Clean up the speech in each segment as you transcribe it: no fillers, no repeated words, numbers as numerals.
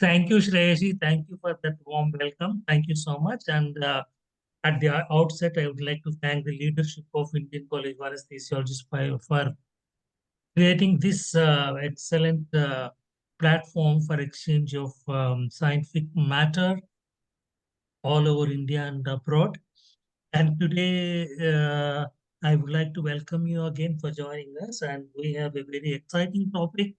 Thank you, Shreyashi. Thank you for that warm welcome. Thank you so much. And at the outset, I would like to thank the leadership of Indian College of Anesthesiologists for creating this excellent platform for exchange of scientific matter all over India and abroad. And today, I would like to welcome you again for joining us. And we have a very exciting topic,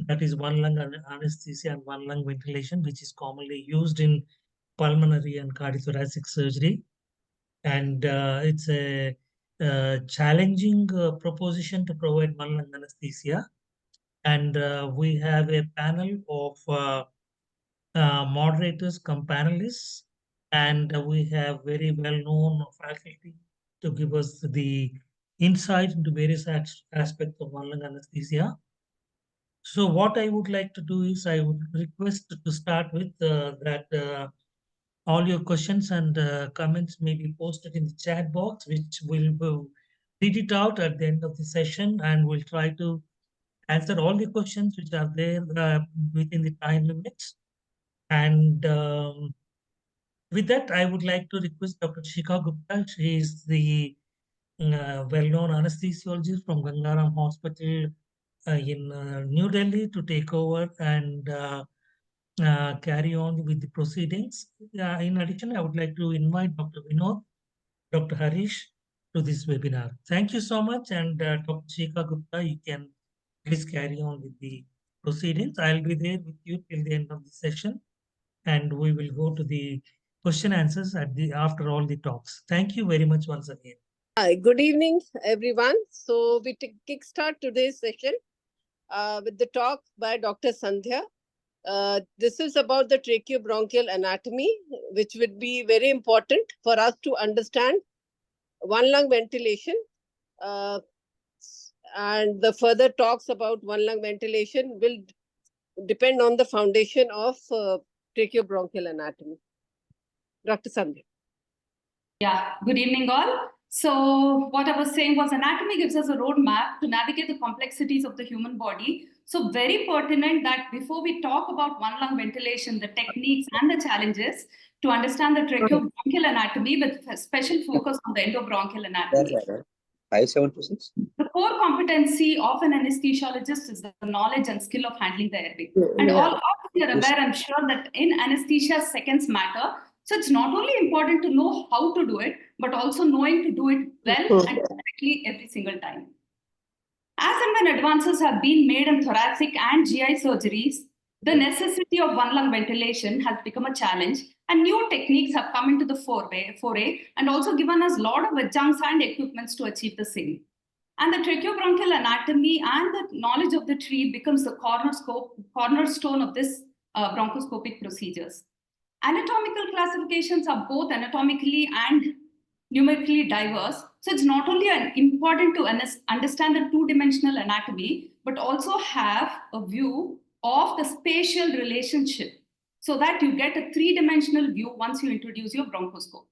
that is one lung anesthesia and one lung ventilation, which is commonly used in pulmonary and cardiothoracic surgery. And it's a challenging proposition to provide one lung anesthesia. And we have a panel of moderators come panelists, and we have very well-known faculty to give us the insight into various aspects of one lung anesthesia. So what I would like to do is I would request to start with that all your questions and comments may be posted in the chat box, which will read it out at the end of the session, and we'll try to answer all the questions which are there within the time limits. And with that, I would like to request Dr. Shikha Gupta. She is the well-known anesthesiologist from Gangaram Hospital in New Delhi to take over and carry on with the proceedings. In addition, I would like to invite Dr. Vinod, Dr. Harish to this webinar. Thank you so much. And Dr. Shikha Gupta, you can please carry on with the proceedings. I'll be there with you till the end of the session, and we will go to the question answers after all the talks. Thank you very much once again. Hi, good evening, everyone. So we kickstart today's session with the talk by Dr. Sandhya. This is about the tracheobronchial anatomy, which would be very important for us to understand one lung ventilation. And the further talks about one lung ventilation will depend on the foundation of tracheobronchial anatomy. Dr. Sandhya. Yeah, good evening all. So what I was saying was anatomy gives us a roadmap to navigate the complexities of the human body. So very pertinent that before we talk about one lung ventilation, the techniques and the challenges, to understand the tracheobronchial anatomy with a special focus on the endobronchial anatomy. 5726. The core competency of an anesthesiologist is the knowledge and skill of handling the airway. And all of you are aware, I'm sure, that in anesthesia, seconds matter. So it's not only important to know how to do it, but also knowing to do it well and correctly every single time. As and when advances have been made in thoracic and GI surgeries, the necessity of one lung ventilation has become a challenge, and new techniques have come into the foray and also given us a lot of adjuncts and equipments to achieve the same. And the tracheobronchial anatomy and the knowledge of the tree becomes the cornerstone of this bronchoscopic procedures. Anatomical classifications are both anatomically and numerically diverse. So it's not only important to understand the two-dimensional anatomy, but also have a view of the spatial relationship so that you get a three-dimensional view once you introduce your bronchoscope.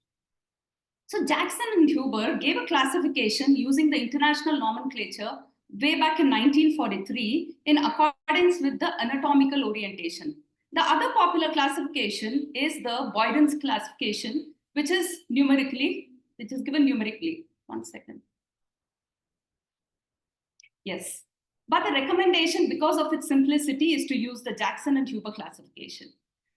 So Jackson and Huber gave a classification using the international nomenclature way back in 1943 in accordance with the anatomical orientation. The other popular classification is the Boyden's classification, which is given numerically. 1 second. Yes. But the recommendation, because of its simplicity, is to use the Jackson and Huber classification.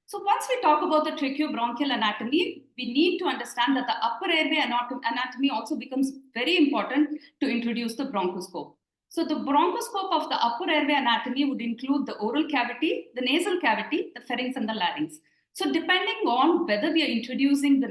So once we talk about the tracheobronchial anatomy, we need to understand that the upper airway anatomy also becomes very important to introduce the bronchoscope. So the bronchoscope of the upper airway anatomy would include the oral cavity, the nasal cavity, the pharynx, and the larynx. So depending on whether we are introducing the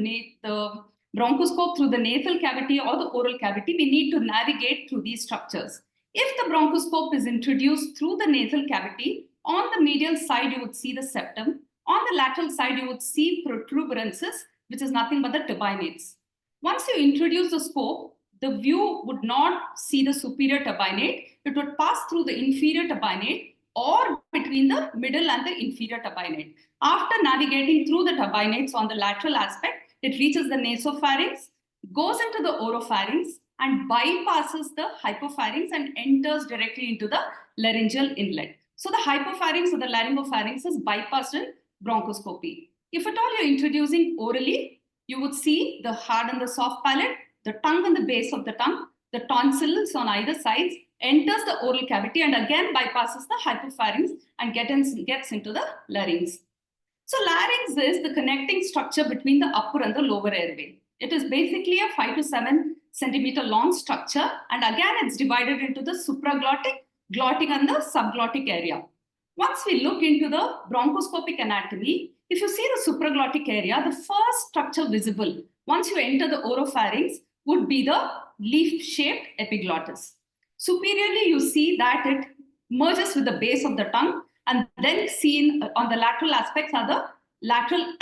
bronchoscope through the nasal cavity or the oral cavity, we need to navigate through these structures. If the bronchoscope is introduced through the nasal cavity, on the medial side, you would see the septum. On the lateral side, you would see protuberances, which is nothing but the turbinates. Once you introduce the scope, the view would not see the superior turbinate. It would pass through the inferior turbinate or between the middle and the inferior turbinate. After navigating through the turbinates on the lateral aspect, it reaches the nasopharynx, goes into the oropharynx, and bypasses the hypopharynx and enters directly into the laryngeal inlet. So the hypopharynx or the laryngopharynx is bypassed in bronchoscopy. If at all you're introducing orally, you would see the hard and the soft palate, the tongue and the base of the tongue, the tonsils on either sides, enters the oral cavity and again bypasses the hypopharynx and gets into the larynx. So larynx is the connecting structure between the upper and the lower airway. It is basically a 5 to 7 centimeter long structure, and again it's divided into the supraglottic, glottic and the subglottic area. Once we look into the bronchoscopic anatomy, if you see the supraglottic area, the first structure visible once you enter the oropharynx would be the leaf-shaped epiglottis. Superiorly, you see that it merges with the base of the tongue, and then seen on the lateral aspects are the lateral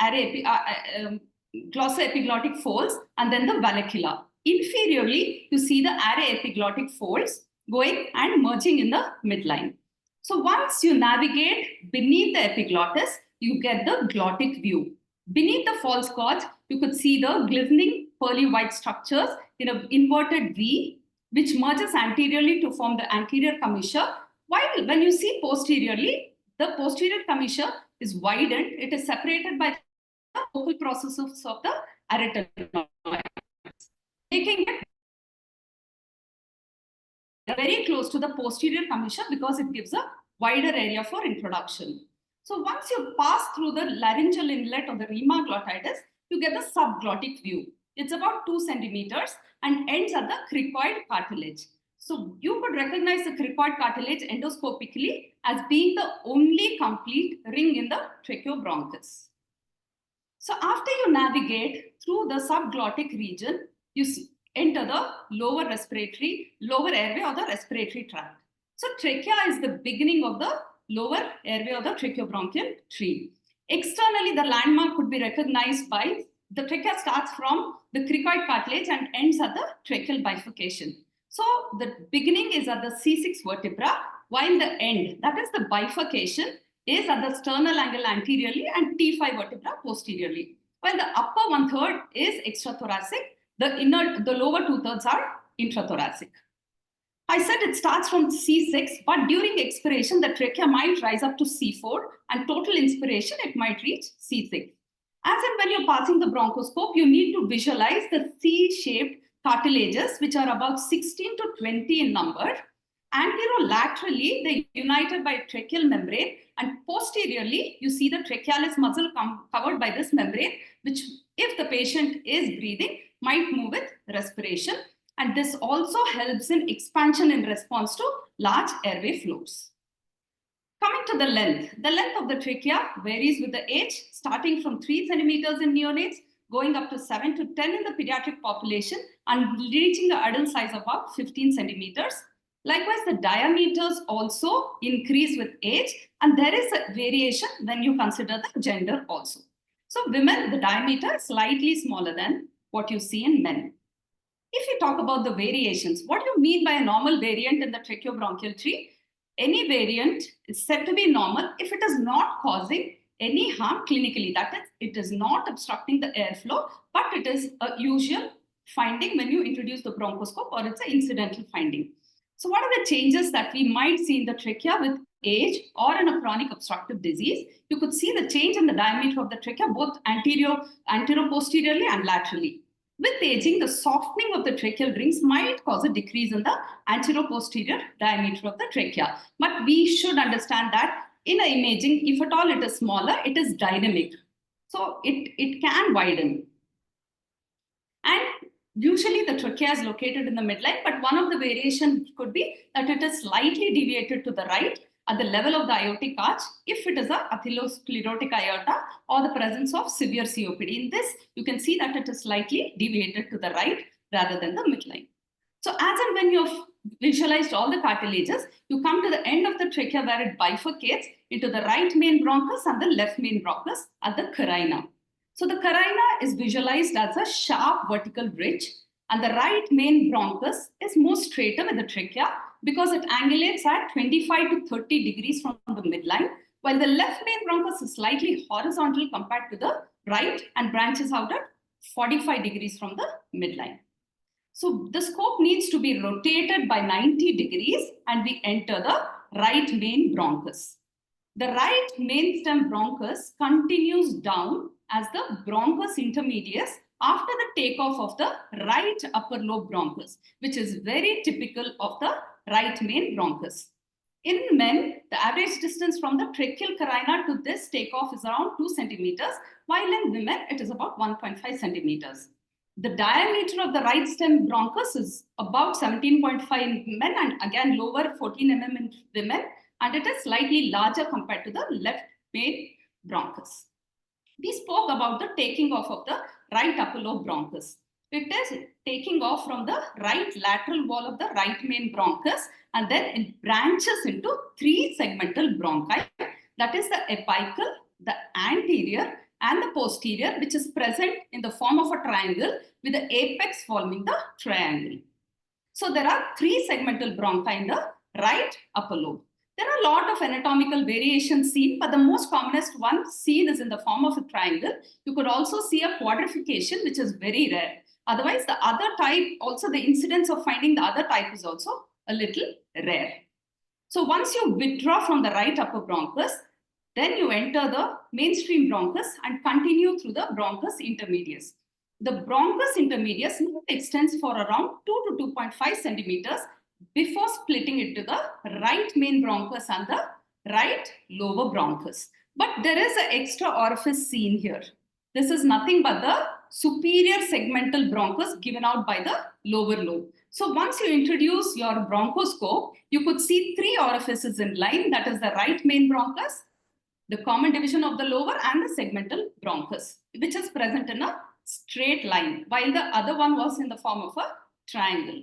glossoepiglottic folds and then the vallecula. Inferiorly, you see the epiglottic folds going and merging in the midline. So once you navigate beneath the epiglottis, you get the glottic view. Beneath the false gorge, you could see the glistening pearly white structures in an inverted V, which merges anteriorly to form the anterior commissure. While when you see posteriorly, the posterior commissure is widened. It is separated by the vocal processes of the arytenoids, making it very close to the posterior commissure because it gives a wider area for introduction. So once you pass through the laryngeal inlet of the rima glottitis, you get the subglottic view. It's about 2 centimeters and ends at the cricoid cartilage. So you could recognize the cricoid cartilage endoscopically as being the only complete ring in the tracheobronchus. So after you navigate through the subglottic region, you enter the lower airway or the respiratory tract. So trachea is the beginning of the lower airway or the tracheobronchial tree. Externally, the landmark could be recognized by the trachea starts from the cricoid cartilage and ends at the tracheal bifurcation. So the beginning is at the C6 vertebra, while the end, that is the bifurcation, is at the sternal angle anteriorly and T5 vertebra posteriorly. While the upper 1/3 is extrathoracic, the lower 2/3 are intrathoracic. I said it starts from C6, but during expiration, the trachea might rise up to C4, and total inspiration, it might reach C6. As in when you're passing the bronchoscope, you need to visualize the C-shaped cartilages, which are about 16 to 20 in number. Anterolaterally, they're united by a tracheal membrane, and posteriorly, you see the trachealis muscle covered by this membrane, which, if the patient is breathing, might move with respiration. And this also helps in expansion in response to large airway flows. Coming to the length of the trachea varies with the age, starting from 3 centimeters in neonates, going up to 7 to 10 in the pediatric population, and reaching the adult size of about 15 centimeters. Likewise, the diameters also increase with age, and there is a variation when you consider the gender also. So women, the diameter is slightly smaller than what you see in men. If you talk about the variations, what do you mean by a normal variant in the tracheobronchial tree? Any variant is said to be normal if it is not causing any harm clinically. That is, it is not obstructing the airflow, but it is a usual finding when you introduce the bronchoscope, or it's an incidental finding. So what are the changes that we might see in the trachea with age or in a chronic obstructive disease? You could see the change in the diameter of the trachea, both anterior-posteriorly and laterally. With aging, the softening of the tracheal rings might cause a decrease in the anterior-posterior diameter of the trachea. But we should understand that in imaging, if at all it is smaller, it is dynamic. So it can widen. And usually the trachea is located in the midline, but one of the variations could be that it is slightly deviated to the right at the level of the aortic arch if it is a atherosclerotic aorta or the presence of severe COPD. In this, you can see that it is slightly deviated to the right rather than the midline. So as and when you've visualized all the cartilages, you come to the end of the trachea where it bifurcates into the right main bronchus and the left main bronchus at the carina. So the carina is visualized as a sharp vertical ridge, and the right main bronchus is more straighter with the trachea because it angulates at 25 to 30 degrees from the midline, while the left main bronchus is slightly horizontal compared to the right and branches out at 45 degrees from the midline. So the scope needs to be rotated by 90 degrees and we enter the right main bronchus. The right main stem bronchus continues down as the bronchus intermedius after the takeoff of the right upper lobe bronchus, which is very typical of the right main bronchus. In men, the average distance from the tracheal carina to this takeoff is around 2 centimeters, while in women, it is about 1.5 centimeters. The diameter of the right stem bronchus is about 17.5 in men and again lower 14 mm in women, and it is slightly larger compared to the left main bronchus. We spoke about the taking off of the right upper lobe bronchus. It is taking off from the right lateral wall of the right main bronchus, and then it branches into 3 segmental bronchi. That is the apical, the anterior, and the posterior, which is present in the form of a triangle with the apex forming the triangle. So there are 3 segmental bronchi in the right upper lobe. There are a lot of anatomical variations seen, but the most commonest one seen is in the form of a triangle. You could also see a quadrification, which is very rare. Otherwise, the other type, also the incidence of finding the other type is also a little rare. So once you withdraw from the right upper bronchus, then you enter the mainstream bronchus and continue through the bronchus intermedius. The bronchus intermedius extends for around 2 to 2.5 centimeters before splitting it to the right main bronchus and the right lower bronchus. But there is an extra orifice seen here. This is nothing but the superior segmental bronchus given out by the lower lobe. So once you introduce your bronchoscope, you could see 3 orifices in line. That is the right main bronchus, the common division of the lower, and the segmental bronchus, which is present in a straight line, while the other one was in the form of a triangle.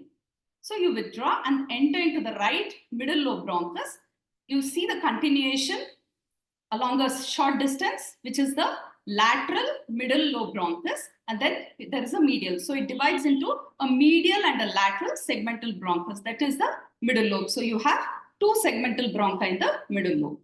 So you withdraw and enter into the right middle lobe bronchus. You see the continuation along a short distance, which is the lateral middle lobe bronchus, and then there is a medial. So it divides into a medial and a lateral segmental bronchus. That is the middle lobe. So you have 2 segmental bronchi in the middle lobe.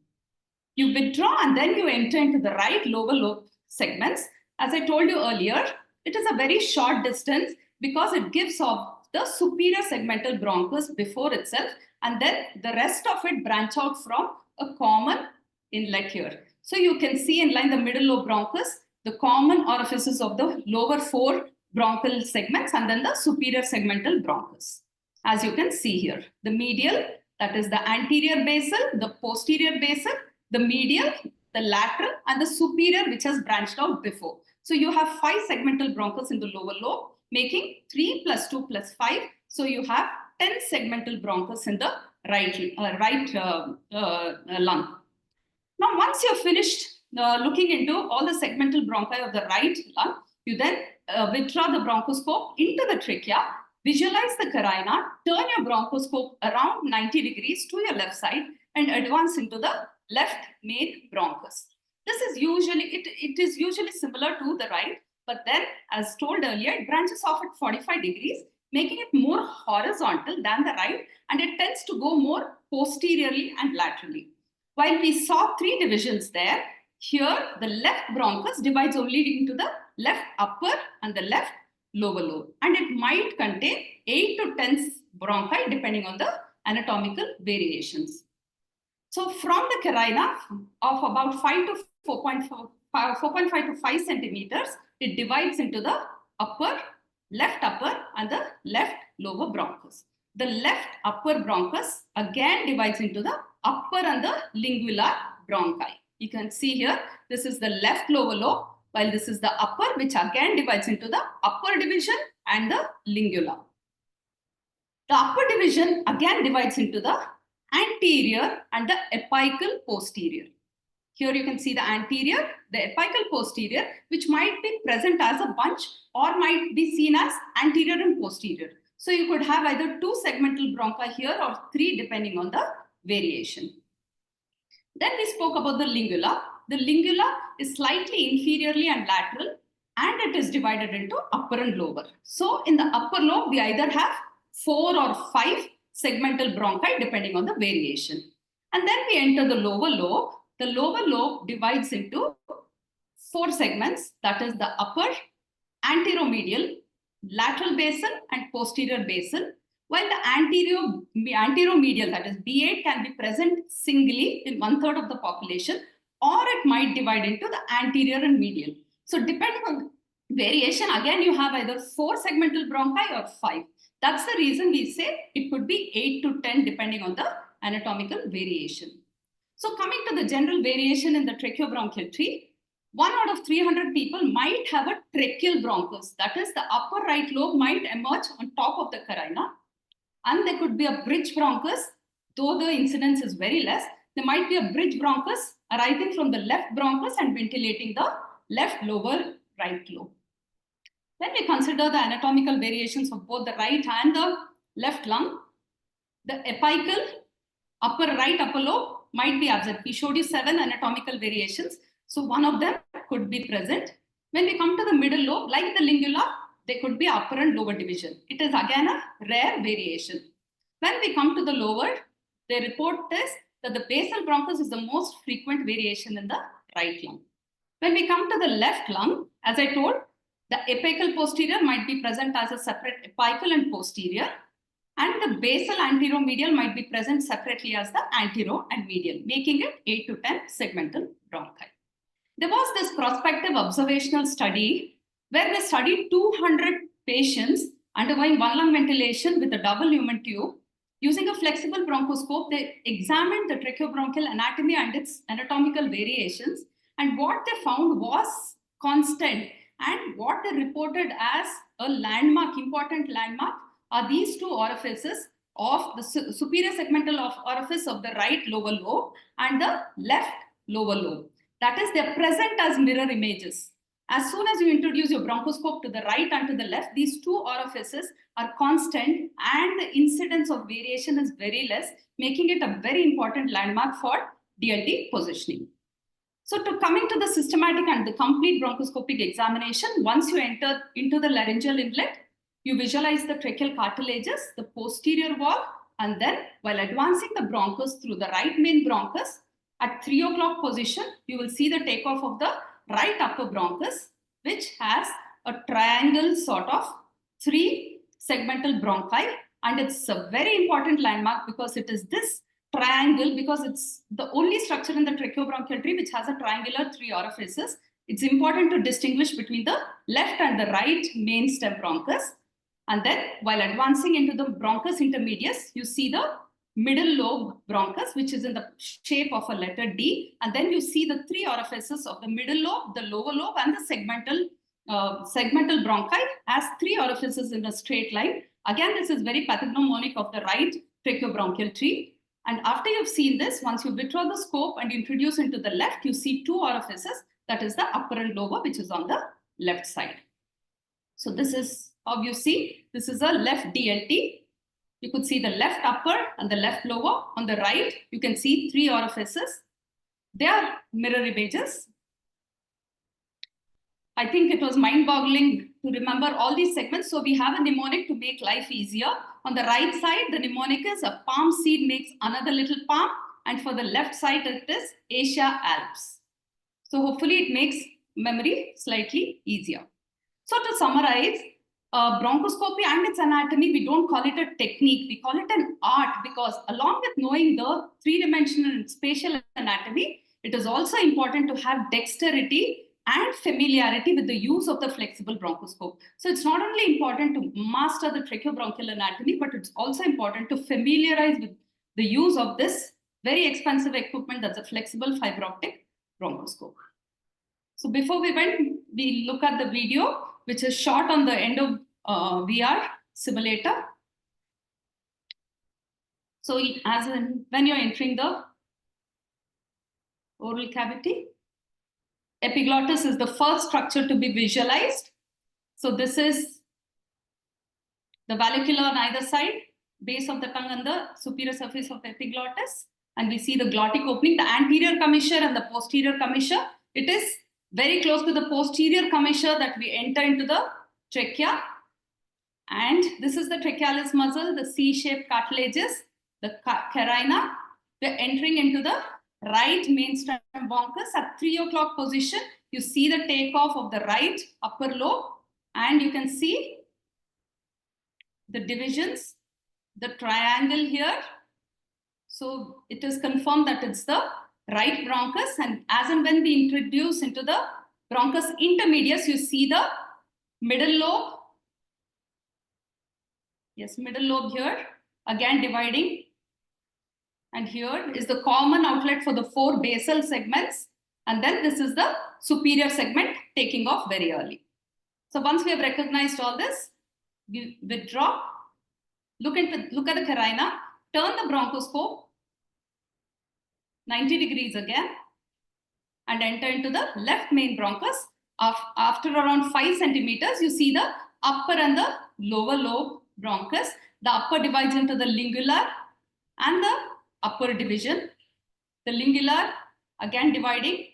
You withdraw and then you enter into the right lower lobe segments. As I told you earlier, it is a very short distance because it gives off the superior segmental bronchus before itself, and then the rest of it branch out from a common inlet here. So you can see in line the middle lobe bronchus, the common orifices of the lower 4 bronchial segments, and then the superior segmental bronchus. As you can see here, the medial, that is the anterior basal, the posterior basal, the medial, the lateral, and the superior, which has branched out before. So you have 5 segmental bronchus in the lower lobe, making 3 plus 2 plus 5. So you have 10 segmental bronchus in the right lung. Now, once you've finished looking into all the segmental bronchi of the right lung, you then withdraw the bronchoscope into the trachea, visualize the carina, turn your bronchoscope around 90 degrees to your left side, and advance into the left main bronchus. This is usually, it is usually similar to the right, but then as told earlier, it branches off at 45 degrees, making it more horizontal than the right, and it tends to go more posteriorly and laterally. While we saw 3 divisions there, here the left bronchus divides only into the left upper and the left lower lobe, and it might contain 8 to 10 bronchi depending on the anatomical variations. So from the carina of about 5 to 4.5 to 5 centimeters, it divides into the left upper and the left lower bronchus. The left upper bronchus again divides into the upper and the lingular bronchi. You can see here, this is the left lower lobe, while this is the upper, which again divides into the upper division and the lingula. The upper division again divides into the anterior and the apical posterior. Here you can see the anterior, the apical posterior, which might be present as a bunch or might be seen as anterior and posterior. So you could have either 2 segmental bronchi here or 3 depending on the variation. Then we spoke about the lingula. The lingula is slightly inferiorly and lateral, and it is divided into upper and lower. So in the upper lobe, we either have 4 or 5 segmental bronchi depending on the variation. And then we enter the lower lobe. The lower lobe divides into 4 segments, that is the upper, anteromedial, lateral basal, and posterior basal, while the anteromedial, that is B8, can be present singly in 1/3 of the population, or it might divide into the anterior and medial. So depending on variation, again, you have either 4 segmental bronchi or 5. That's the reason we say it could be 8 to 10 depending on the anatomical variation. So coming to the general variation in the tracheobronchial tree, 1 out of 300 people might have a tracheal bronchus. That is, the upper right lobe might emerge on top of the carina. And there could be a bridge bronchus, though the incidence is very less. There might be a bridge bronchus arising from the left bronchus and ventilating the left lower right lobe. When we consider the anatomical variations of both the right and the left lung, the apical upper right upper lobe might be absent. We showed you 7 anatomical variations. So one of them could be present. When we come to the middle lobe, like the lingula, there could be upper and lower division. It is again a rare variation. When we come to the lower, the report is that the basal bronchus is the most frequent variation in the right lung. When we come to the left lung, as I told, the apical posterior might be present as a separate apical and posterior, and the basal anteromedial might be present separately as the antero and medial, making it 8 to 10 segmental bronchi. There was this prospective observational study where they studied 200 patients undergoing 1 lung ventilation with a double lumen tube. Using a flexible bronchoscope, they examined the tracheobronchial anatomy and its anatomical variations. And what they found was constant. And what they reported as a landmark, important landmark, are these 2 orifices of the superior segmental orifice of the right lower lobe and the left lower lobe. That is, they're present as mirror images. As soon as you introduce your bronchoscope to the right and to the left, these 2 orifices are constant and the incidence of variation is very less, making it a very important landmark for DLT positioning. So to coming to the systematic and the complete bronchoscopic examination, once you enter into the laryngeal inlet, you visualize the tracheal cartilages, the posterior wall, and then while advancing the bronchus through the right main bronchus, at 3 o'clock position, you will see the takeoff of the right upper bronchus, which has a triangle sort of 3 segmental bronchi. And it's a very important landmark because it is this triangle, because it's the only structure in the tracheobronchial tree which has a triangular 3 orifices. It's important to distinguish between the left and the right main stem bronchus. And then while advancing into the bronchus intermedius, you see the middle lobe bronchus, which is in the shape of a letter D. And then you see the 3 orifices of the middle lobe, the lower lobe, and the segmental bronchi as 3 orifices in a straight line. Again, this is very pathognomonic of the right tracheobronchial tree. And after you've seen this, once you withdraw the scope and introduce into the left, you see 2 orifices. That is the upper and lower, which is on the left side. So this is how you see. This is a left DLT. You could see the left upper and the left lower. On the right, you can see 3 orifices. They are mirror images. I think it was mind-boggling to remember all these segments. So we have a mnemonic to make life easier. On the right side, the mnemonic is a palm seed makes another little palm. And for the left side, it is Asia Alps. So hopefully it makes memory slightly easier. So to summarize, bronchoscopy and its anatomy, we don't call it a technique. We call it an art because along with knowing the 3-dimensional and spatial anatomy, it is also important to have dexterity and familiarity with the use of the flexible bronchoscope. So it's not only important to master the tracheobronchial anatomy, but it's also important to familiarize with the use of this very expensive equipment that's a flexible fiber optic bronchoscope. So before we look at the video, which is shot on the Endo VR simulator. So when you're entering the oral cavity, epiglottis is the first structure to be visualized. So this is the vallecula on either side, base of the tongue and the superior surface of the epiglottis. And we see the glottic opening, the anterior commissure and the posterior commissure. It is very close to the posterior commissure that we enter into the trachea. And this is the trachealis muscle, the C-shaped cartilages, the carina. We're entering into the right main stem bronchus. At 3 o'clock position, you see the takeoff of the right upper lobe, and you can see the divisions the triangle here. So it is confirmed that it's the right bronchus, and as and when we introduce into the bronchus intermedius, you see the middle lobe. Yes, middle lobe here, again dividing. And here is the common outlet for the 4 basal segments. And then this is the superior segment taking off very early. So once we have recognized all this, we withdraw, look at the carina, turn the bronchoscope 90 degrees again, and enter into the left main bronchus. After around 5 centimeters, you see the upper and the lower lobe bronchus. The upper divides into the lingular and the upper division. The lingular again dividing.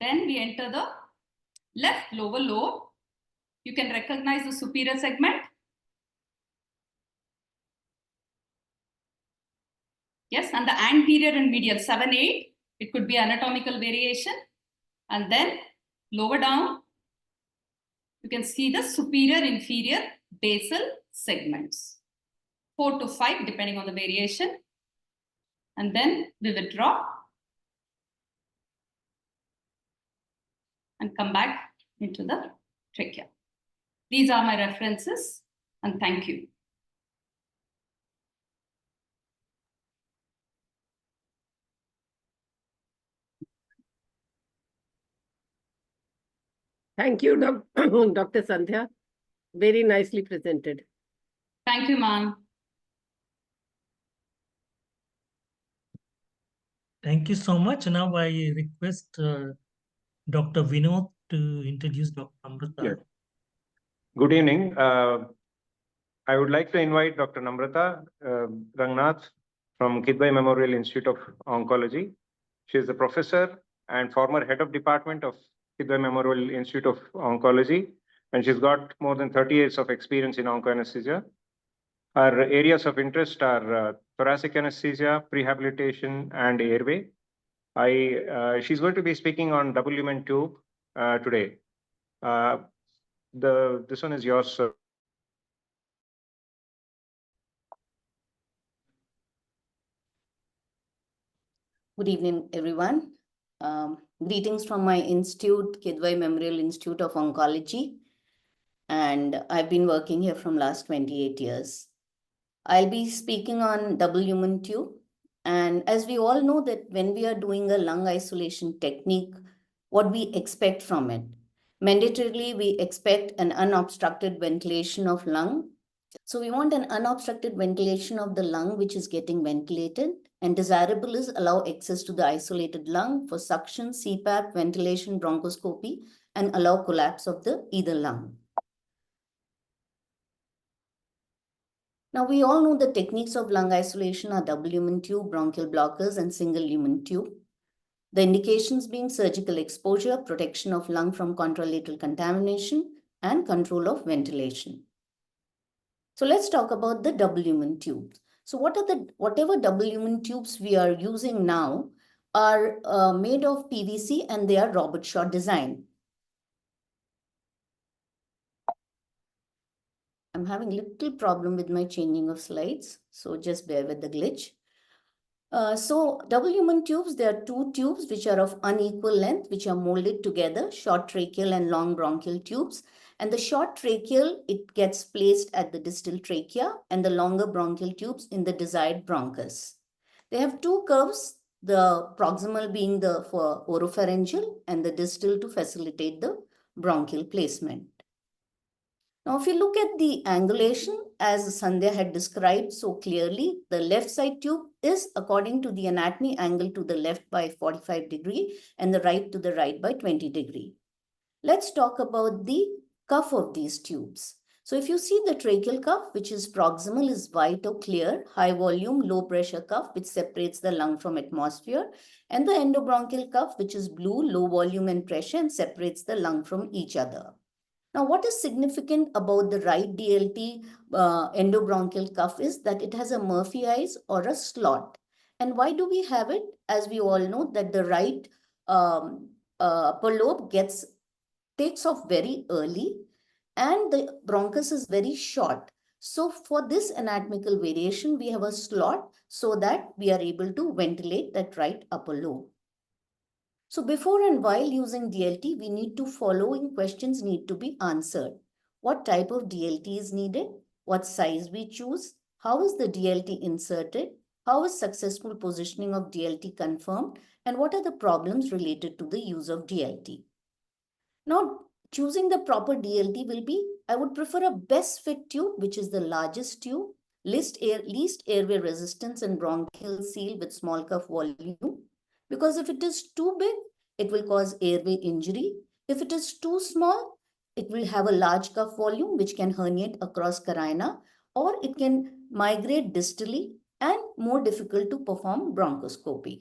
Then we enter the left lower lobe. You can recognize the superior segment. Yes, and the anterior and medial 7, 8. It could be anatomical variation. And then lower down, you can see the superior, inferior, basal segments. 4 to 5, depending on the variation. And then we withdraw and come back into the trachea. These are my references, and thank you. Thank you, Dr. Sandhya. Very nicely presented. Thank you, ma'am. Thank you so much. Now I request Dr. Vinod to introduce Dr. Namrata. Yeah. Good evening. I would like to invite Dr. Namrata Ranganath from Kidwai Memorial Institute of Oncology. She is a professor and former head of department of Kidwai Memorial Institute of Oncology, and she's got more than 30 years of experience in oncoanesthesia. Her areas of interest are thoracic anesthesia, prehabilitation, and airway. She's going to be speaking on double lumen tube today. This one is yours, sir. Good evening, everyone. Greetings from my institute, Kidwai Memorial Institute of Oncology. And I've been working here from last 28 years. I'll be speaking on double lumen tube. And as we all know that when we are doing a lung isolation technique, what we expect from it. Mandatorily, we expect an unobstructed ventilation of lung. So we want an unobstructed ventilation of the lung, which is getting ventilated. And desirable is allow access to the isolated lung for suction, CPAP, ventilation, bronchoscopy, and allow collapse of the either lung. Now, we all know the techniques of lung isolation are double lumen tube, bronchial blockers, and single lumen tube. The indications being surgical exposure, protection of lung from contralateral contamination, and control of ventilation. So let's talk about the double lumen tubes. So whatever double lumen tubes we are using now are made of PVC and they are Robert Shaw design. I'm having a little problem with my changing of slides, so just bear with the glitch. So double lumen tubes, there are 2 tubes which are of unequal length, which are molded together, short tracheal and long bronchial tubes. And the short tracheal, it gets placed at the distal trachea, and the longer bronchial tubes in the desired bronchus. They have 2 curves, the proximal being for oropharyngeal and the distal to facilitate the bronchial placement. Now, if you look at the angulation, as Sandhya had described so clearly, the left side tube is according to the anatomy angle to the left by 45 degree and the right to the right by 20 degree. Let's talk about the cuff of these tubes. So if you see the tracheal cuff, which is proximal, is white or clear, high volume, low pressure cuff, which separates the lung from atmosphere, and the endobronchial cuff, which is blue, low volume and pressure, and separates the lung from each other. Now, what is significant about the right DLT endobronchial cuff is that it has a Murphy eyes or a slot. And why do we have it? As we all know that the right upper lobe takes off very early and the bronchus is very short. So for this anatomical variation, we have a slot so that we are able to ventilate that right upper lobe. So before and while using DLT, we need to following questions need to be answered. What type of DLT is needed? What size we choose? How is the DLT inserted? How is successful positioning of DLT confirmed? And what are the problems related to the use of DLT? Now, choosing the proper DLT will be, I would prefer a best fit tube, which is the largest tube, least airway resistance and bronchial seal with small cuff volume. Because if it is too big, it will cause airway injury. If it is too small, it will have a large cuff volume, which can herniate across carina, or it can migrate distally and more difficult to perform bronchoscopy.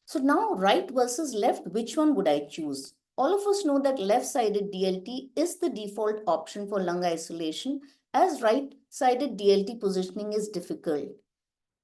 So now right versus left, which one would I choose? All of us know that left-sided DLT is the default option for lung isolation, as right-sided DLT positioning is difficult.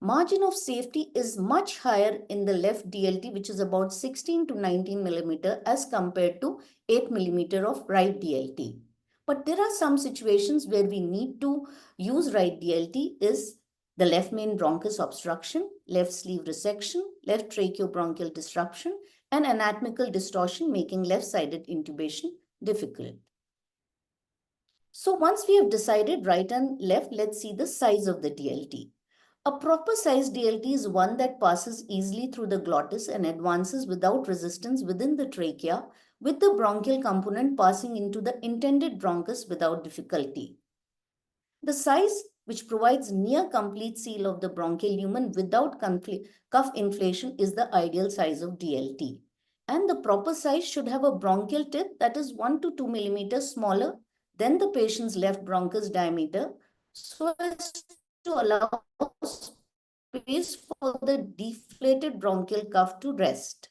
Margin of safety is much higher in the left DLT, which is about 16 to 19 millimeter as compared to 8 millimeter of right DLT. But there are some situations where we need to use right DLT is the left main bronchus obstruction, left sleeve resection, left tracheobronchial disruption, and anatomical distortion making left-sided intubation difficult. So once we have decided right and left, let's see the size of the DLT. A proper size DLT is one that passes easily through the glottis and advances without resistance within the trachea, with the bronchial component passing into the intended bronchus without difficulty. The size which provides near complete seal of the bronchial lumen without cuff inflation is the ideal size of DLT. And the proper size should have a bronchial tip that is 1 to 2 millimeters smaller than the patient's left bronchus diameter, so as to allow space for the deflated bronchial cuff to rest.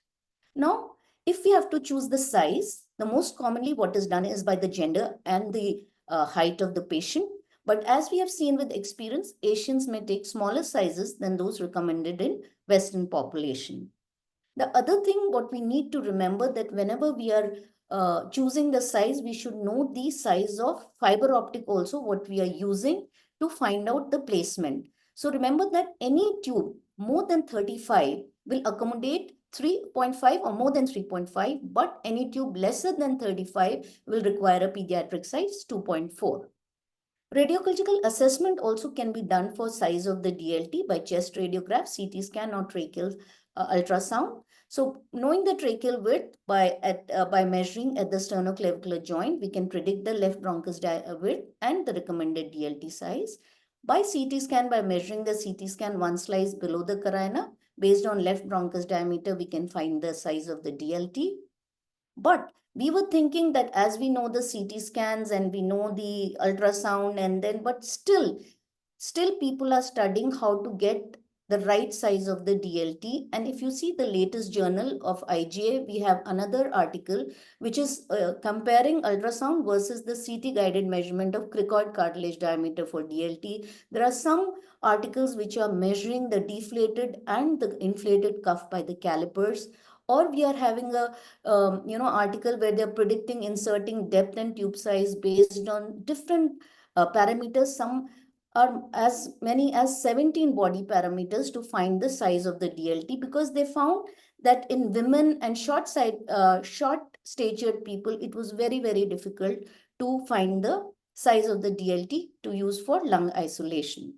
Now, if we have to choose the size, the most commonly what is done is by the gender and the height of the patient. But as we have seen with experience, Asians may take smaller sizes than those recommended in Western population. The other thing what we need to remember that whenever we are choosing the size, we should know the size of fiber optic also what we are using to find out the placement. So remember that any tube more than 35 will accommodate 3.5 or more than 3.5, but any tube lesser than 35 will require a pediatric size 2.4. Radiological assessment also can be done for size of the DLT by chest radiograph, CT scan or tracheal ultrasound. So knowing the tracheal width by measuring at the sternoclavicular joint, we can predict the left bronchus width and the recommended DLT size. By CT scan, by measuring the CT scan one slice below the carina, based on left bronchus diameter, we can find the size of the DLT. But we were thinking that as we know the CT scans and we know the ultrasound but still people are studying how to get the right size of the DLT. And if you see the latest journal of IGA, we have another article which is comparing ultrasound versus the CT guided measurement of cricoid cartilage diameter for DLT. There are some articles which are measuring the deflated and the inflated cuff by the calipers. Or we are having a article where they're predicting inserting depth and tube size based on different parameters. Some are as many as 17 body parameters to find the size of the DLT, because they found that in women and short statured people, it was very, very difficult to find the size of the DLT to use for lung isolation.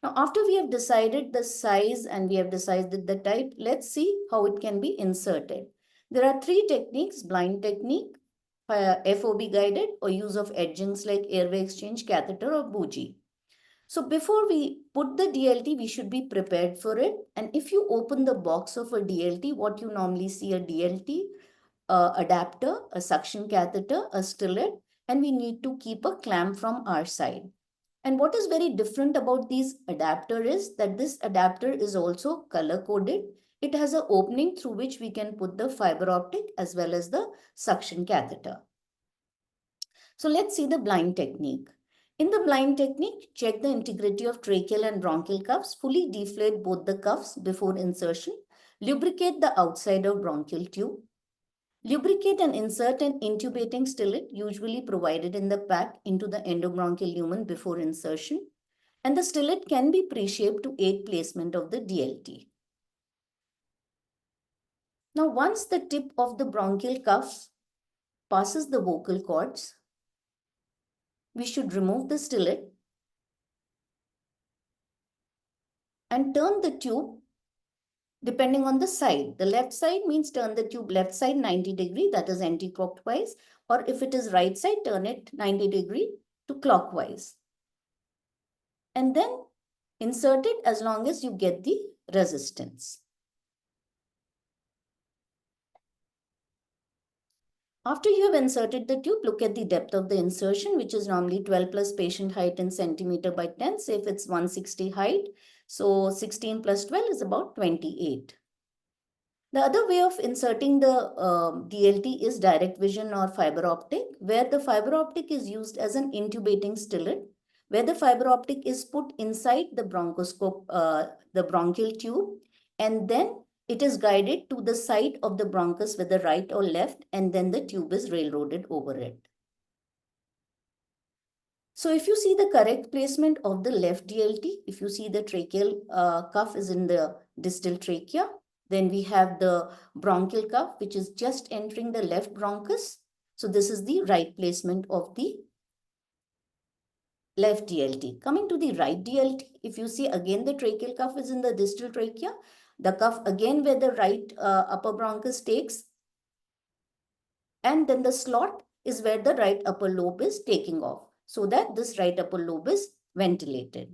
Now, after we have decided the size and we have decided the type, let's see how it can be inserted. There are three techniques: blind technique, FOB guided, or use of edgings like airway exchange catheter or bougie. So before we put the DLT, we should be prepared for it. And if you open the box of a DLT, what you normally see a DLT, adapter, a suction catheter, a stillet, and we need to keep a clamp from our side. And what is very different about these adapter is that this adapter is also color coded. It has an opening through which we can put the fiber optic as well as the suction catheter. So let's see the blind technique. In the blind technique, check the integrity of tracheal and bronchial cuffs, fully deflate both the cuffs before insertion, lubricate the outside of bronchial tube. Lubricate and insert an intubating stellate, usually provided in the pack, into the endobronchial lumen before insertion, and the stellate can be pre-shaped to aid placement of the DLT. Now, once the tip of the bronchial cuff passes the vocal cords, we should remove the stellate and turn the tube depending on the side. The left side means turn the tube left side 90 degree, that is anti-clockwise, or if it is right side, turn it 90 degree to clockwise. And then insert it as long as you get the resistance. After you have inserted the tube, look at the depth of the insertion, which is normally 12 plus patient height in centimeter by 10. Say if it's 160 height, so 16 plus 12 is about 28. The other way of inserting the DLT is direct vision or fiber optic, where the fiber optic is used as an intubating stellate, where the fiber optic is put inside the bronchoscope, the bronchial tube, and then it is guided to the side of the bronchus, whether right or left, and then the tube is railroaded over it. So if you see the correct placement of the left DLT, if you see the tracheal cuff is in the distal trachea, then we have the bronchial cuff, which is just entering the left bronchus. So this is the right placement of the left DLT. Coming to the right DLT, if you see again the tracheal cuff is in the distal trachea, the cuff again where the right upper bronchus takes, and then the slot is where the right upper lobe is taking off, so that this right upper lobe is ventilated.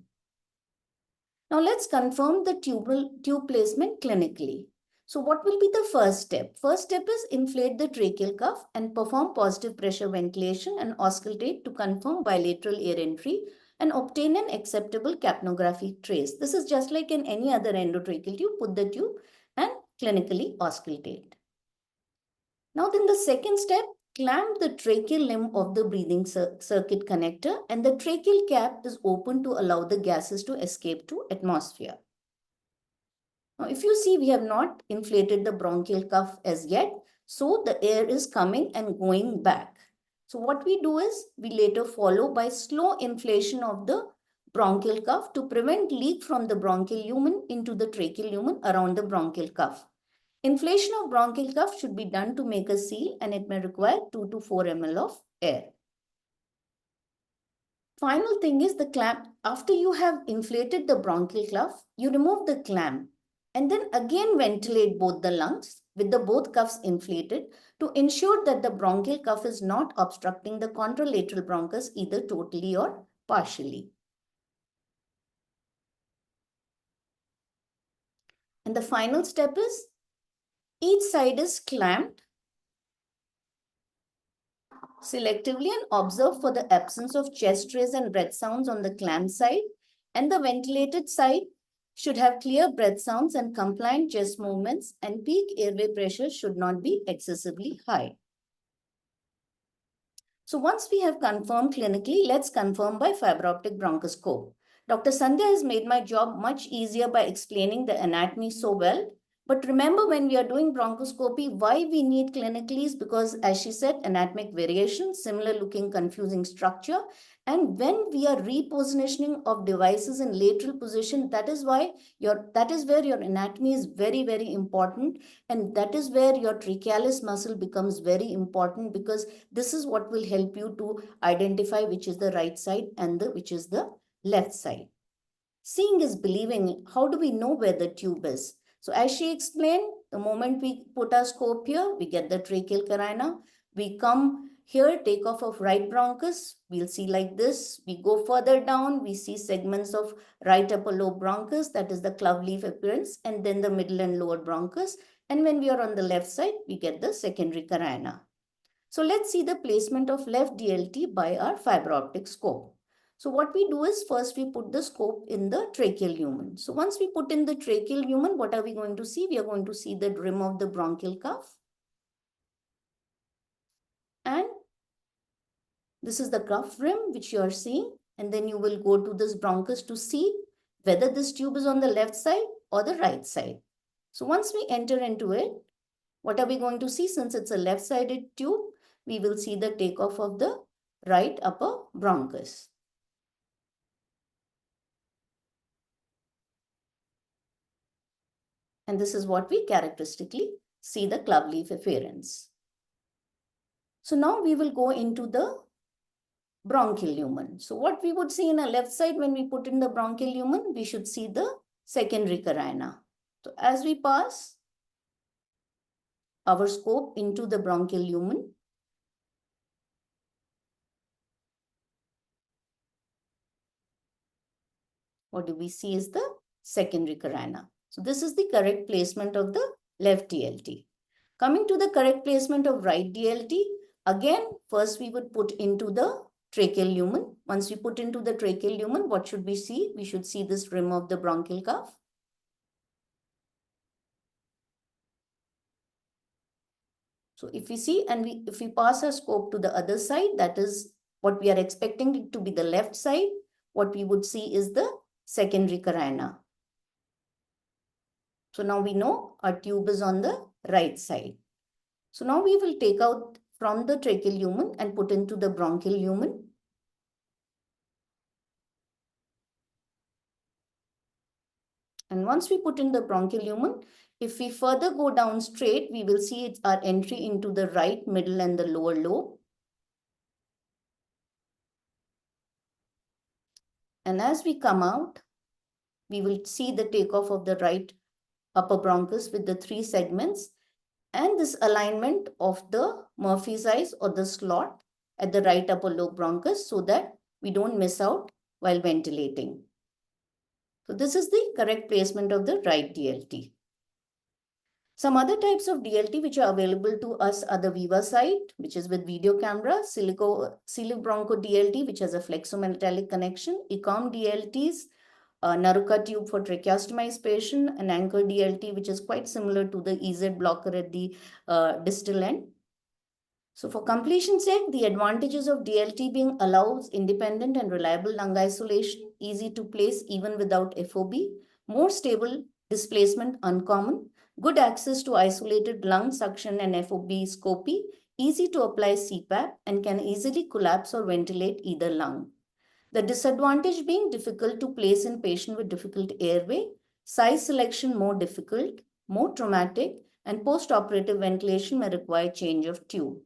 Now let's confirm the tube placement clinically. So what will be the first step? First step is inflate the tracheal cuff and perform positive pressure ventilation and auscultate to confirm bilateral air entry and obtain an acceptable capnographic trace. This is just like in any other endotracheal tube. Put the tube and clinically auscultate. Now then the second step, clamp the tracheal limb of the breathing circuit connector, and the tracheal cap is open to allow the gases to escape to atmosphere. Now, if you see, we have not inflated the bronchial cuff as yet, so the air is coming and going back. So what we do is, we later follow by slow inflation of the bronchial cuff to prevent leak from the bronchial lumen into the tracheal lumen around the bronchial cuff. Inflation of bronchial cuff should be done to make a seal, and it may require 2 to 4 ml of air. Final thing is the clamp. After you have inflated the bronchial cuff, you remove the clamp and then again ventilate both the lungs with the both cuffs inflated to ensure that the bronchial cuff is not obstructing the contralateral bronchus either totally or partially. And the final step is each side is clamped selectively and observe for the absence of chest raise and breath sounds on the clamp side, and the ventilated side should have clear breath sounds and compliant chest movements, and peak airway pressure should not be excessively high. So once we have confirmed clinically, let's confirm by fiber optic bronchoscope. Dr. Sandhya has made my job much easier by explaining the anatomy so well. But remember, when we are doing bronchoscopy, why we need clinically is because, as she said, anatomic variation, similar looking confusing structure. And when we are repositioning of devices in lateral position, that is where your anatomy is very, very important. And that is where your trachealis muscle becomes very important, because this is what will help you to identify which is the right side and which is the left side. Seeing is believing. How do we know where the tube is? So as she explained, the moment we put our scope here, we get the tracheal carina. We come here, take off of right bronchus. We'll see like this. We go further down. We see segments of right upper lobe bronchus, that is the clove leaf appearance, and then the middle and lower bronchus. And when we are on the left side, we get the secondary carina. So let's see the placement of left DLT by our fiber optic scope. So what we do is, first we put the scope in the tracheal lumen. So once we put in the tracheal lumen, what are we going to see? We are going to see the rim of the bronchial cuff. And this is the cuff rim which you are seeing. And then you will go to this bronchus to see whether this tube is on the left side or the right side. So once we enter into it, What are we going to see? Since it's a left-sided tube, we will see the takeoff of the right upper bronchus. And this is what we characteristically see the club leaf afferents. So now we will go into the bronchial lumen. So what we would see in a left side when we put in the bronchial lumen, we should see the secondary carina. So as we pass our scope into the bronchial lumen, what do we see is the secondary carina. So this is the correct placement of the left DLT. Coming to the correct placement of right DLT, again, first we would put into the tracheal lumen. Once we put into the tracheal lumen, what should we see? We should see this rim of the bronchial cuff. So if we see and if we pass our scope to the other side, that is what we are expecting it to be the left side. What we would see is the secondary carina. So now we know our tube is on the right side. So now we will take out from the tracheal lumen and put into the bronchial lumen. And once we put in the bronchial lumen, if we further go down straight, we will see it's our entry into the right, middle, and the lower lobe. And as we come out, we will see the takeoff of the right upper bronchus with the 3 segments and this alignment of the Murphy's size or the slot at the right upper lobe bronchus so that we don't miss out while ventilating. So this is the correct placement of the right DLT. Some other types of DLT which are available to us are the Viva site, which is with video camera, Silbroncho DLT, which has a flexometallic connection, ECOM DLTs, Naruka tube for tracheostomy patient, an anchor DLT, which is quite similar to the EZ blocker at the distal end. So for completion sake, the advantages of DLT being allows independent and reliable lung isolation, easy to place even without FOB, more stable displacement uncommon, good access to isolated lung suction and FOB scopy, easy to apply CPAP and can easily collapse or ventilate either lung. The disadvantage being difficult to place in patient with difficult airway, size selection more difficult, more traumatic, and post-operative ventilation may require change of tube.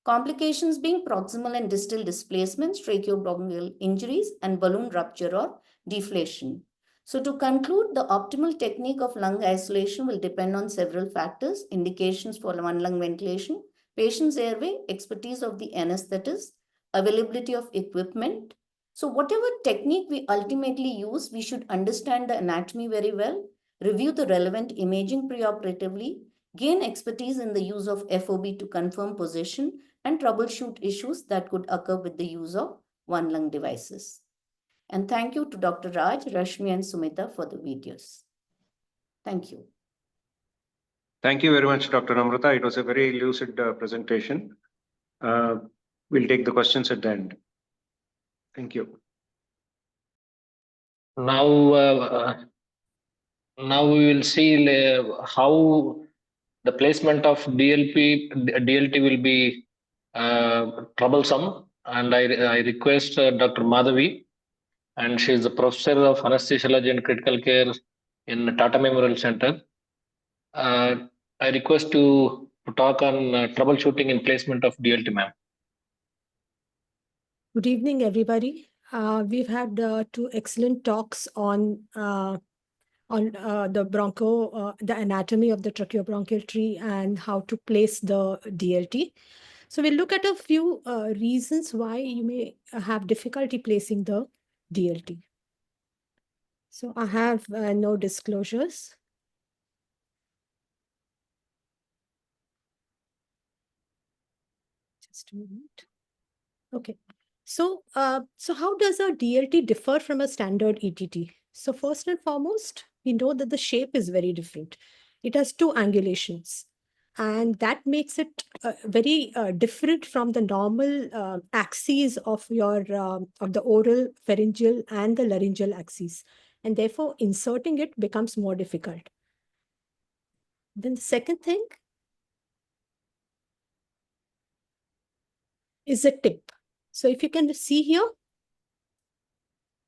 Complications being proximal and distal displacements, tracheobronchial injuries, and balloon rupture or deflation. So to conclude, the optimal technique of lung isolation will depend on several factors, indications for one lung ventilation, patient's airway, expertise of the anesthetist, availability of equipment. So whatever technique we ultimately use, we should understand the anatomy very well, review the relevant imaging preoperatively, gain expertise in the use of FOB to confirm position, and troubleshoot issues that could occur with the use of one lung devices. And thank you to Dr. Raj, Rashmi, and Sumita for the videos. Thank you. Thank you very much, Dr. Namrata. It was a very lucid presentation. We'll take the questions at the end. Thank you. Now we will see how the placement of DLT will be troublesome, and I request Dr. Madhavi, and she is the professor of anesthesiology and critical care in Tata Memorial Center. I request to talk on troubleshooting and placement of DLT, ma'am. Good evening, everybody. We've had 2 excellent talks on the anatomy of the tracheobronchial tree and how to place the DLT. So we'll look at a few reasons why you may have difficulty placing the DLT. So I have no disclosures. Just a moment. Okay. So how does a DLT differ from a standard ETT? So first and foremost, we know that the shape is very different. It has 2 angulations, and that makes it very different from the normal axes of your of the oral, pharyngeal, and the laryngeal axes, and therefore inserting it becomes more difficult. Then the second thing is a tip. So if you can see here,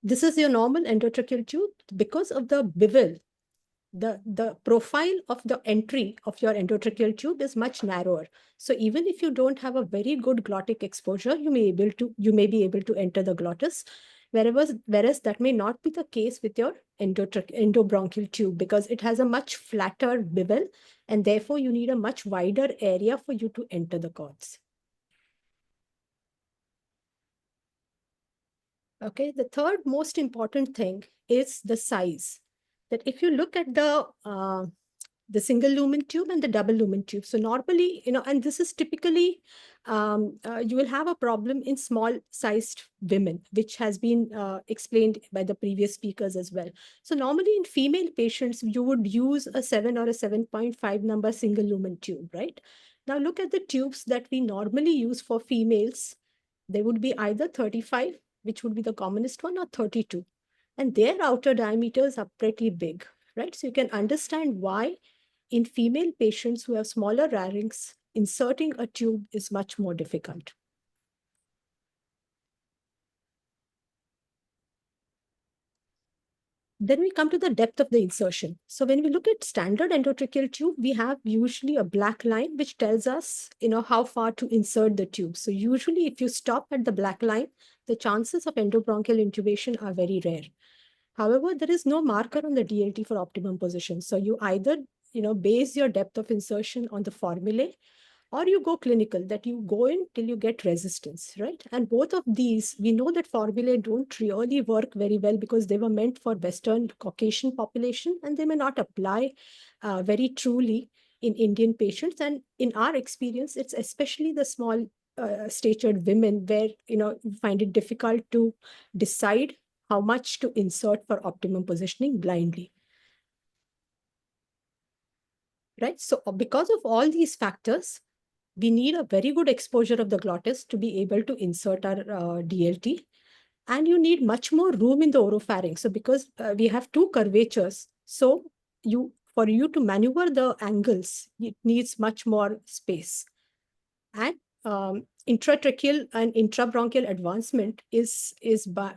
this is your normal endotracheal tube. Because of the bevel, the profile of the entry of your endotracheal tube is much narrower. So even if you don't have a very good glottic exposure, you may be able to enter the glottis, whereas that may not be the case with your endobronchial tube, because it has a much flatter bevel, and therefore you need a much wider area for you to enter the cords. Okay, the third most important thing is the size. That if you look at the single lumen tube and the double lumen tube. So normally, and this is typically, you will have a problem in small sized women, which has been explained by the previous speakers as well. So normally in female patients, you would use a 7 or a 7.5 number single lumen tube, right? Now look at the tubes that we normally use for females. They would be either 35, which would be the commonest one, or 32. And their outer diameters are pretty big, right? So you can understand why in female patients who have smaller larynx, inserting a tube is much more difficult. Then we come to the depth of the insertion. So when we look at standard endotracheal tube, we have usually a black line which tells us, how far to insert the tube. So usually if you stop at the black line, the chances of endobronchial intubation are very rare. However, there is no marker on the DLT for optimum position. So you either base your depth of insertion on the formulae, or you go clinical, that you go in till you get resistance, right? And both of these, we know that formulae don't really work very well because they were meant for Western Caucasian population, and they may not apply very truly in Indian patients. And in our experience, it's especially the small statured women where, you find it difficult to decide how much to insert for optimum positioning blindly. Right? So because of all these factors, we need a very good exposure of the glottis to be able to insert our DLT. And you need much more room in the oropharynx. So because we have two curvatures, so for you to maneuver the angles, it needs much more space. And intratracheal and intrabronchial advancement is by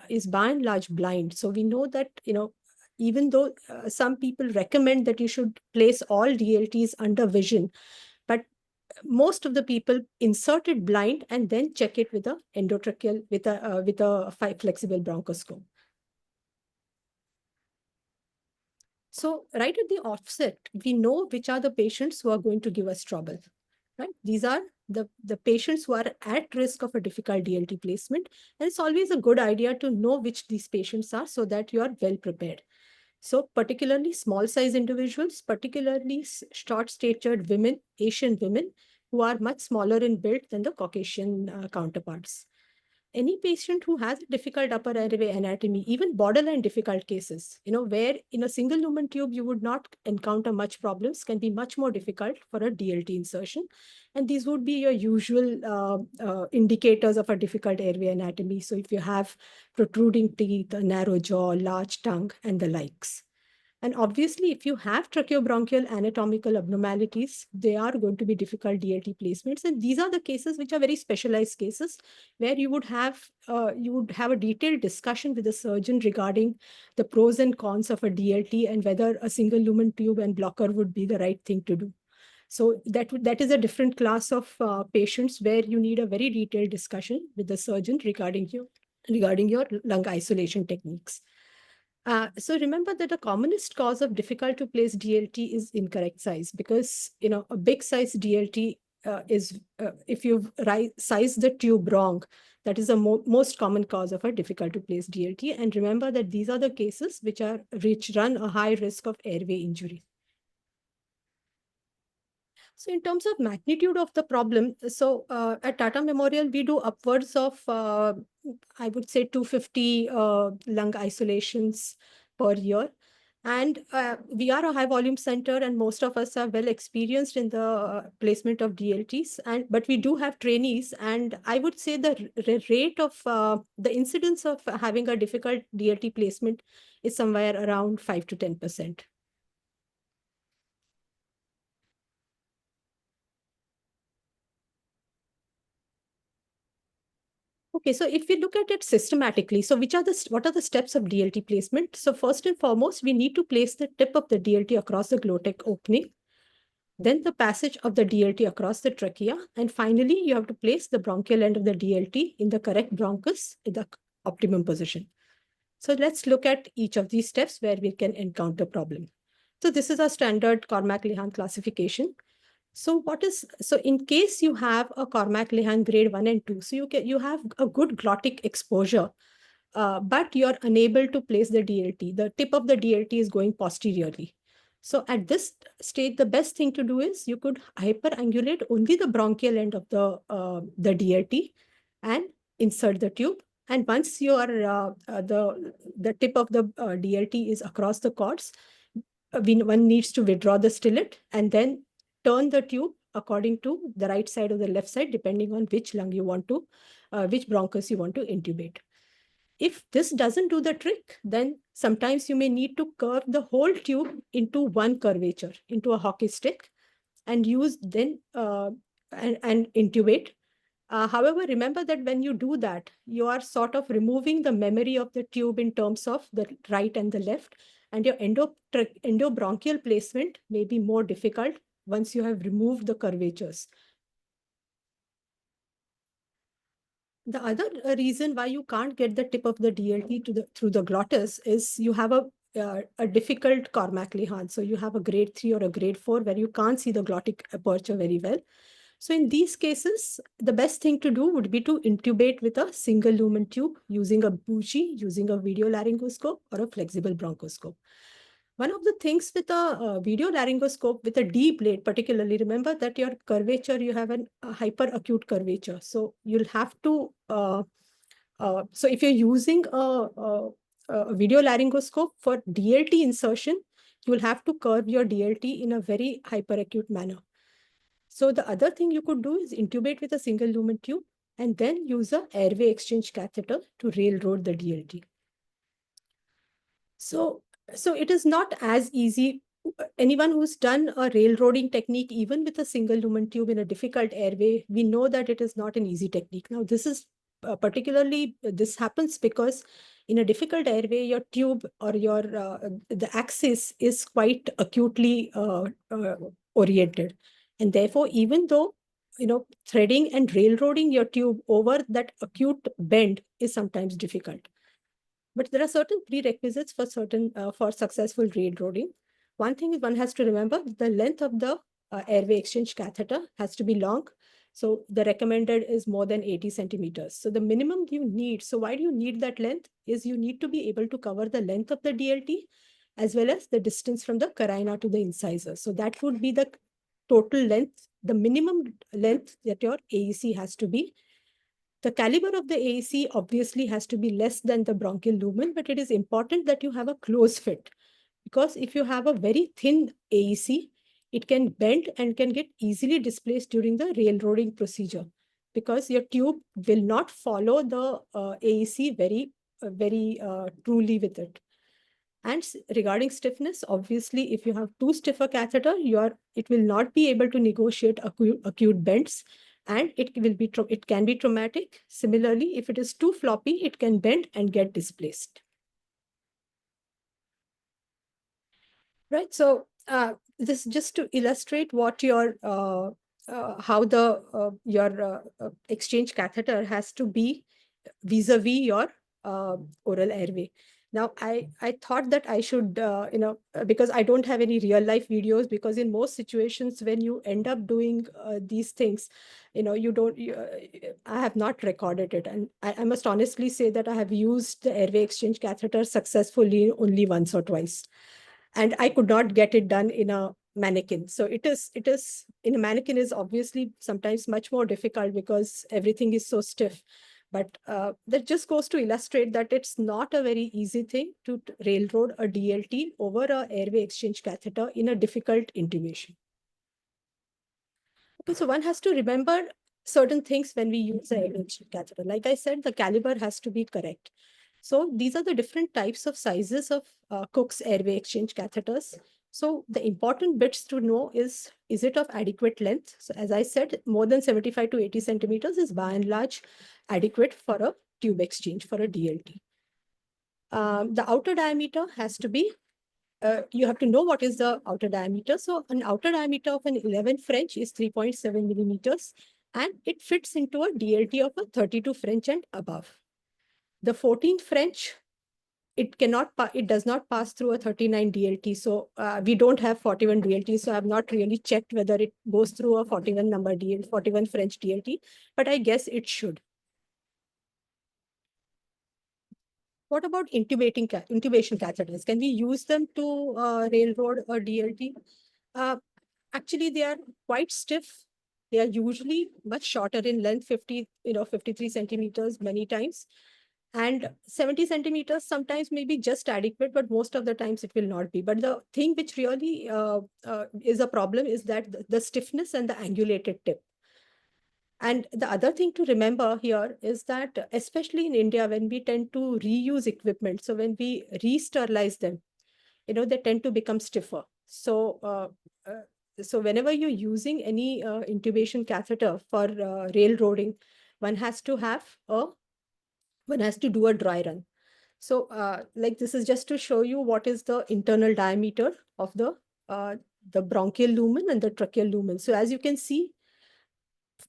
and large blind. So we know that, even though some people recommend that you should place all DLTs under vision, but most of the people insert it blind and then check it with a endotracheal, with a flexible bronchoscope. So right at the offset, we know which are the patients who are going to give us trouble. Right? These are the patients who are at risk of a difficult DLT placement. And it's always a good idea to know which these patients are so that you are well prepared. So particularly small size individuals, particularly short-statured women, Asian women, who are much smaller in build than the Caucasian counterparts. Any patient who has a difficult upper airway anatomy, even borderline difficult cases, where in a single lumen tube you would not encounter much problems, can be much more difficult for a DLT insertion. And these would be your usual indicators of a difficult airway anatomy. So if you have protruding teeth, a narrow jaw, large tongue, and the likes. And obviously, if you have tracheobronchial anatomical abnormalities, they are going to be difficult DLT placements. And these are the cases which are very specialized cases where you would have a detailed discussion with the surgeon regarding the pros and cons of a DLT and whether a single lumen tube and blocker would be the right thing to do. So that is a different class of patients where you need a very detailed discussion with the surgeon regarding your lung isolation techniques. So remember that the commonest cause of difficult to place DLT is incorrect size, because a big size DLT is if you size the tube wrong, that is the most common cause of a difficult to place DLT. And remember that these are the cases which run a high risk of airway injury. So in terms of magnitude of the problem, so at Tata Memorial, we do upwards of, I would say, 250 lung isolations per year. And we are a high volume center, and most of us are well experienced in the placement of DLTs. But we do have trainees, and I would say the rate of the incidence of having a difficult DLT placement is somewhere around 5 to 10%. Okay, so if we look at it systematically, so what are the steps of DLT placement? So first and foremost, we need to place the tip of the DLT across the glotic opening, then the passage of the DLT across the trachea, and finally, you have to place the bronchial end of the DLT in the correct bronchus in the optimum position. So let's look at each of these steps where we can encounter problem. So this is a standard Cormack-Lehane classification. So in case you have a Cormack-Lehane grade 1 and 2, so you have a good glottic exposure, but you're unable to place the DLT. The tip of the DLT is going posteriorly. So at this stage, the best thing to do is you could hyperangulate only the bronchial end of the DLT and insert the tube. And once you are the tip of the DLT is across the cords, one needs to withdraw the stellate and then turn the tube according to the right side or the left side, depending on which lung you want to, which bronchus you want to intubate. If this doesn't do the trick, then sometimes you may need to curve the whole tube into one curvature, into a hockey stick, and use then and intubate. However, remember that when you do that, you are sort of removing the memory of the tube in terms of the right and the left, and your endobronchial placement may be more difficult once you have removed the curvatures. The other reason why you can't get the tip of the DLT through the glottis is you have a difficult Cormack-Lehane. So you have a grade 3 or a grade 4 where you can't see the glottic aperture very well. So in these cases, the best thing to do would be to intubate with a single lumen tube using a bougie, using a video laryngoscope or a flexible bronchoscope. One of the things with a video laryngoscope with a D blade, particularly, remember that your curvature, you have a hyperacute curvature. So you'll have to, so if you're using a video laryngoscope for DLT insertion, you will have to curve your DLT in a very hyperacute manner. So the other thing you could do is intubate with a single lumen tube and then use a airway exchange catheter to railroad the DLT. So it is not as easy. Anyone who's done a railroading technique, even with a single lumen tube in a difficult airway, we know that it is not an easy technique. Now, this is this happens because in a difficult airway, your tube or the axis is quite acutely oriented. And therefore, even though, threading and railroading your tube over that acute bend is sometimes difficult. But there are certain prerequisites for successful railroading. One thing is one has to remember the length of the airway exchange catheter has to be long. So the recommended is more than 80 centimeters. So the minimum you need, so why do you need that length? Is you need to be able to cover the length of the DLT as well as the distance from the carina to the incisor. So that would be the total length, the minimum length that your AEC has to be. The caliber of the AEC obviously has to be less than the bronchial lumen, but it is important that you have a close fit, because if you have a very thin AEC, it can bend and can get easily displaced during the railroading procedure, because your tube will not follow the AEC very truly with it. And regarding stiffness, obviously, if you have too stiff a catheter, it will not be able to negotiate acute bends, and it can be traumatic. Similarly, if it is too floppy, it can bend and get displaced. Right. So this just to illustrate what your how your exchange catheter has to be vis-a-vis your oral airway. Now, I thought that I should, because I don't have any real life videos, because in most situations when you end up doing these things, I have not recorded it. And I must honestly say that I have used the airway exchange catheter successfully only once or twice. And I could not get it done in a mannequin. So it is in a mannequin is obviously sometimes much more difficult because everything is so stiff. But that just goes to illustrate that it's not a very easy thing to railroad a DLT over a airway exchange catheter in a difficult intubation. Okay, so one has to remember certain things when we use the airway exchange catheter. Like I said, the caliber has to be correct. So these are the different types of sizes of Cook's airway exchange catheters. So the important bits to know is it of adequate length? So as I said, more than 75 to 80 centimeters is by and large adequate for a tube exchange for a DLT. The outer diameter has to be, you have to know what is the outer diameter. So an outer diameter of an 11 French is 3.7 millimeters, and it fits into a DLT of a 32 French and above. The 14 French, it does not pass through a 39 DLT. So we don't have 41 DLT. So I've not really checked whether it goes through a 41 number DLT, 41 French DLT, but I guess it should. What about intubation catheters? Can we use them to railroad or DLT? Actually, they are quite stiff. They are usually much shorter in length, 53 centimeters many times. And 70 centimeters sometimes may be just adequate, but most of the times it will not be. But the thing which really is a problem is that the stiffness and the angulated tip. And the other thing to remember here is that, especially in India, when we tend to reuse equipment, so when we re-sterilize them, they tend to become stiffer. So, so whenever you're using any intubation catheter for railroading, one has to do a dry run. So, like this is just to show you what is the internal diameter of the bronchial lumen and the tracheal lumen. So as you can see,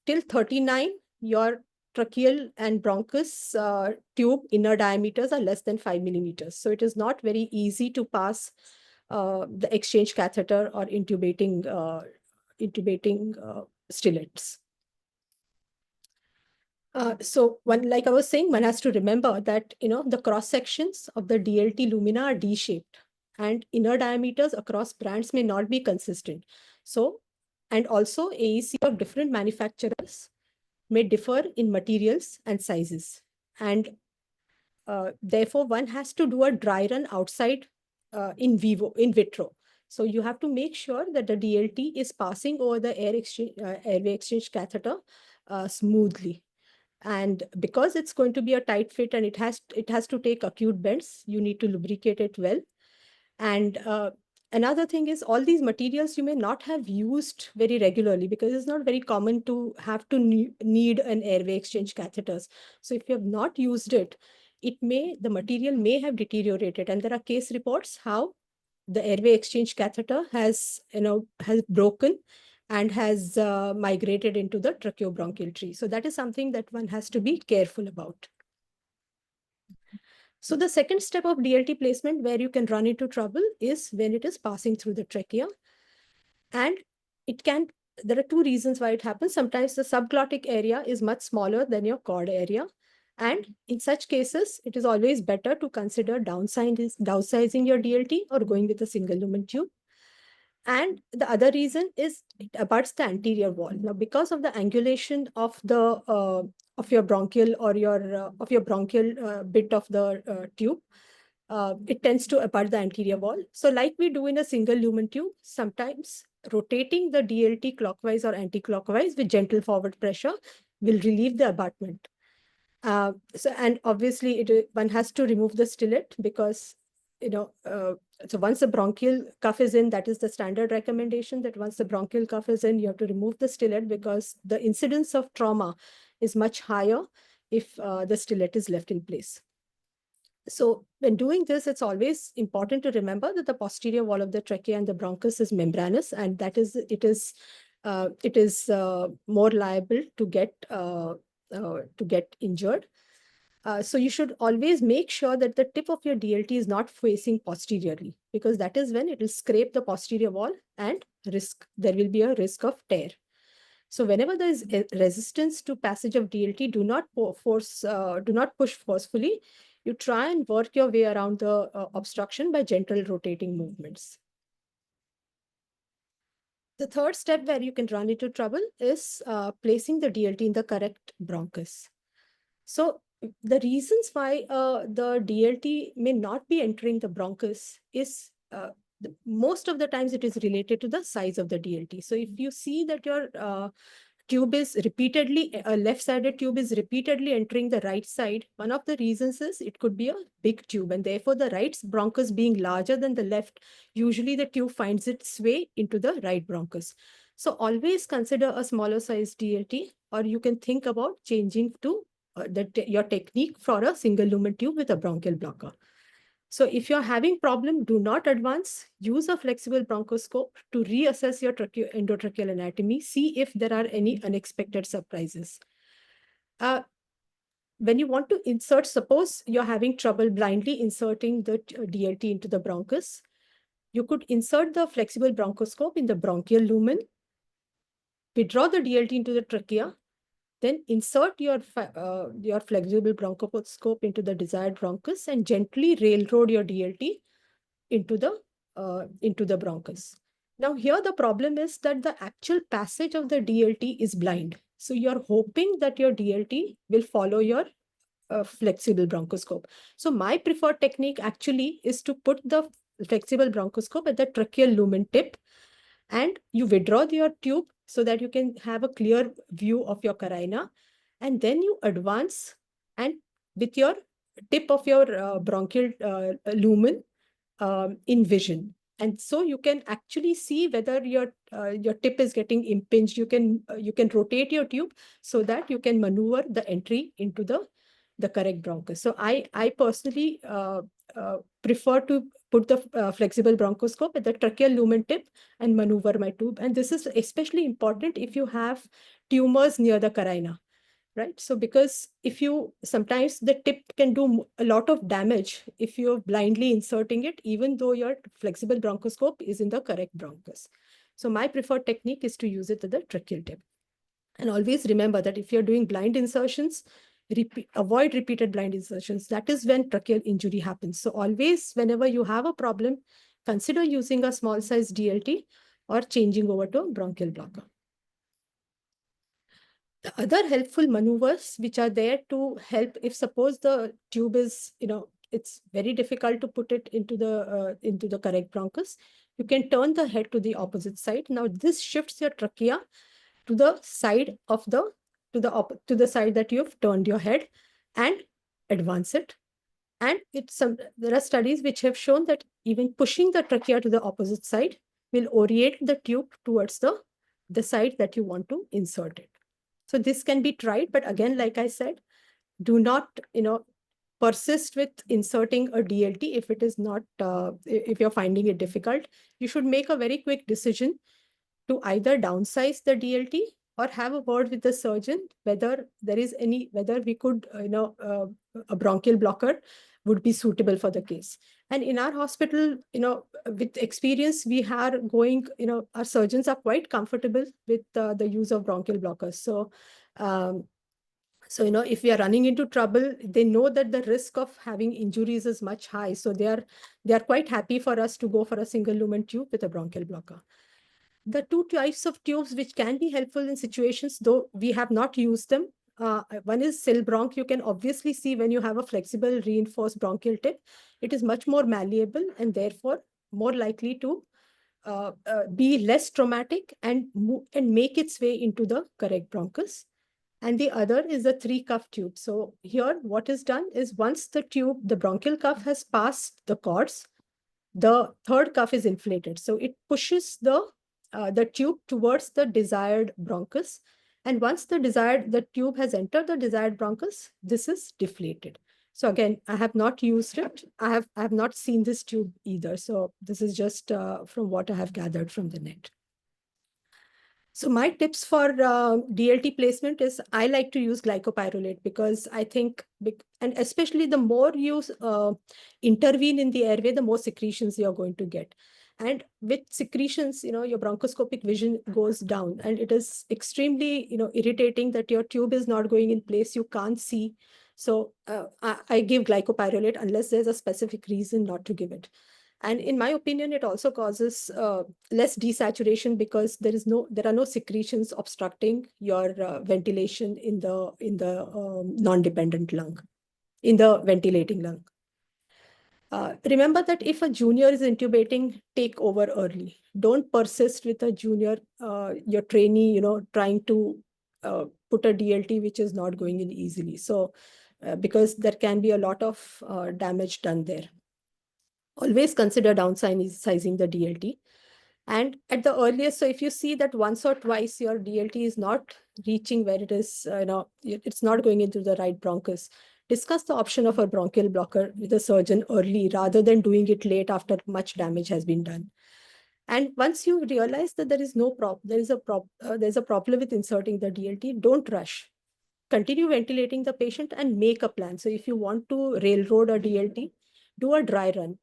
till 39, your tracheal and bronchus tube inner diameters are less than 5 millimeters. So it is not very easy to pass the exchange catheter or intubating stillets. So like I was saying, one has to remember that the cross sections of the DLT lumina are D-shaped, and inner diameters across brands may not be consistent. So, and also AEC of different manufacturers may differ in materials and sizes, and therefore one has to do a dry run outside in vitro. So you have to make sure that the DLT is passing over the airway exchange catheter smoothly. And because it's going to be a tight fit and it has to take acute bends, you need to lubricate it well. And another thing is, all these materials you may not have used very regularly, because it's not very common to have to need an airway exchange catheters. So if you have not used it, the material may have deteriorated. And there are case reports how the airway exchange catheter has broken and has migrated into the tracheobronchial tree. So that is something that one has to be careful about. So the second step of DLT placement where you can run into trouble is when it is passing through the trachea. And there are two reasons why it happens. Sometimes the subglottic area is much smaller than your cord area. And in such cases, it is always better to consider downsizing your DLT or going with a single lumen tube. And the other reason is it abuts the anterior wall. Now, because of the angulation of your bronchial or of your bronchial bit of the tube, it tends to abut the anterior wall. So like we do in a single lumen tube, sometimes rotating the DLT clockwise or anti-clockwise with gentle forward pressure will relieve the abutment. And obviously one has to remove the stillet, because so once the bronchial cuff is in, that is the standard recommendation, that once the bronchial cuff is in, you have to remove the stillet, because the incidence of trauma is much higher if the stillet is left in place. So when doing this, it's always important to remember that the posterior wall of the trachea and the bronchus is membranous, and that is it is more liable to get injured. So you should always make sure that the tip of your DLT is not facing posteriorly, because that is when it will scrape the posterior wall and there will be a risk of tear. So whenever there is resistance to passage of DLT, do not push forcefully. You try and work your way around the obstruction by gentle rotating movements. The third step where you can run into trouble is placing the DLT in the correct bronchus. So the reasons why the DLT may not be entering the bronchus is most of the times it is related to the size of the DLT. So if you see that your tube is repeatedly, a left-sided tube is repeatedly entering the right side, one of the reasons is it could be a big tube, and therefore the right bronchus being larger than the left, usually the tube finds its way into the right bronchus. So always consider a smaller size DLT, or you can think about changing to your technique for a single lumen tube with a bronchial blocker. So if you're having problem, do not advance. Use a flexible bronchoscope to reassess your endotracheal anatomy. See if there are any unexpected surprises. When you want to insert, suppose you're having trouble blindly inserting the DLT into the bronchus, you could insert the flexible bronchoscope in the bronchial lumen, withdraw the DLT into the trachea, then insert your flexible bronchoscope into the desired bronchus and gently railroad your DLT into the bronchus. Now here the problem is that the actual passage of the DLT is blind. So you're hoping that your DLT will follow your flexible bronchoscope. So my preferred technique actually is to put the flexible bronchoscope at the tracheal lumen tip, and you withdraw your tube so that you can have a clear view of your carina, and then you advance and with your tip of your bronchial lumen in vision. And so you can actually see whether your tip is getting impinged. You can rotate your tube so that you can maneuver the entry into the correct bronchus. So I personally prefer to put the flexible bronchoscope at the tracheal lumen tip and maneuver my tube. And this is especially important if you have tumors near the carina, right? So because sometimes the tip can do a lot of damage if you're blindly inserting it, even though your flexible bronchoscope is in the correct bronchus. So my preferred technique is to use it at the tracheal tip. And always remember that if you're doing blind insertions, avoid repeated blind insertions. That is when tracheal injury happens. So always, whenever you have a problem, consider using a small size DLT or changing over to a bronchial blocker. The other helpful maneuvers which are there to help if suppose the tube is, it's very difficult to put it into the correct bronchus, you can turn the head to the opposite side. Now this shifts your trachea to the side of to the side that you've turned your head and advance it. And there are studies which have shown that even pushing the trachea to the opposite side will orient the tube towards the side that you want to insert it. So this can be tried, but again, like I said, do not, persist with inserting a DLT if it is not, if you're finding it difficult. You should make a very quick decision to either downsize the DLT or have a word with the surgeon whether we could, a bronchial blocker would be suitable for the case. And in our hospital, with experience, we are going, our surgeons are quite comfortable with the use of bronchial blockers. So, if we are running into trouble, they know that the risk of having injuries is much high. So they are quite happy for us to go for a single lumen tube with a bronchial blocker. The two types of tubes which can be helpful in situations, though we have not used them. One is Silbronch. You can obviously see when you have a flexible reinforced bronchial tip, it is much more malleable and therefore more likely to be less traumatic and make its way into the correct bronchus. And the other is the 3-cuff tube. So here what is done is once the bronchial cuff has passed the cords, the third cuff is inflated. So it pushes the tube towards the desired bronchus. And once the tube has entered the desired bronchus, this is deflated. So again, I have not used it. I have not seen this tube either. So this is just from what I have gathered from the net. So my tips for DLT placement is I like to use glycopyrrolate because I think, and especially the more you intervene in the airway, the more secretions you're going to get. And with secretions, your bronchoscopic vision goes down, and it is extremely, irritating that your tube is not going in place. You can't see. So I give glycopyrrolate unless there's a specific reason not to give it. And in my opinion, it also causes less desaturation because there are no secretions obstructing your ventilation in the non-dependent lung, in the ventilating lung. Remember that if a junior is intubating, take over early. Don't persist with a junior, your trainee, trying to put a DLT which is not going in easily. So because there can be a lot of damage done there. Always consider downsizing the DLT. And at the earliest, so if you see that once or twice your DLT is not reaching where it is, it's not going into the right bronchus, discuss the option of a bronchial blocker with a surgeon early rather than doing it late after much damage has been done. And once you realize that there's a problem with inserting the DLT, don't rush. Continue ventilating the patient and make a plan. So if you want to railroad a DLT, do a dry run.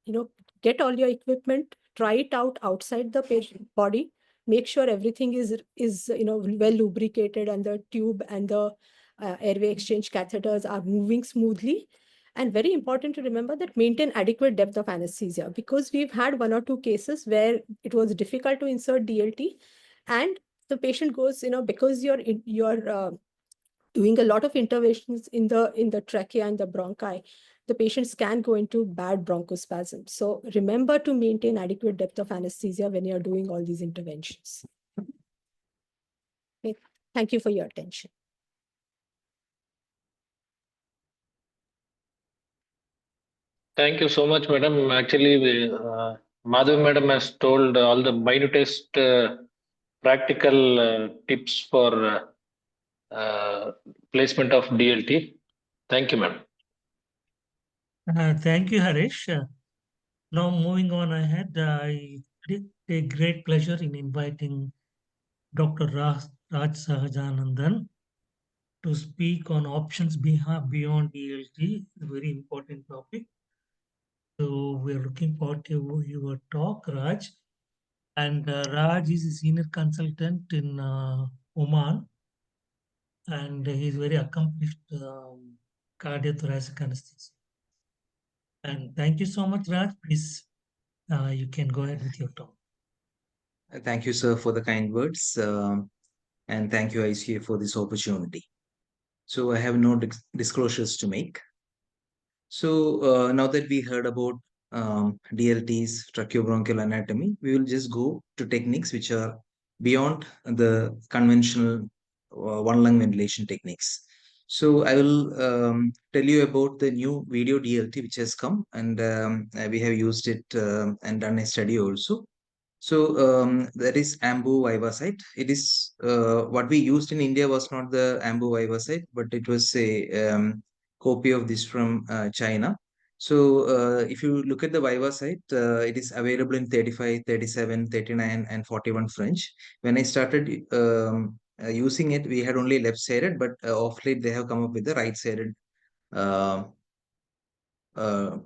Get all your equipment, try it out outside the patient body, make sure everything is well lubricated and the tube and the airway exchange catheters are moving smoothly. And very important to remember that maintain adequate depth of anesthesia, because we've had 1 or 2 cases where it was difficult to insert DLT and the patient goes, because you're doing a lot of interventions in the trachea and the bronchi, the patients can go into bad bronchospasm. So remember to maintain adequate depth of anesthesia when you're doing all these interventions. Okay. Thank you for your attention. Thank you so much, madam. Actually, Madhavi madam has told all the minutest practical tips for placement of DLT. Thank you, madam. Thank you, Harish. Now moving on ahead, I take great pleasure in inviting Dr. Raj Sahajanand to speak on options beyond DLT, a very important topic. So we're looking forward to your talk, Raj. And Raj is a senior consultant in Oman, and he's very accomplished cardiothoracic anesthesia. And thank you so much, Raj. Please, you can go ahead with your talk. Thank you, sir, for the kind words. And thank you, ICA, for this opportunity. So I have no disclosures to make. So now that we heard about DLTs, tracheobronchial anatomy, we will just go to techniques which are beyond the conventional one lung ventilation techniques. So I will tell you about the new video DLT which has come, and we have used it and done a study also. So that is Ambu Vivacite. It is what we used in India was not the Ambu Vivacite, but it was a copy of this from China. So if you look at the Vivacite, it is available in 35, 37, 39, and 41 French. When I started using it, we had only left-sided, but of late they have come up with the right-sided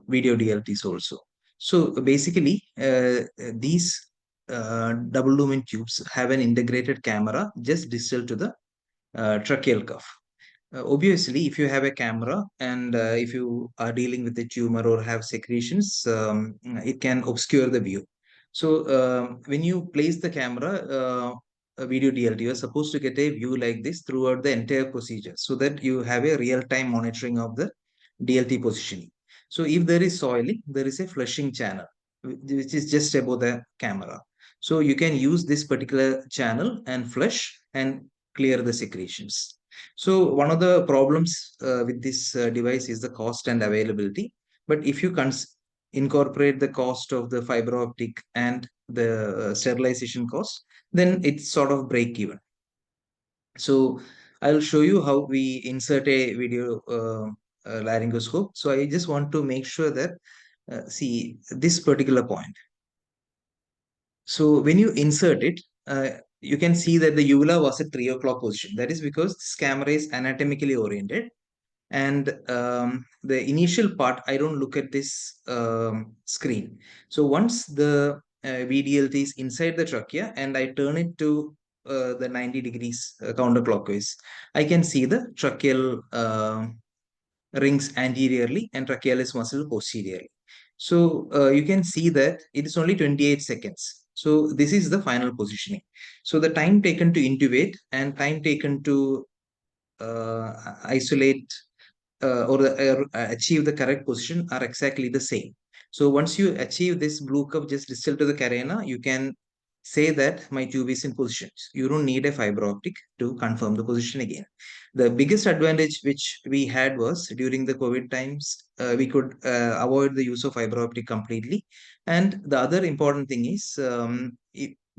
video DLTs also. So basically, these double lumen tubes have an integrated camera just distal to the tracheal cuff. Obviously, if you have a camera and if you are dealing with a tumor or have secretions, it can obscure the view. So when you place the camera, a video DLT, you are supposed to get a view like this throughout the entire procedure so that you have a real-time monitoring of the DLT positioning. So if there is soiling, there is a flushing channel, which is just above the camera. So you can use this particular channel and flush and clear the secretions. So one of the problems with this device is the cost and availability. But if you incorporate the cost of the fiber optic and the sterilization cost, then it's sort of break even. So I'll show you how we insert a video laryngoscope. So I just want to make sure that see this particular point. So when you insert it, you can see that the uvula was at 3 o'clock position. That is because this camera is anatomically oriented. And the initial part, I don't look at this screen. So once the VDLT is inside the trachea and I turn it to the 90 degrees counterclockwise, I can see the tracheal rings anteriorly and trachealis muscle posteriorly. So you can see that it is only 28 seconds. So this is the final positioning. So the time taken to intubate and time taken to isolate or achieve the correct position are exactly the same. So once you achieve this blue cup just distal to the carina, you can say that my tube is in position. You don't need a fiber optic to confirm the position again. The biggest advantage which we had was during the COVID times, we could avoid the use of fiber optic completely. And the other important thing is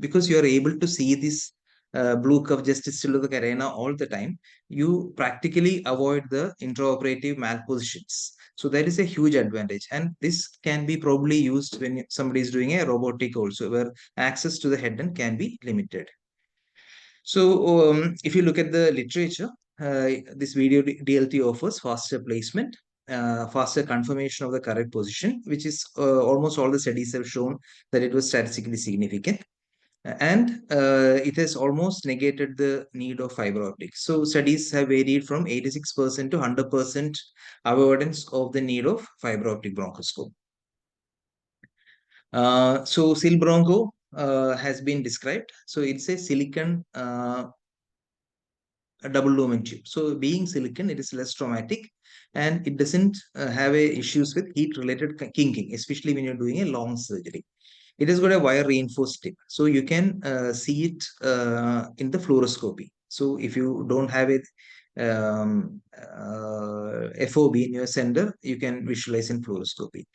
because you are able to see this blue curve just distal of the carena all the time, you practically avoid the intraoperative malpositions. So that is a huge advantage. And this can be probably used when somebody is doing a robotic also, where access to the head end can be limited. So if you look at the literature, this video DLT offers faster placement, faster confirmation of the correct position, which is almost all the studies have shown that it was statistically significant. And it has almost negated the need of fiber optics. So studies have varied from 86% to 100% avoidance of the need of fiber optic bronchoscope. So Silbroncho has been described. So it's a silicon double lumen tube. So being silicon, it is less traumatic and it doesn't have issues with heat related kinking, especially when you're doing a long surgery. It has got a wire reinforced tip. So you can see it in the fluoroscopy. So if you don't have it FOB in your center, you can visualize in fluoroscopy.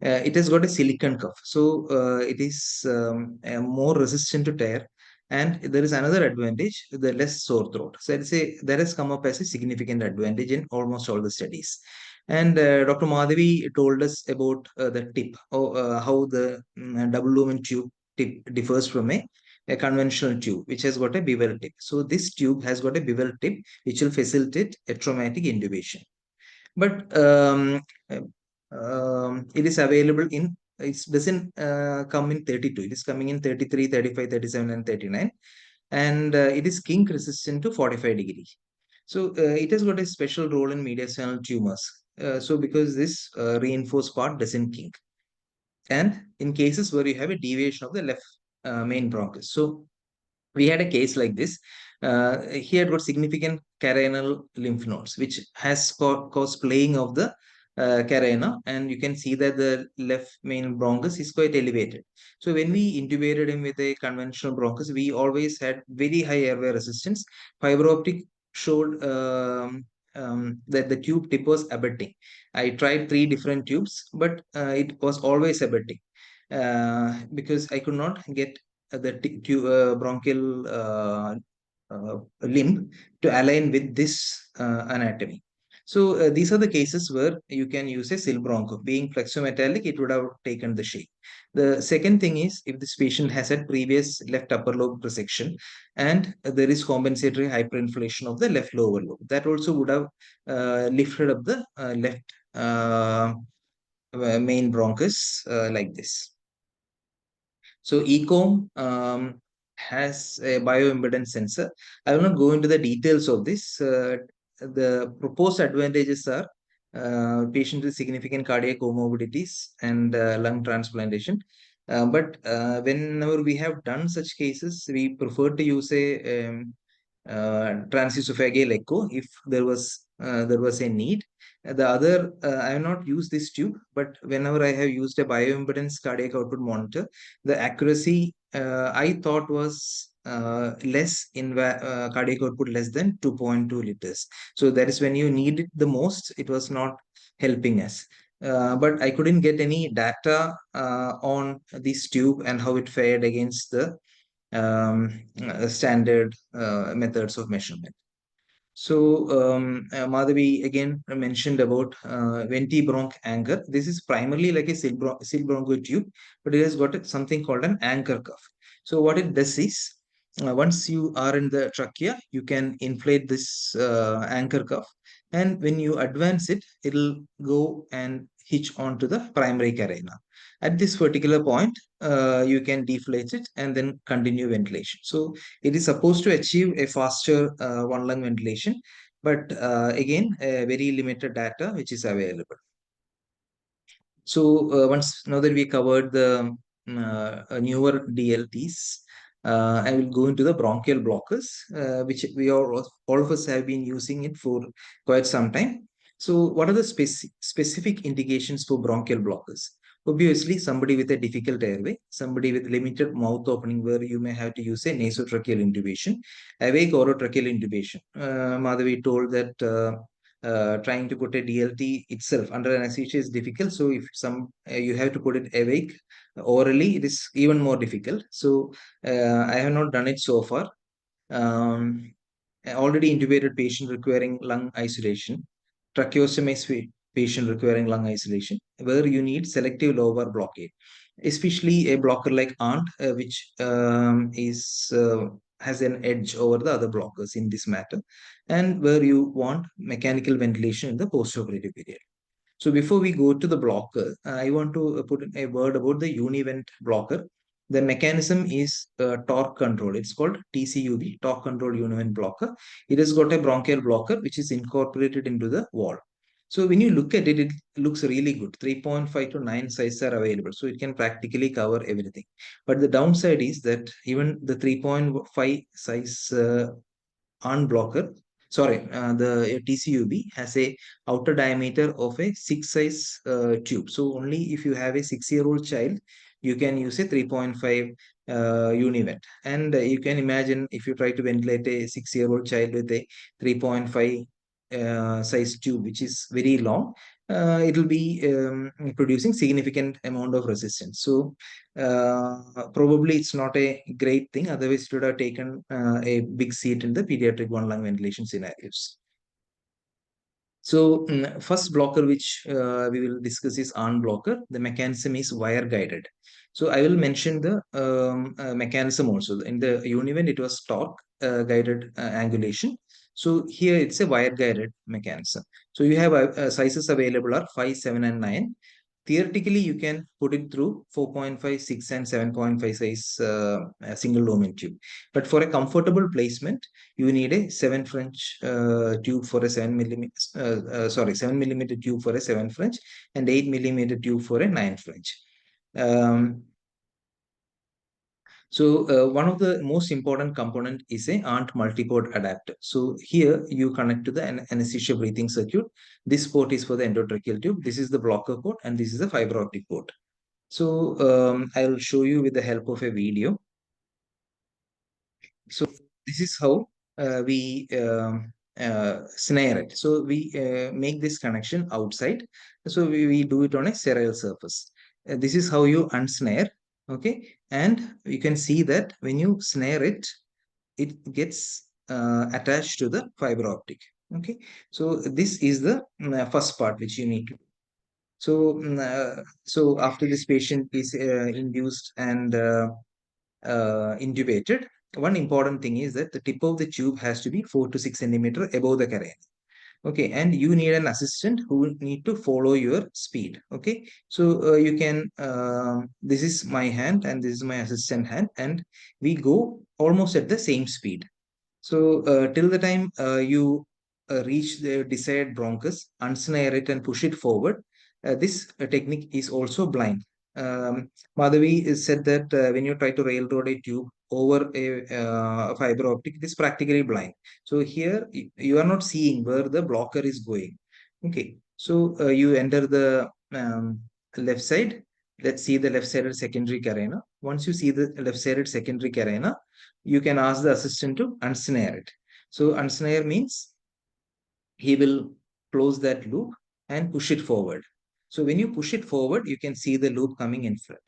It has got a silicon cuff. So it is more resistant to tear. And there is another advantage, the less sore throat. So I'd say that has come up as a significant advantage in almost all the studies. And Dr. Madhavi told us about the tip, or how the double lumen tube tip differs from a conventional tube, which has got a bevel tip. So this tube has got a bevel tip, which will facilitate a traumatic intubation. But it is available in, it doesn't come in 32. It is coming in 33, 35, 37, and 39. And it is kink resistant to 45 degrees. So it has got a special role in mediastinal tumors. So because this reinforced part doesn't kink. And in cases where you have a deviation of the left main bronchus. So we had a case like this. He had got significant carinal lymph nodes, which has caused playing of the carina, and you can see that the left main bronchus is quite elevated. So when we intubated him with a conventional bronchus, we always had very high airway resistance. Fiber optic showed that the tube tip was abutting. I tried 3 different tubes, but it was always abutting because I could not get the bronchial limb to align with this anatomy. So these are the cases where you can use a Silbroncho. Being flexometallic, it would have taken the shape. The second thing is if this patient has had previous left upper lobe resection and there is compensatory hyperinflation of the left lower lobe, that also would have lifted up the left main bronchus like this. So ECOM has a bioimpedance sensor. I will not go into the details of this. The proposed advantages are patient with significant cardiac comorbidities and lung transplantation. But whenever we have done such cases, we prefer to use a transesophageal echo if there was a need. The other, I have not used this tube, but whenever I have used a bioimpedance cardiac output monitor, the accuracy I thought was less in cardiac output less than 2.2 liters. So that is when you need it the most, it was not helping us. But I couldn't get any data on this tube and how it fared against the standard methods of measurement. So Madhavi again mentioned about venti-bronch anchor. This is primarily like a Silbroncho tube, but it has got something called an anchor cuff. So what it does is, once you are in the trachea, you can inflate this anchor cuff, and when you advance it, it'll go and hitch onto the primary carina. At this particular point, you can deflate it and then continue ventilation. So it is supposed to achieve a faster one lung ventilation, but again, very limited data which is available. So now that we covered the newer DLTs, I will go into the bronchial blockers, which we all of us have been using it for quite some time. So what are the specific indications for bronchial blockers? Obviously, somebody with a difficult airway, somebody with limited mouth opening where you may have to use a nasotracheal intubation, awake orotracheal intubation. Madhavi told that trying to put a DLT itself under anesthesia is difficult. So if you have to put it awake orally, it is even more difficult. So I have not done it so far. Already intubated patient requiring lung isolation, tracheostomy patient requiring lung isolation, where you need selective lobar blockade, especially a blocker like ANT, which has an edge over the other blockers in this matter, and where you want mechanical ventilation in the postoperative period. So before we go to the blocker, I want to put in a word about the univent blocker. The mechanism is torque control. It's called TCUB, torque control univent blocker. It has got a bronchial blocker which is incorporated into the wall. So when you look at it, it looks really good. 3.5 to 9 sizes are available. So it can practically cover everything. But the downside is that even the 3.5 size blocker, the TCUB has a outer diameter of a 6 size tube. So only if you have a 6-year-old child, you can use a 3.5 univent. And you can imagine if you try to ventilate a 6-year-old child with a 3.5 size tube, which is very long, it will be producing significant amount of resistance. So probably it's not a great thing. Otherwise, it would have taken a big seat in the pediatric one lung ventilation scenarios. So first blocker which we will discuss is ARN blocker. The mechanism is wire guided. So I will mention the mechanism also. In the univent, it was torque guided angulation. So here it's a wire guided mechanism. So you have sizes available are 5, 7, and 9. Theoretically, you can put it through 4.5, 6, and 7.5 size single lumen tube. But for a comfortable placement, you need a 7 French tube for a 7 millimeter tube for a 7 French and 8 millimeter tube for a 9 French. So one of the most important component is a ANT multiport adapter. So here you connect to the anesthesia breathing circuit. This port is for the endotracheal tube. This is the blocker port, and this is the fiber optic port. So I'll show you with the help of a video. So this is how we snare it. So we make this connection outside. So we do it on a sterile surface. This is how you unsnare. Okay, and you can see that when you snare it, it gets attached to the fiber optic. Okay, so this is the first part which you need to do. So after this patient is induced and intubated, one important thing is that the tip of the tube has to be 4 to 6 centimeter above the carina. Okay, and you need an assistant who will need to follow your speed. Okay, so you can this is my hand and this is my assistant hand, and we go almost at the same speed. So till the time you reach the desired bronchus, unsnare it and push it forward. This technique is also blind. Madhavi said that when you try to railroad a tube over a fiber optic, it is practically blind. So here you are not seeing where the blocker is going. Okay, so you enter the left side. Let's see the left-sided secondary carina. Once you see the left-sided secondary carina, you can ask the assistant to unsnare it. So unsnare means he will close that loop and push it forward. So when you push it forward, you can see the loop coming in front.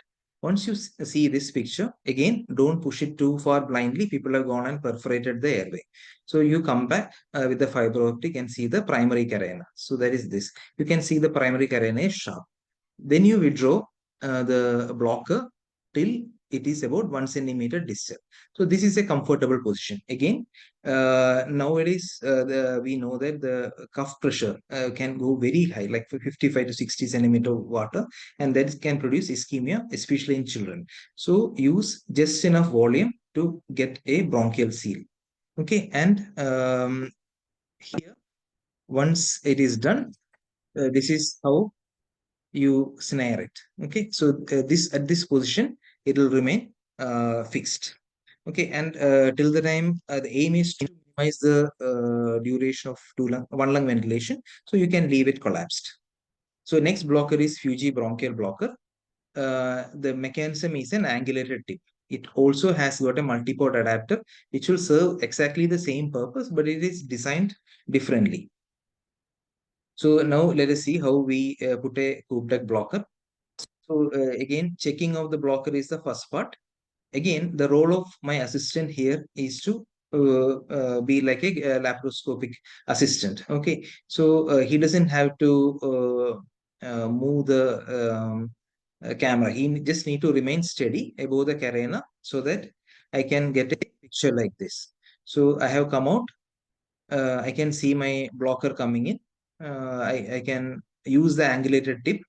Once you see this picture, again, don't push it too far blindly. People have gone and perforated the airway. So you come back with the fiber optic and see the primary carina. So that is this. You can see the primary carina is sharp. Then you withdraw the blocker till it is about 1 centimeter distal. So this is a comfortable position. Again, nowadays we know that the cuff pressure can go very high, like 55 to 60 centimeter water, and that can produce ischemia, especially in children. So use just enough volume to get a bronchial seal. Okay, and here, once it is done, this is how you snare it. Okay, so this at this position it will remain fixed. Okay, and till the time the aim is to minimize the duration of one lung ventilation, so you can leave it collapsed. So next blocker is Fuji bronchial blocker. the mechanism is an angulated tip. It also has got a multi-port adapter, which will serve exactly the same purpose, but it is designed differently. So now let us see how we put a Kuptak blocker. So again, checking of the blocker is the first part. Again, the role of my assistant here is to be like a laparoscopic assistant. Okay, so he doesn't have to move the camera. He just need to remain steady above the carena so that I can get a picture like this. So I have come out. I can see my blocker coming in. I can use the angulated tip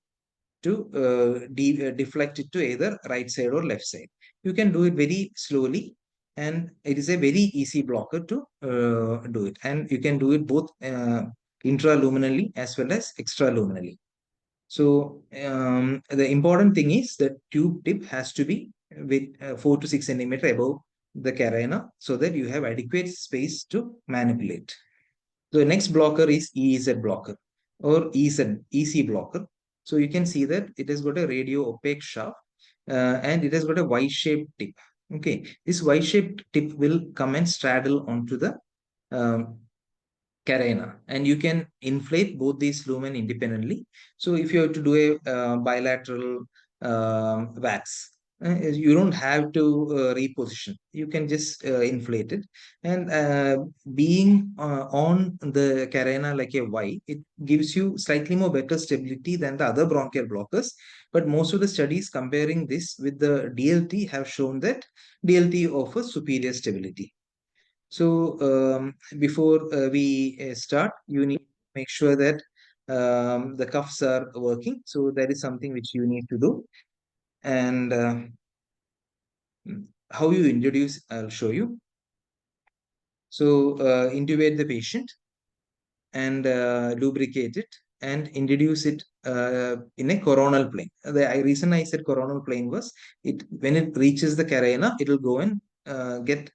to deflect it to either right side or left side. You can do it very slowly, and it is a very easy blocker to do it. And you can do it both intraluminally as well as extraluminally. So the important thing is that tube tip has to be with 4 to 6 centimeter above the carena so that you have adequate space to manipulate. The next blocker is EZ blocker or EC blocker. So you can see that it has got a radio opaque shaft and it has got a Y-shaped tip. Okay, this Y-shaped tip will come and straddle onto the carena, and you can inflate both these lumen independently. So if you have to do a bilateral wax, you don't have to reposition. You can just inflate it, and being on the carena like a Y, it gives you slightly more better stability than the other bronchial blockers. But most of the studies comparing this with the DLT have shown that DLT offers superior stability. So before we start, you need to make sure that the cuffs are working. So that is something which you need to do. And how you introduce, I'll show you. So intubate the patient and lubricate it and introduce it in a coronal plane. The reason I said coronal plane was when it reaches the carena, it will go and get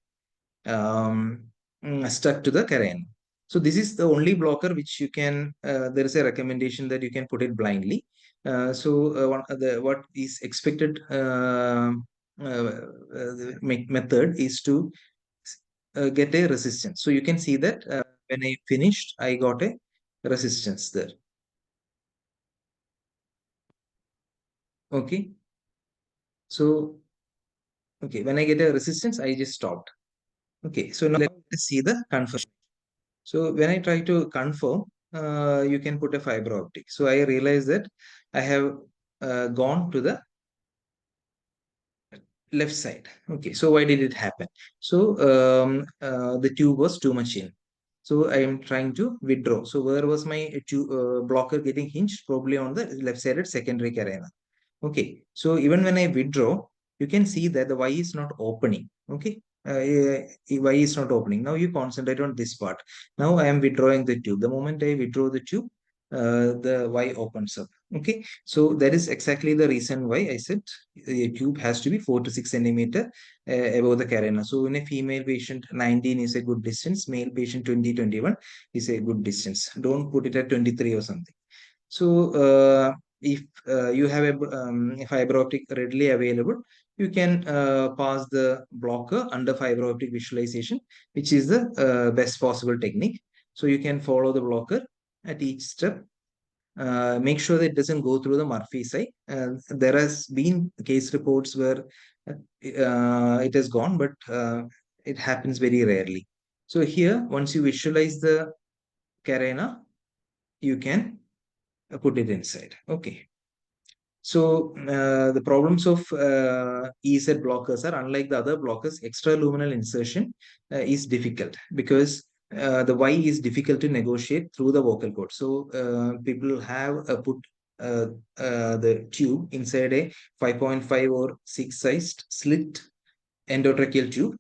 stuck to the carena. So this is the only blocker which you can, there is a recommendation that you can put it blindly. What is expected method is to get a resistance. So you can see that when I finished, I got a resistance there. Okay. So, okay, when I get a resistance, I just stopped. Okay, so now let's see the confirmation. So when I try to confirm, you can put a fiber optic. So I realize that I have gone to the left side. Okay, so why did it happen? So the tube was too much in. So I am trying to withdraw. So where was my blocker getting hinged? Probably on the left-sided secondary carena. Okay, so even when I withdraw, you can see that the Y is not opening. Okay, Y is not opening. Now you concentrate on this part. Now I am withdrawing the tube. The moment I withdraw the tube, the Y opens up. Okay, so that is exactly the reason why I said the tube has to be 4 to 6 centimeter above the carena. So in a female patient, 19 is a good distance. Male patient, 20, 21 is a good distance. Don't put it at 23 or something. So if you have a fiber optic readily available, you can pass the blocker under fiber optic visualization, which is the best possible technique. So you can follow the blocker at each step. Make sure that it doesn't go through the Murphy's eye. There has been case reports where it has gone, but it happens very rarely. So here, once you visualize the carena, you can put it inside. Okay. So the problems of EZ blockers are, unlike the other blockers, extraluminal insertion is difficult because the Y is difficult to negotiate through the vocal cord. So people have put the tube inside a 5.5 or 6 sized slit endotracheal tube,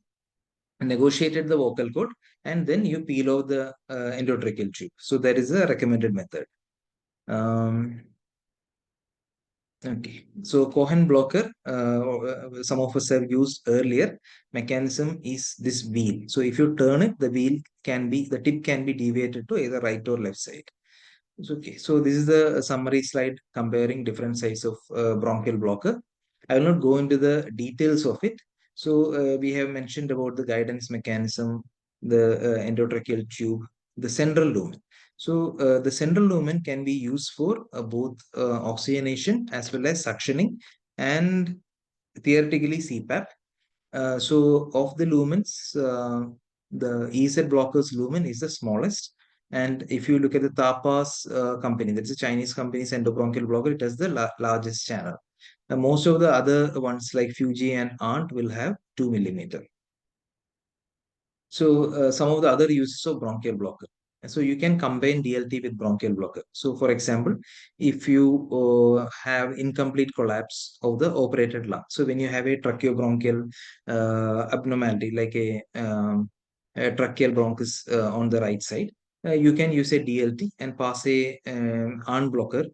negotiated the vocal cord, and then you peel off the endotracheal tube. So that is a recommended method. Okay, so Cohen blocker, some of us have used earlier. Mechanism is this wheel. So if you turn it, the tip can be deviated to either right or left side. Okay, so this is the summary slide comparing different size of bronchial blocker. I will not go into the details of it. So we have mentioned about the guidance mechanism, the endotracheal tube, the central lumen. So the central lumen can be used for both oxygenation as well as suctioning and theoretically CPAP. So of the lumens, the EZ blockers lumen is the smallest. And if you look at the Tapa's company, that's a Chinese company's endobronchial blocker, it has the largest channel. Most of the other ones like Fuji and Ant will have 2 millimeter. So some of the other uses of bronchial blocker. So you can combine DLT with bronchial blocker. So for example, if you have incomplete collapse of the operated lung. So when you have a tracheobronchial abnormality, like a tracheal bronchus on the right side, you can use a DLT and pass a ARN blocker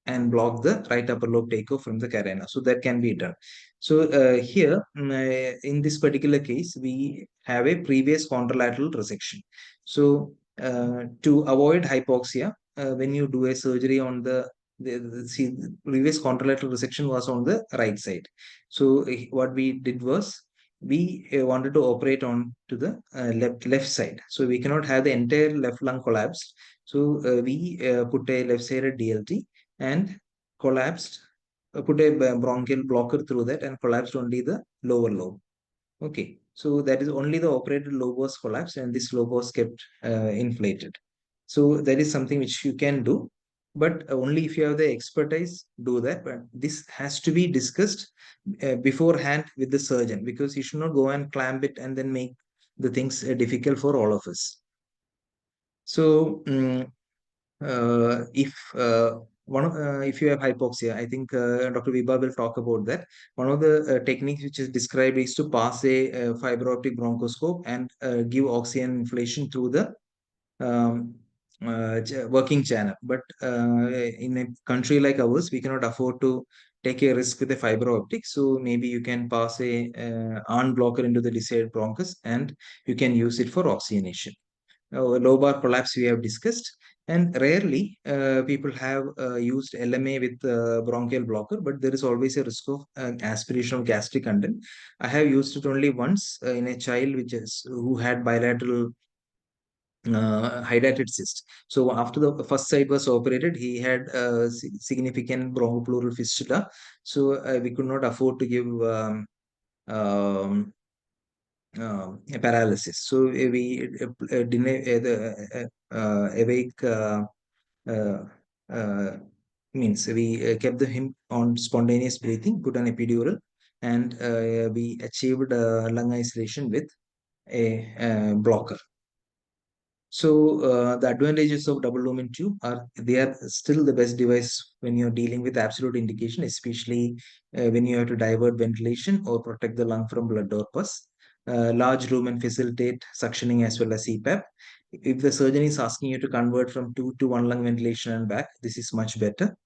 and block the right upper lobe takeoff from the carina. So that can be done. So here, in this particular case, we have a previous contralateral resection. So to avoid hypoxia, when you do a surgery on the previous contralateral resection was on the right side. So what we did was we wanted to operate on to the left side. So we cannot have the entire left lung collapsed. So we put a left-sided DLT and collapsed, put a bronchial blocker through that and collapsed only the lower lobe. Okay, so that is only the operated lobe was collapsed and this lobe was kept inflated. So that is something which you can do, but only if you have the expertise, do that. But this has to be discussed beforehand with the surgeon, because you should not go and clamp it and then make the things difficult for all of us. So if if you have hypoxia, I think Dr. Vibha will talk about that. One of the techniques which is described is to pass a fiber optic bronchoscope and give oxygen inflation through the working channel. But in a country like ours, we cannot afford to take a risk with a fiber optic. So maybe you can pass a ARN blocker into the desired bronchus and you can use it for oxygenation. Lobar collapse we have discussed, and rarely people have used LMA with bronchial blocker, but there is always a risk of aspiration of gastric content. I have used it only once in a child who had bilateral hydatid cyst. So after the first side was operated, he had significant bronchopleural fistula. So we could not afford to give um, paralysis. So we awake means we kept him on spontaneous breathing, put an epidural, and we achieved lung isolation with a blocker. So the advantages of double lumen tube are they are still the best device when you're dealing with absolute indication, especially when you have to divert ventilation or protect the lung from blood or pus. Large lumen facilitate suctioning as well as CPAP. If the surgeon is asking you to convert from 2 to 1 lung ventilation and back, this is much better.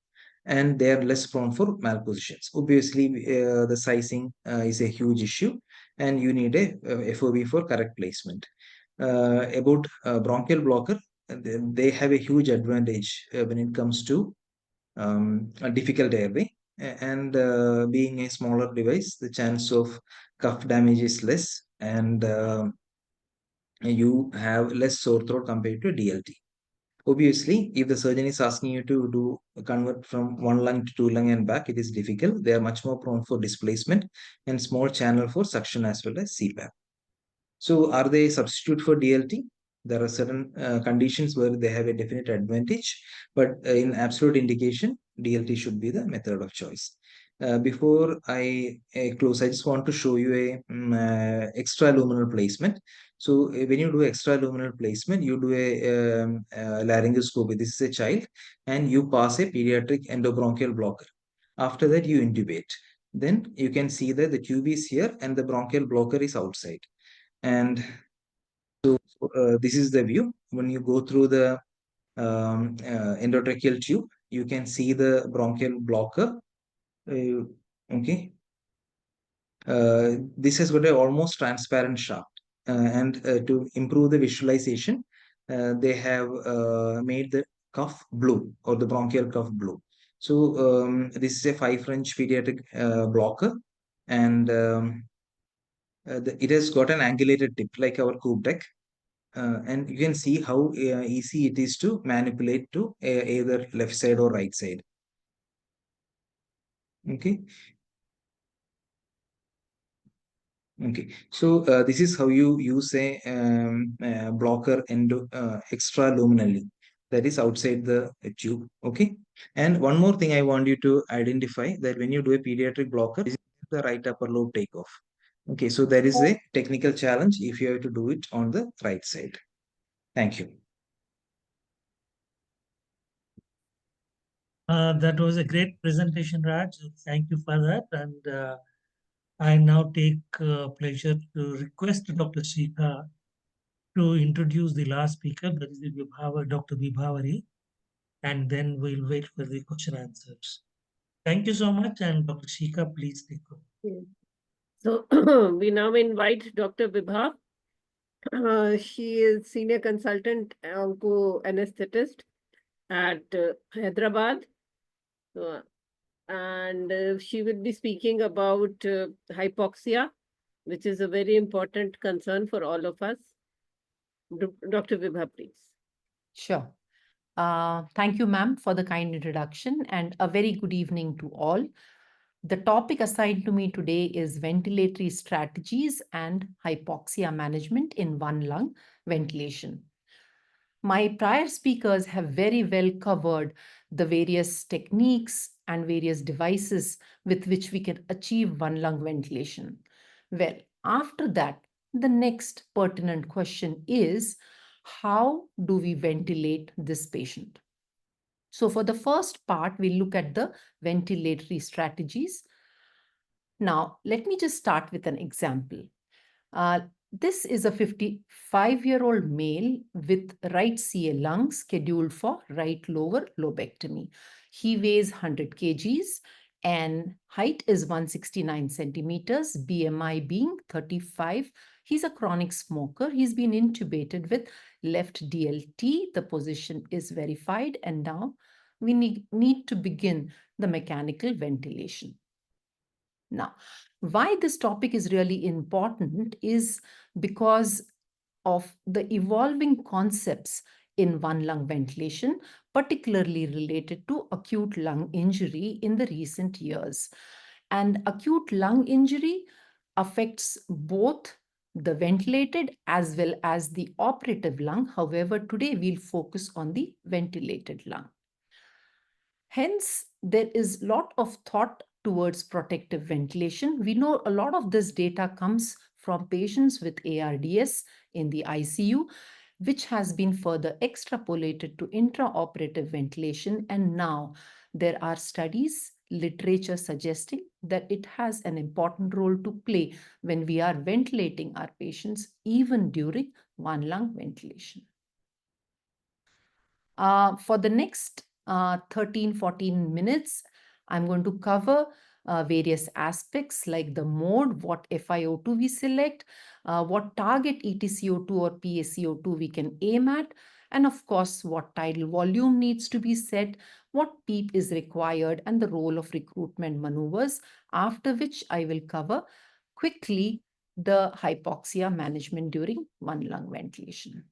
And they are less prone for malpositions. Obviously, the sizing is a huge issue, and you need a FOB for correct placement. About bronchial blocker, they have a huge advantage when it comes to a difficult airway. And being a smaller device, the chance of cuff damage is less, and you have less sore throat compared to DLT. Obviously, if the surgeon is asking you to do convert from 1 lung to 2 lung and back, it is difficult. They are much more prone for displacement and small channel for suction as well as CPAP. So are they substitute for DLT? There are certain conditions where they have a definite advantage, but in absolute indication, DLT should be the method of choice. Before I close, I just want to show you a extraluminal placement. So when you do extraluminal placement, you do a laryngoscopy. This is a child, and you pass a pediatric endobronchial blocker. After that, you intubate. Then you can see that the tube is here and the bronchial blocker is outside. And so this is the view. When you go through the endotracheal tube, you can see the bronchial blocker. Okay. This has got a almost transparent shaft. And to improve the visualization, they have made the cuff blue or the bronchial cuff blue. So this is a 5 French pediatric blocker, and it has got an angulated tip like our coupe deck. And you can see how easy it is to manipulate to either left side or right side. Okay. Okay, so this is how you use a blocker extraluminally, that is outside the tube. Okay, and one more thing I want you to identify, that when you do a pediatric blocker, is the right upper lobe takeoff. Okay, so there is a technical challenge if you have to do it on the right side. Thank you. That was a great presentation, Raj. Thank you for that. And I now take pleasure to request Dr. Shikha to introduce the last speaker, that is Dr. Vibhavari, and then we'll wait for the question answers. Thank you so much, and Dr. Shikha, please take over. So we now invite Dr. Vibha. She is senior consultant onco-anesthetist at Hyderabad. And she will be speaking about hypoxia, which is a very important concern for all of us. Dr. Vibha, please. Sure. Thank you, ma'am, for the kind introduction, and a very good evening to all. The topic assigned to me today is ventilatory strategies and hypoxia management in one lung ventilation. My prior speakers have very well covered the various techniques and various devices with which we can achieve one lung ventilation. Well, after that, the next pertinent question is, how do we ventilate this patient? So for the first part, we look at the ventilatory strategies. Now, let me just start with an example. This is a 55-year-old male with right CA lung scheduled for right lower lobectomy. He weighs 100 kgs and height is 169 centimeters, BMI being 35. He's a chronic smoker. He's been intubated with left DLT. The position is verified, and now we need to begin the mechanical ventilation. Now, why this topic is really important is because of the evolving concepts in one lung ventilation, particularly related to acute lung injury in the recent years. And acute lung injury affects both the ventilated as well as the operative lung. However, today we'll focus on the ventilated lung. Hence, there is a lot of thought towards protective ventilation. We know a lot of this data comes from patients with ARDS in the ICU, which has been further extrapolated to intraoperative ventilation. And now there are studies, literature suggesting that it has an important role to play when we are ventilating our patients, even during one lung ventilation. For the next 13-14 minutes, I'm going to cover various aspects like the mode, what FiO2 we select, what target EtCO2 or PaCO2 we can aim at, and of course, what tidal volume needs to be set, what PEEP is required, and the role of recruitment maneuvers, after which I will cover quickly the hypoxia management during one lung ventilation.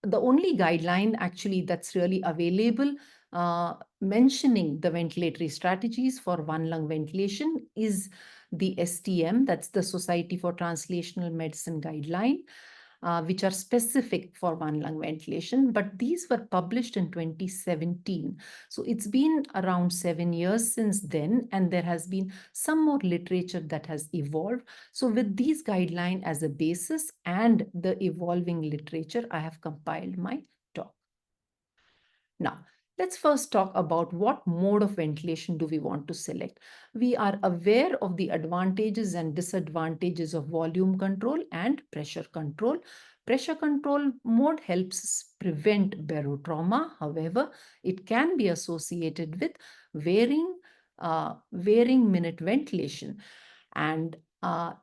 The only guideline actually that's really available mentioning the ventilatory strategies for one lung ventilation is the STM, that's the Society for Translational Medicine guideline, which are specific for one lung ventilation, but these were published in 2017. So it's been around 7 years since then, and there has been some more literature that has evolved. So with these guidelines as a basis and the evolving literature, I have compiled my talk. Now, let's first talk about what mode of ventilation do we want to select. We are aware of the advantages and disadvantages of volume control and pressure control. Pressure control mode helps prevent barotrauma. However, it can be associated with varying minute ventilation, and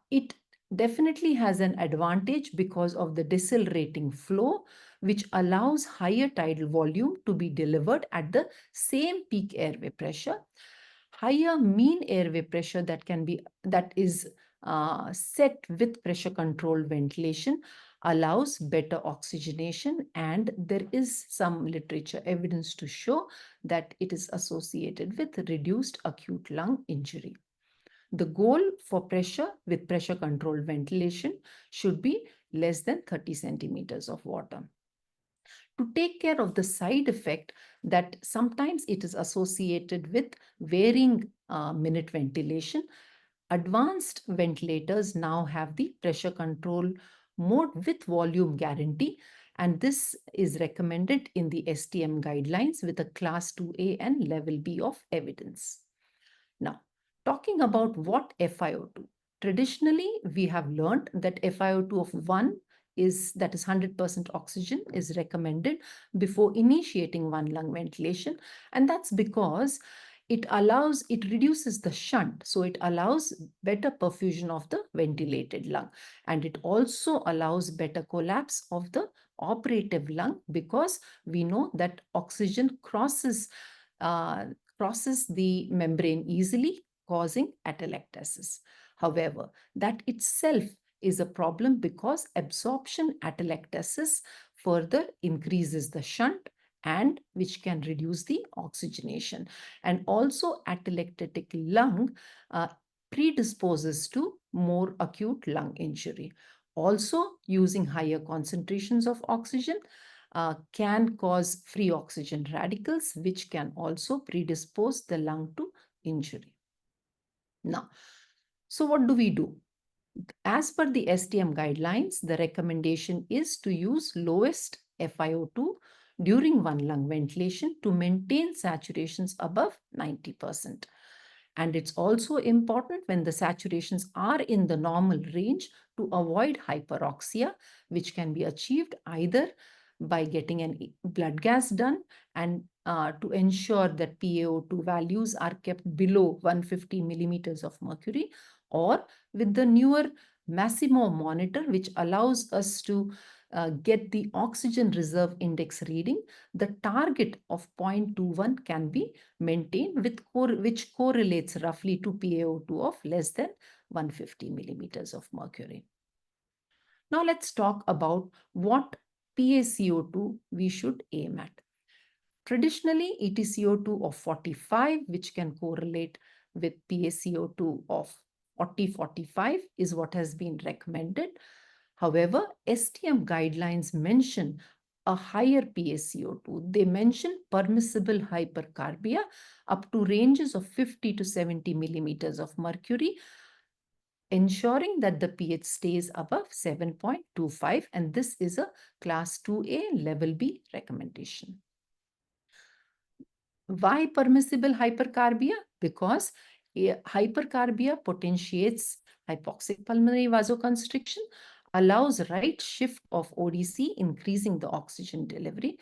it definitely has an advantage because of the decelerating flow, which allows higher tidal volume to be delivered at the same peak airway pressure. Higher mean airway pressure that is set with pressure controlled ventilation allows better oxygenation, and there is some literature evidence to show that it is associated with reduced acute lung injury. The goal for pressure with pressure controlled ventilation should be less than 30 centimeters of water. To take care of the side effect that sometimes it is associated with varying minute ventilation, advanced ventilators now have the pressure control mode with volume guarantee, and this is recommended in the STM guidelines with a class 2A and level B of evidence. Now, talking about what FiO2. Traditionally, we have learned that FiO2 of 1 is 100% oxygen is recommended before initiating one lung ventilation, and that's because it reduces the shunt, so it allows better perfusion of the ventilated lung, and it also allows better collapse of the operative lung, because we know that oxygen crosses the membrane easily, causing atelectasis. However, that itself is a problem because absorption atelectasis further increases the shunt, and which can reduce the oxygenation. And also atelectatic lung predisposes to more acute lung injury. Also, using higher concentrations of oxygen can cause free oxygen radicals, which can also predispose the lung to injury. Now, so what do we do? As per the STM guidelines, the recommendation is to use lowest FiO2 during one lung ventilation to maintain saturations above 90%. And it's also important when the saturations are in the normal range to avoid hyperoxia, which can be achieved either by getting an blood gas done and to ensure that PaO2 values are kept below 150 millimeters of mercury, or with the newer Massimo monitor, which allows us to get the oxygen reserve index reading. The target of 0.21 can be maintained, which correlates roughly to PaO2 of less than 150 millimeters of mercury. Now let's talk about what PaCO2 we should aim at. Traditionally, EtCO2 of 45, which can correlate with PaCO2 of 40-45 is what has been recommended. However, STM guidelines mention a higher PaCO2. They mention permissible hypercarbia up to ranges of 50 to 70 millimeters of mercury, ensuring that the pH stays above 7.25, and this is a class 2A level B recommendation. Why permissible hypercarbia? Because hypercarbia potentiates hypoxic pulmonary vasoconstriction, allows right shift of ODC, increasing the oxygen delivery,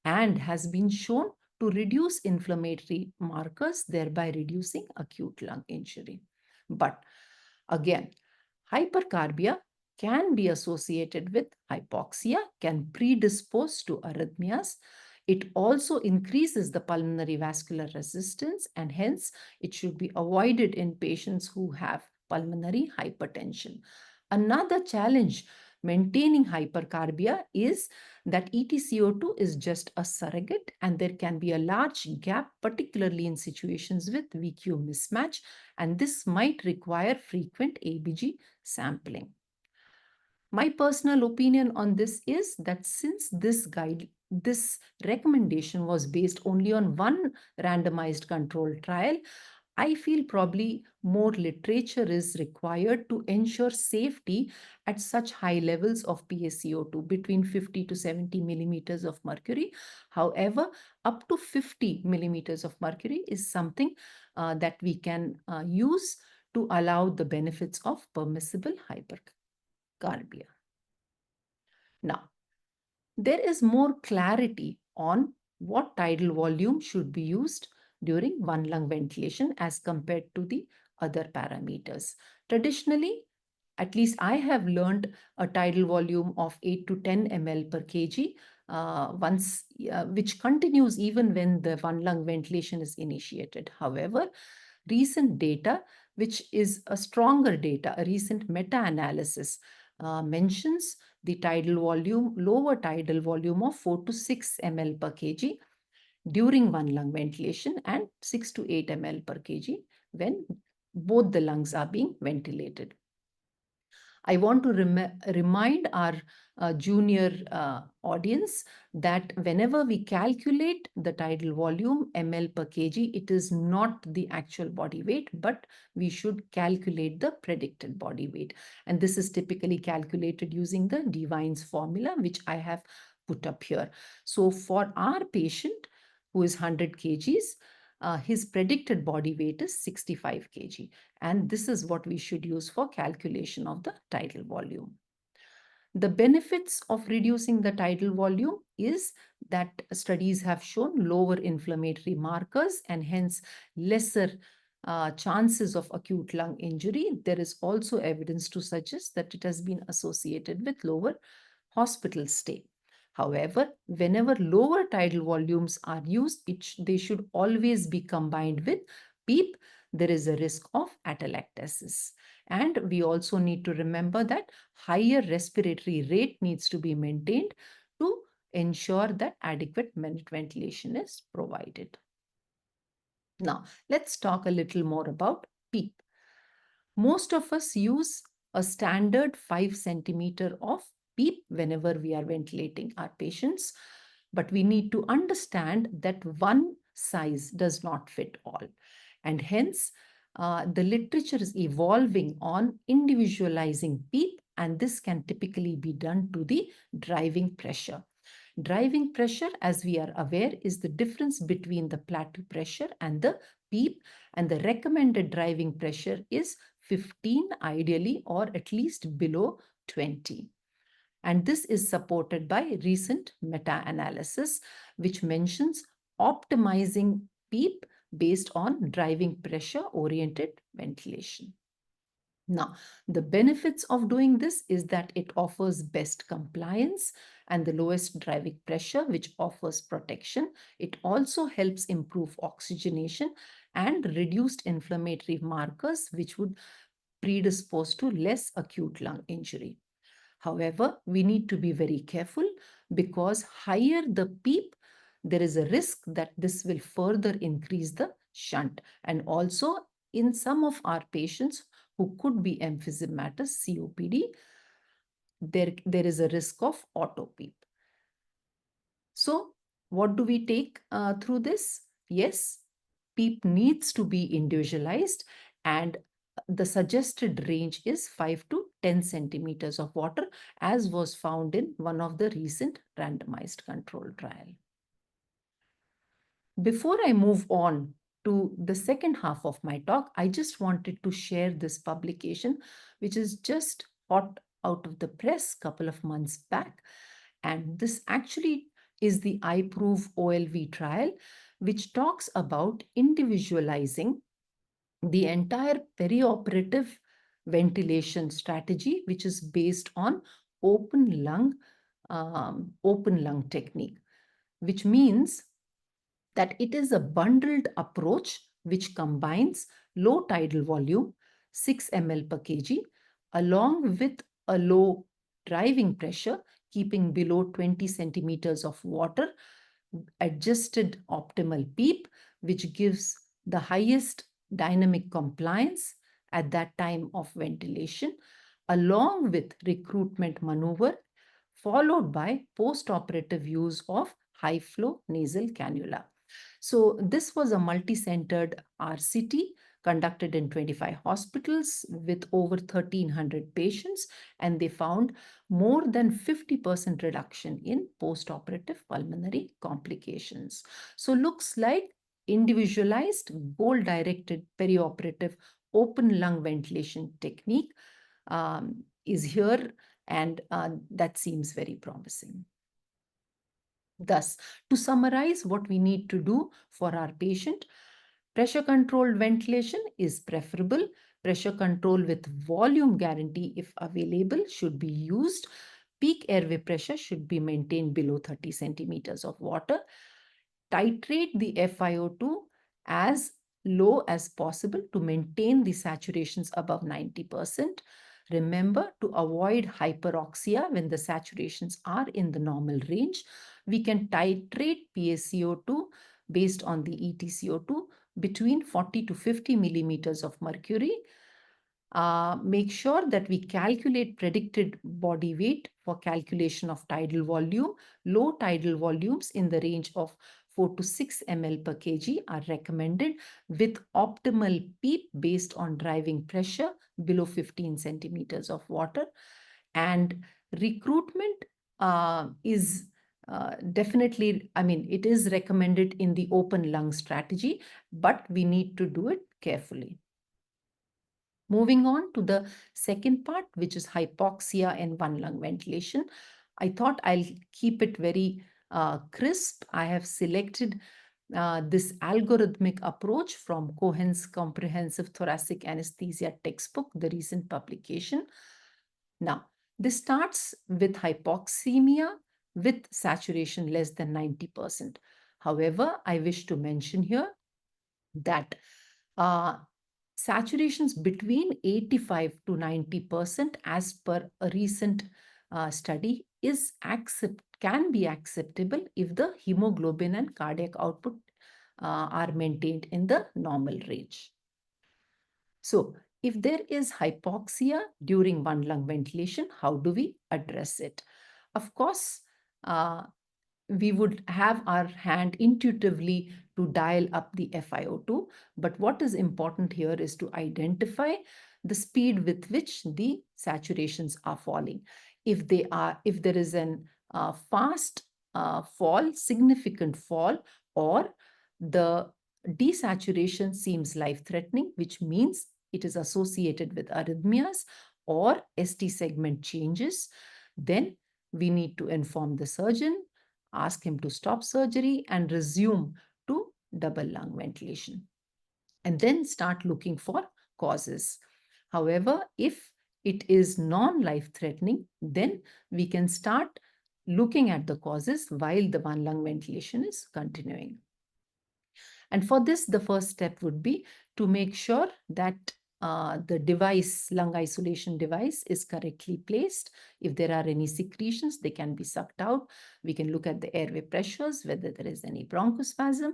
and has been shown to reduce inflammatory markers, thereby reducing acute lung injury. But again, hypercarbia can be associated with hypoxia, can predispose to arrhythmias. It also increases the pulmonary vascular resistance, and hence it should be avoided in patients who have pulmonary hypertension. Another challenge maintaining hypercarbia is that EtCO2 is just a surrogate, and there can be a large gap, particularly in situations with VQ mismatch, and this might require frequent ABG sampling. My personal opinion on this is that since this recommendation was based only on one randomized controlled trial, I feel probably more literature is required to ensure safety at such high levels of PaCO2 between 50 to 70 millimeters of mercury. However, up to 50 millimeters of mercury is something that we can use to allow the benefits of permissible hypercarbia. Now, there is more clarity on what tidal volume should be used during one lung ventilation as compared to the other parameters. Traditionally, at least I have learned a tidal volume of 8 to 10 ml per kg which continues even when the one lung ventilation is initiated. However, recent data, which is a stronger data, a recent meta-analysis mentions the lower tidal volume of 4 to 6 ml per kg during one lung ventilation and 6 to 8 ml per kg when both the lungs are being ventilated. I want to remind our junior audience that whenever we calculate the tidal volume ml per kg, it is not the actual body weight, but we should calculate the predicted body weight. And this is typically calculated using the Devine's formula, which I have put up here. So for our patient who is 100 kgs, his predicted body weight is 65 kg. And this is what we should use for calculation of the tidal volume. The benefits of reducing the tidal volume is that studies have shown lower inflammatory markers and hence lesser chances of acute lung injury. There is also evidence to suggest that it has been associated with lower hospital stay. However, whenever lower tidal volumes are used, they should always be combined with PEEP. There is a risk of atelectasis. And we also need to remember that higher respiratory rate needs to be maintained to ensure that adequate ventilation is provided. Now, let's talk a little more about PEEP. Most of us use a standard 5 centimeter of PEEP whenever we are ventilating our patients, but we need to understand that one size does not fit all. And hence, the literature is evolving on individualizing PEEP, and this can typically be done to the driving pressure. Driving pressure, as we are aware, is the difference between the plateau pressure and the PEEP, and the recommended driving pressure is 15 ideally, or at least below 20. And this is supported by recent meta-analysis, which mentions optimizing PEEP based on driving pressure-oriented ventilation. Now, the benefits of doing this is that it offers best compliance and the lowest driving pressure, which offers protection. It also helps improve oxygenation and reduced inflammatory markers, which would predispose to less acute lung injury. However, we need to be very careful because higher the PEEP, there is a risk that this will further increase the shunt. And also in some of our patients who could be emphysematous COPD, there is a risk of auto PEEP. So what do we take through this? Yes, PEEP needs to be individualized, and the suggested range is 5 to 10 centimeters of water, as was found in one of the recent randomized controlled trial. Before I move on to the second half of my talk, I just wanted to share this publication, which is just hot out of the press a couple of months back. And this actually is the iProve OLV trial, which talks about individualizing the entire perioperative ventilation strategy, which is based on open lung technique, which means that it is a bundled approach which combines low tidal volume, 6 ml per kg, along with a low driving pressure, keeping below 20 centimeters of water, adjusted optimal PEEP, which gives the highest dynamic compliance at that time of ventilation, along with recruitment maneuver, followed by post-operative use of high flow nasal cannula. So this was a multi-centered RCT conducted in 25 hospitals with over 1,300 patients, and they found more than 50% reduction in post-operative pulmonary complications. So looks like individualized, goal-directed perioperative open lung ventilation technique is here, and that seems very promising. Thus, to summarize what we need to do for our patient, pressure-controlled ventilation is preferable Pressure control with volume guarantee, if available, should be used. Peak airway pressure should be maintained below 30 centimeters of water. Titrate the FiO2 as low as possible to maintain the saturations above 90%. Remember to avoid hyperoxia when the saturations are in the normal range. We can titrate PaCO2 based on the EtCO2 between 40 to 50 millimeters of mercury. Make sure that we calculate predicted body weight for calculation of tidal volume. Low tidal volumes in the range of 4 to 6 ml per kg are recommended, with optimal PEEP based on driving pressure below 15 centimeters of water. And recruitment is definitely, it is recommended in the open lung strategy, but we need to do it carefully. Moving on to the second part, which is hypoxia and one lung ventilation. I thought I'll keep it very crisp. I have selected this algorithmic approach from Cohen's Comprehensive Thoracic Anesthesia textbook, the recent publication. Now, this starts with hypoxemia with saturation less than 90%. However, I wish to mention here that saturations between 85 to 90% as per a recent study can be acceptable if the hemoglobin and cardiac output are maintained in the normal range. So if there is hypoxia during one lung ventilation, how do we address it? Of course, we would have our hand intuitively to dial up the FiO2, but what is important here is to identify the speed with which the saturations are falling. If there is an fast fall, significant fall, or the desaturation seems life-threatening, which means it is associated with arrhythmias or ST segment changes, then we need to inform the surgeon, ask him to stop surgery and resume to double lung ventilation, and then start looking for causes. However, if it is non-life-threatening, then we can start looking at the causes while the one lung ventilation is continuing. And for this, the first step would be to make sure that the device, lung isolation device, is correctly placed. If there are any secretions, they can be sucked out. We can look at the airway pressures, whether there is any bronchospasm.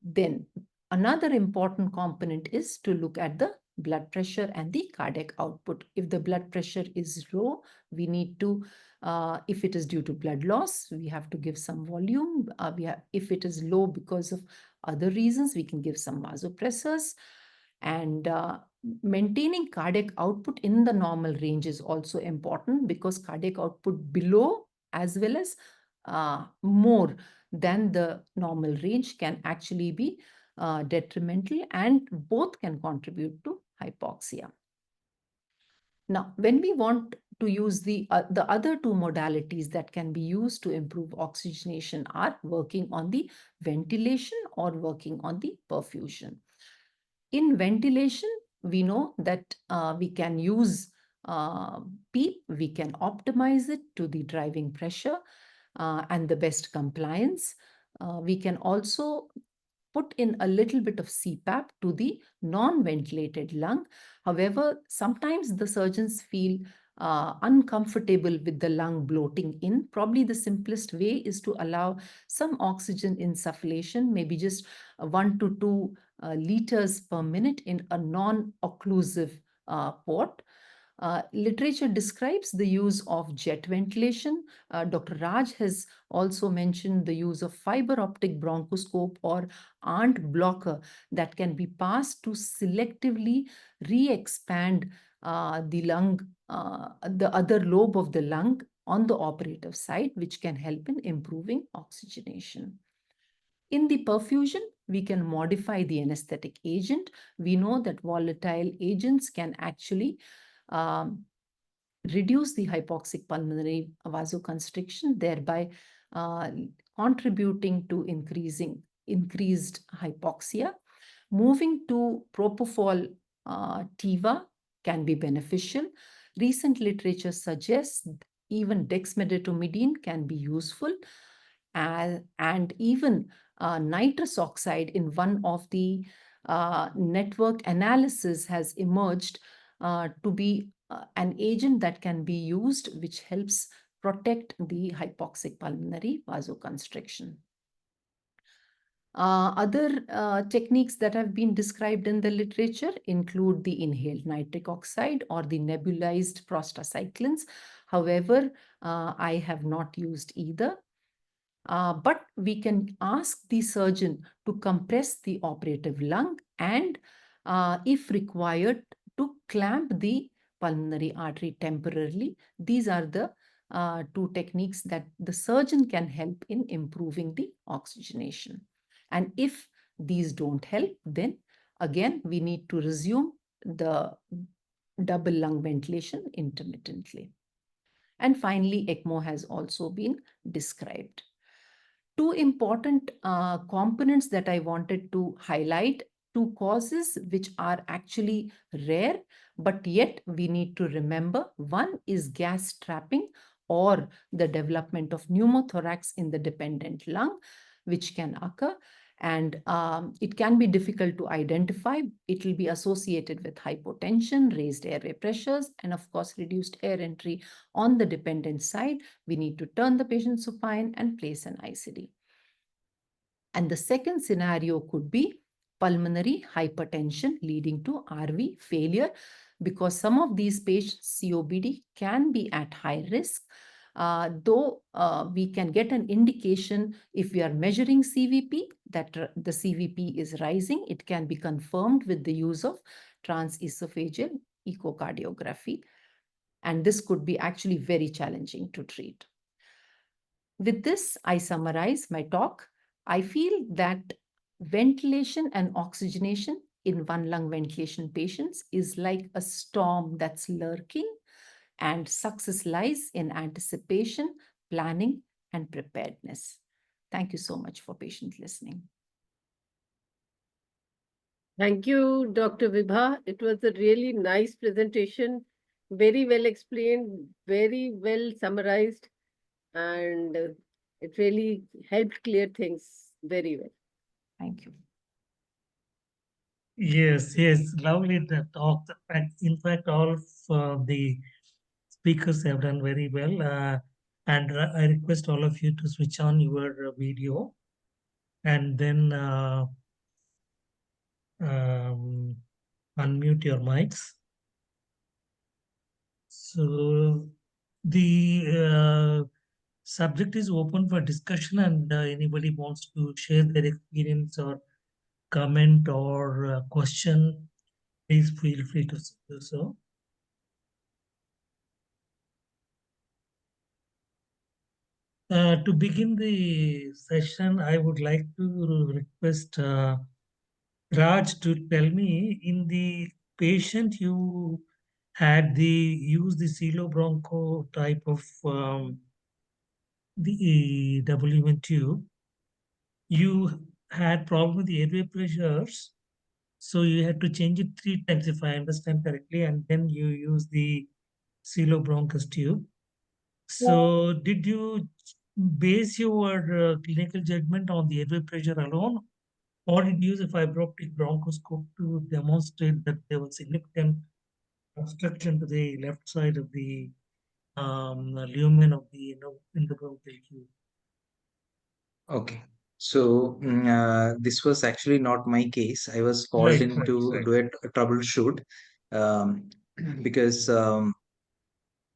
Then another important component is to look at the blood pressure and the cardiac output. If the blood pressure is low, we need to, if it is due to blood loss, we have to give some volume. If it is low because of other reasons, we can give some vasopressors. And maintaining cardiac output in the normal range is also important, because cardiac output below as well as more than the normal range can actually be detrimental, and both can contribute to hypoxia. Now, when we want to use the other two modalities that can be used to improve oxygenation are working on the ventilation or working on the perfusion. In ventilation, we know that we can use PEEP, we can optimize it to the driving pressure and the best compliance. We can also put in a little bit of CPAP to the non-ventilated lung. However, sometimes the surgeons feel uncomfortable with the lung bloating in. Probably the simplest way is to allow some oxygen insufflation, maybe just 1 to 2 liters per minute in a non-occlusive port. Literature describes the use of jet ventilation. Dr. Raj has also mentioned the use of fiber optic bronchoscope or ANT blocker that can be passed to selectively re-expand the lung, the other lobe of the lung on the operative side, which can help in improving oxygenation. In the perfusion, we can modify the anesthetic agent. We know that volatile agents can actually reduce the hypoxic pulmonary vasoconstriction, thereby contributing to increased hypoxia. Moving to propofol TIVA can be beneficial. Recent literature suggests even dexmedetomidine can be useful, and even nitrous oxide in one of the network analysis has emerged to be an agent that can be used, which helps protect the hypoxic pulmonary vasoconstriction. Other techniques that have been described in the literature include the inhaled nitric oxide or the nebulized prostacyclins. However, I have not used either. But we can ask the surgeon to compress the operative lung and, if required, to clamp the pulmonary artery temporarily. These are the two techniques that the surgeon can help in improving the oxygenation. And if these don't help, then again, we need to resume the double lung ventilation intermittently. And finally, ECMO has also been described. Two important components that I wanted to highlight, two causes which are actually rare, but yet we need to remember. One is gas trapping or the development of pneumothorax in the dependent lung, which can occur. And it can be difficult to identify. It will be associated with hypotension, raised airway pressures, and of course, reduced air entry on the dependent side. We need to turn the patient supine and place an ICD. And the second scenario could be pulmonary hypertension leading to RV failure, because some of these patients, COPD, can be at high risk. Though we can get an indication if we are measuring CVP that the CVP is rising, it can be confirmed with the use of transesophageal echocardiography. And this could be actually very challenging to treat. With this, I summarize my talk. I feel that ventilation and oxygenation in one lung ventilation patients is like a storm that's lurking, and success lies in anticipation, planning, and preparedness. Thank you so much for patient listening. Thank you, Dr. Vibha. It was a really nice presentation, very well explained, very well summarized, and it really helped clear things very well. Thank you. Yes, lovely the talk. In fact, all of the speakers have done very well. And I request all of you to switch on your video and then unmute your mics. So the subject is open for discussion, and anybody wants to share their experience or comment or question, please feel free to do so. To begin the session, I would like to request Raj to tell me, in the patient you had use the Silbroncho type of the WM tube, you had problem with the airway pressures, so you had to change it 3 times if I understand correctly, and then you use the Silbronchus tube. So did you base your clinical judgment on the airway pressure alone, or did you use a fiber optic bronchoscope to demonstrate that there was significant obstruction to the left side of the lumen of the endobronchial tube? Okay. So this was actually not my case. I was called in to do a troubleshoot because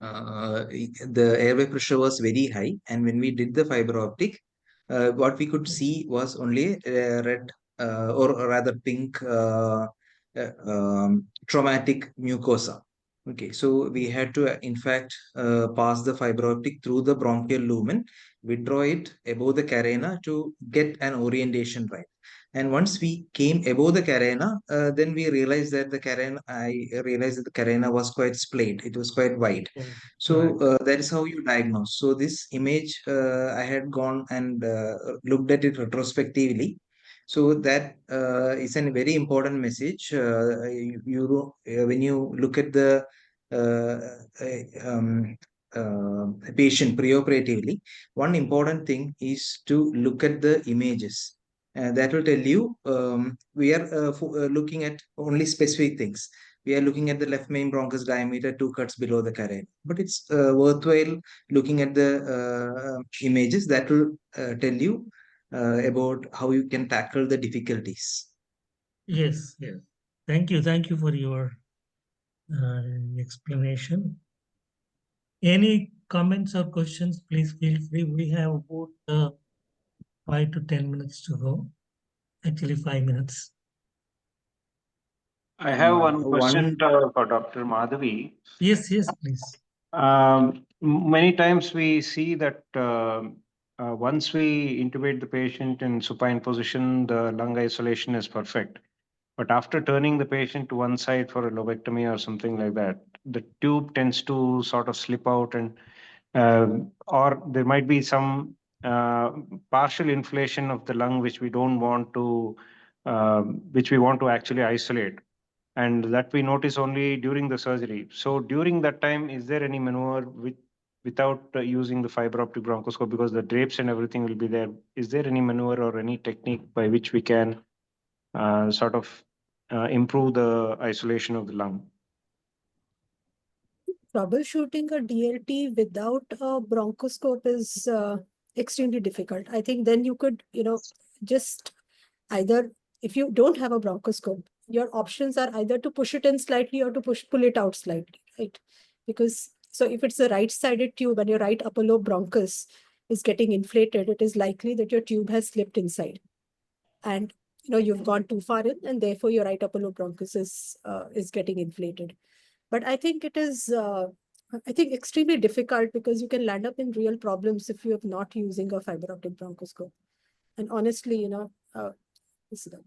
the airway pressure was very high, and when we did the fiber optic, what we could see was only red or rather pink traumatic mucosa. Okay, so we had to in fact pass the fiber optic through the bronchial lumen, withdraw it above the carena to get an orientation right. And once we came above the carena, then we realized that I realized that the carena was quite splayed. It was quite wide. So that is how you diagnose. So this image, I had gone and looked at it retrospectively. So that is a very important message. When you look at the patient preoperatively, one important thing is to look at the images. That will tell you we are looking at only specific things. We are looking at the left main bronchus diameter 2 cuts below the carotid. But it's worthwhile looking at the images that will tell you about how you can tackle the difficulties. Yes, yes. Thank you for your explanation. Any comments or questions, please feel free. We have about 5 to 10 minutes to go. Actually, 5 minutes. I have one question for Dr. Madhavi. Yes, please. Many times we see that once we intubate the patient in supine position, the lung isolation is perfect. But after turning the patient to one side for a lobectomy or something like that, the tube tends to sort of slip out, and or there might be some partial inflation of the lung which we don't want to, which we want to actually isolate. And that we notice only during the surgery. So during that time, is there any maneuver without using the fiber optic bronchoscope, because the drapes and everything will be there? Is there any maneuver or any technique by which we can sort of improve the isolation of the lung? Troubleshooting a DLT without a bronchoscope is extremely difficult. I think then you could, just either, if you don't have a bronchoscope, your options are either to push it in slightly or to pull it out slightly, right? Because, so if it's a right-sided tube and your right upper lobe bronchus is getting inflated, it is likely that your tube has slipped inside. And, you've gone too far in, and therefore your right upper lobe bronchus is getting inflated. But I think it is, extremely difficult, because you can land up in real problems if you are not using a fiber optic bronchoscope. And honestly,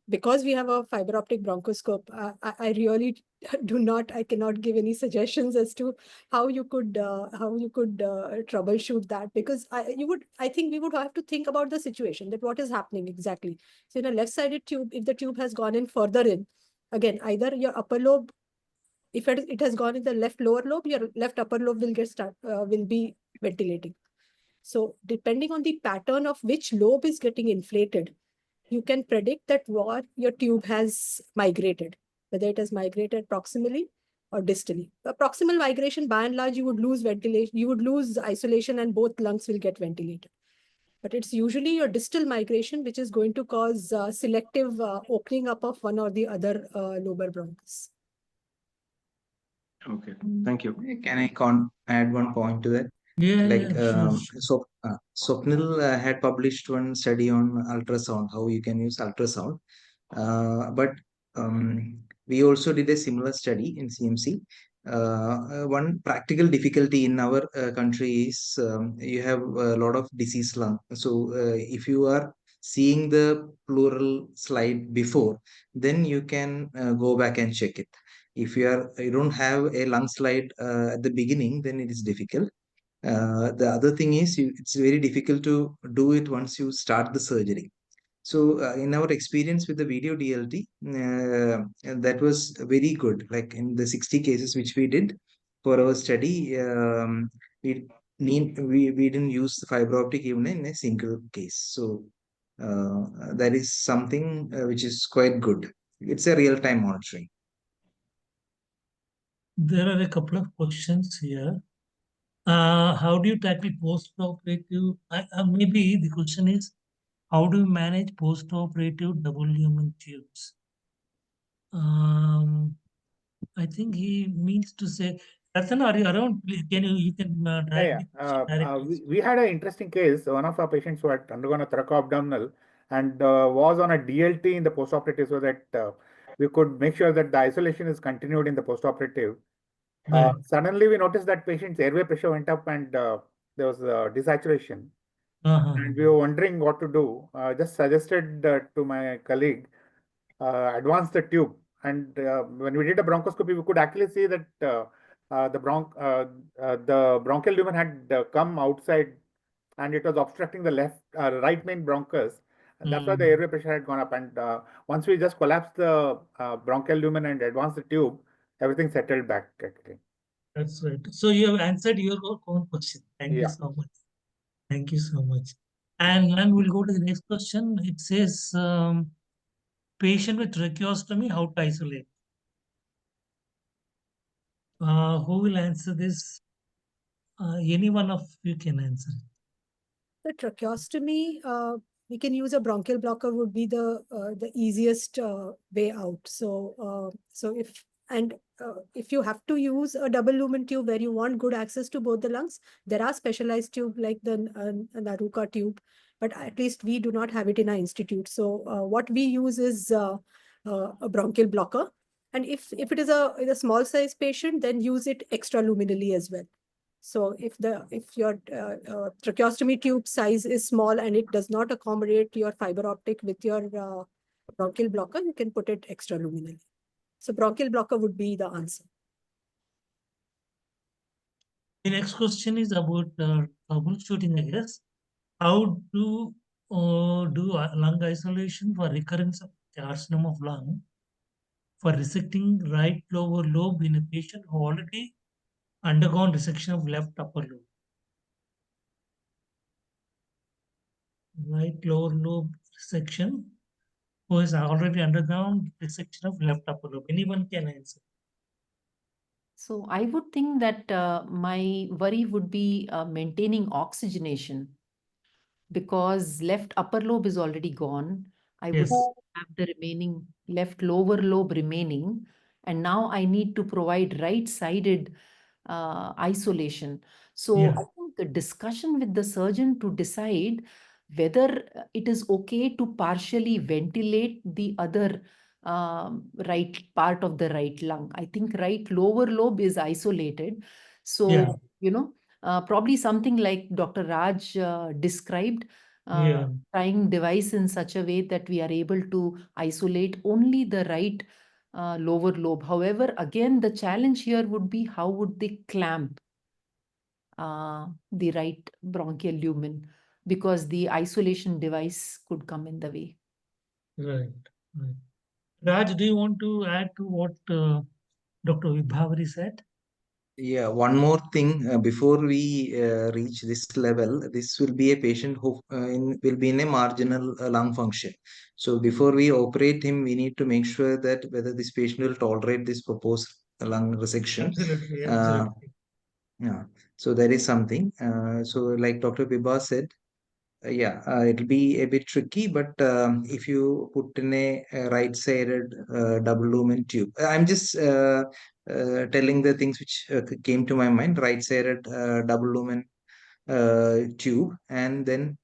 because we have a fiber optic bronchoscope, I really I cannot give any suggestions as to how you could troubleshoot that, because I think we would have to think about the situation, that what is happening exactly. So in a left-sided tube, if the tube has gone in further in, again, either your upper lobe, if it has gone in the left lower lobe, your left upper lobe will be ventilating. So depending on the pattern of which lobe is getting inflated, you can predict that what your tube has migrated, whether it has migrated proximally or distally. A proximal migration, by and large, you would lose ventilation, you would lose isolation, and both lungs will get ventilated. But it's usually your distal migration which is going to cause selective opening up of one or the other lobar bronchus. Okay, thank you. Can I add one point to that? Sure. Swapnil had published one study on ultrasound, how you can use ultrasound. But we also did a similar study in CMC. One practical difficulty in our country is you have a lot of diseased lung. So if you are seeing the pleural slide before, then you can go back and check it. If you don't have a lung slide at the beginning, then it is difficult. The other thing is it's very difficult to do it once you start the surgery. So in our experience with the video DLT, that was very good. Like in the 60 cases which we did for our study, we didn't use the fiber optic even in a single case. So that is something which is quite good. It's a real-time monitoring. There are a couple of questions here. How do you tackle post-operative? Maybe the question is, how do you manage post-operative double lumen tubes? I think he means to say, Rathan, are you around? Can you can we had an interesting case. One of our patients who had undergone a thoracoabdominal and was on a DLT in the postoperative, so that we could make sure that the isolation is continued in the postoperative. Right. Suddenly, we noticed that patient's airway pressure went up, and there was desaturation. And we were wondering what to do. Just suggested to my colleague, advance the tube. And when we did a bronchoscopy, we could actually see that the bronchial lumen had come outside, and it was obstructing the right main bronchus. And that's why the airway pressure had gone up. And once we just collapsed the bronchial lumen and advanced the tube, everything settled back actually. That's right. So you have answered your own question. Thank you so much. Thank you so much. And then we'll go to the next question. It says, patient with tracheostomy, how to isolate? Who will answer this? Any one of you can answer. The tracheostomy, we can use a bronchial blocker would be the easiest way out. So if you have to use a double lumen tube where you want good access to both the lungs, there are specialized tube like the Naruka tube, but at least we do not have it in our institute. So what we use is a bronchial blocker. And if it is a small size patient, then use it extraluminally as well. So if your tracheostomy tube size is small and it does not accommodate your fiber optic with your bronchial blocker, you can put it extraluminally. So bronchial blocker would be the answer. The next question is about troubleshooting, I guess. How to do lung isolation for recurrence of carcinoma of lung for resecting right lower lobe in a patient who already undergone resection of left upper lobe? Right lower lobe resection who has already undergone resection of left upper lobe. Anyone can answer. So I would think that my worry would be maintaining oxygenation, because left upper lobe is already gone. I would have the remaining left lower lobe remaining, and now I need to provide right-sided isolation. So I think a discussion with the surgeon to decide whether it is okay to partially ventilate the other right part of the right lung. I think right lower lobe is isolated. So, probably something like Dr. Raj described, trying device in such a way that we are able to isolate only the right lower lobe. However, again, the challenge here would be how would they clamp the right bronchial lumen, because the isolation device could come in the way. Right. Raj, do you want to add to what Dr. Vibhavari said? Yeah, one more thing before we reach this level, this will be a patient who will be in a marginal lung function. So before we operate him, we need to make sure that whether this patient will tolerate this proposed lung resection. Absolutely. Yeah, so there is something. So like Dr. Vibha said, it'll be a bit tricky, but if you put in a right-sided double lumen tube, I'm just telling the things which came to my mind. Right-sided double lumen tube, and then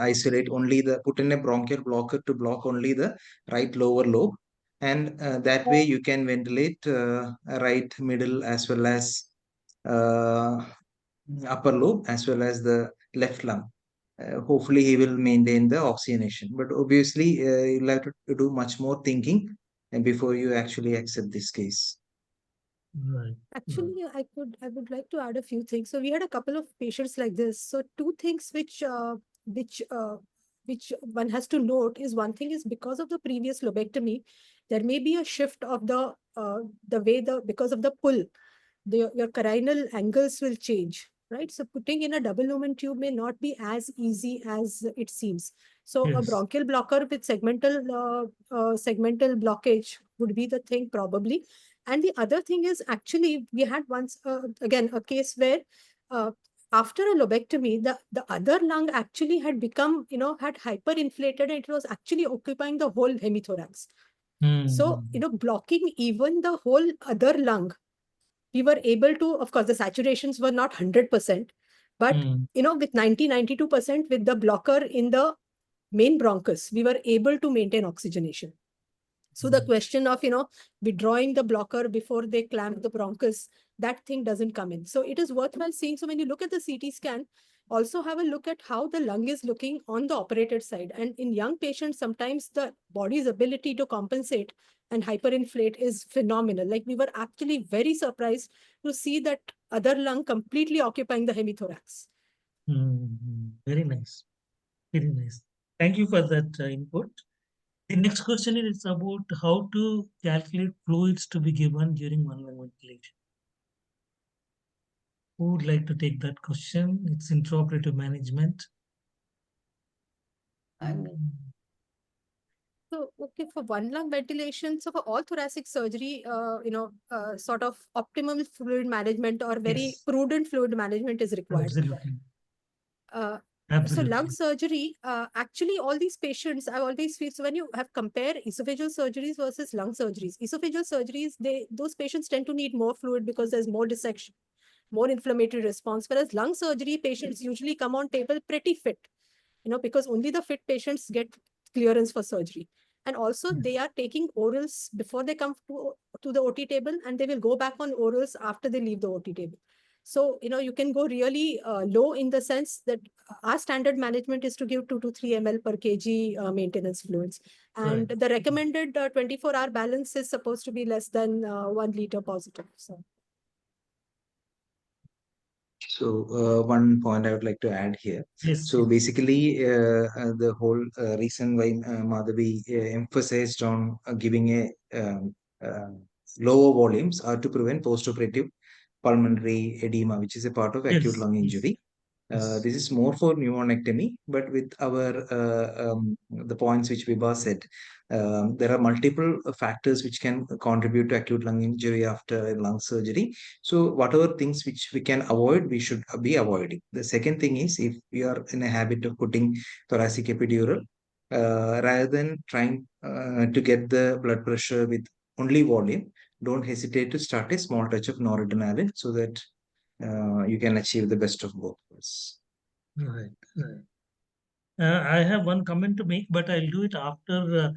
isolate only put in a bronchial blocker to block only the right lower lobe, and that way you can ventilate right middle as well as upper lobe as well as the left lung. Hopefully he will maintain the oxygenation, but obviously you'll have to do much more thinking before you actually accept this case. Right. Actually, I would like to add a few things. So we had a couple of patients like this. So two things which one has to note is, one thing is because of the previous lobectomy, there may be a shift of the way because of the pull, your carinal angles will change, right? So putting in a double lumen tube may not be as easy as it seems. So a bronchial blocker with segmental blockage would be the thing probably. And the other thing is, actually, we had once, again, a case where after a lobectomy, the other lung actually had become, had hyperinflated, and it was actually occupying the whole hemithorax. So, blocking even the whole other lung, we were able to, of course, the saturations were not 100%, but, with 92% with the blocker in the main bronchus, we were able to maintain oxygenation. So the question of, withdrawing the blocker before they clamp the bronchus, that thing doesn't come in. So it is worthwhile seeing. So when you look at the CT scan, also have a look at how the lung is looking on the operated side. And in young patients, sometimes the body's ability to compensate and hyperinflate is phenomenal. Like, we were actually very surprised to see that other lung completely occupying the hemithorax. Very nice. Very nice. Thank you for that input. The next question is about how to calculate fluids to be given during one lung ventilation. Who would like to take that question? It's intraoperative management. So, okay, for one lung ventilation, so for all thoracic surgery, sort of optimal fluid management or very prudent fluid management is required. Absolutely. So Absolutely. lung surgery, actually all these patients, I always feel, so when you have compare esophageal surgeries versus lung surgeries, esophageal surgeries, those patients tend to need more fluid because there's more dissection, more inflammatory response, whereas lung surgery patients usually come on table pretty fit, because only the fit patients get clearance for surgery. And also they are taking orals before they come to the OT table, and they will go back on orals after they leave the OT table. So, you can go really low in the sense that our standard management is to give 2 to 3 ml per kg maintenance fluids. And the recommended 24-hour balance is supposed to be less than 1 liter positive. So one point I would like to add here. Yes. So basically, the whole reason why Madhavi emphasized on giving a lower volumes are to prevent post-operative pulmonary edema, which is a part of acute lung injury. This is more for pneumonectomy, but with the points which Vibha said, there are multiple factors which can contribute to acute lung injury after a lung surgery. So whatever things which we can avoid, we should be avoiding. The second thing is, if we are in a habit of putting thoracic epidural, rather than trying to get the blood pressure with only volume, don't hesitate to start a small touch of noradrenaline so that you can achieve the best of both worlds. Right. I have one comment to make, but I'll do it after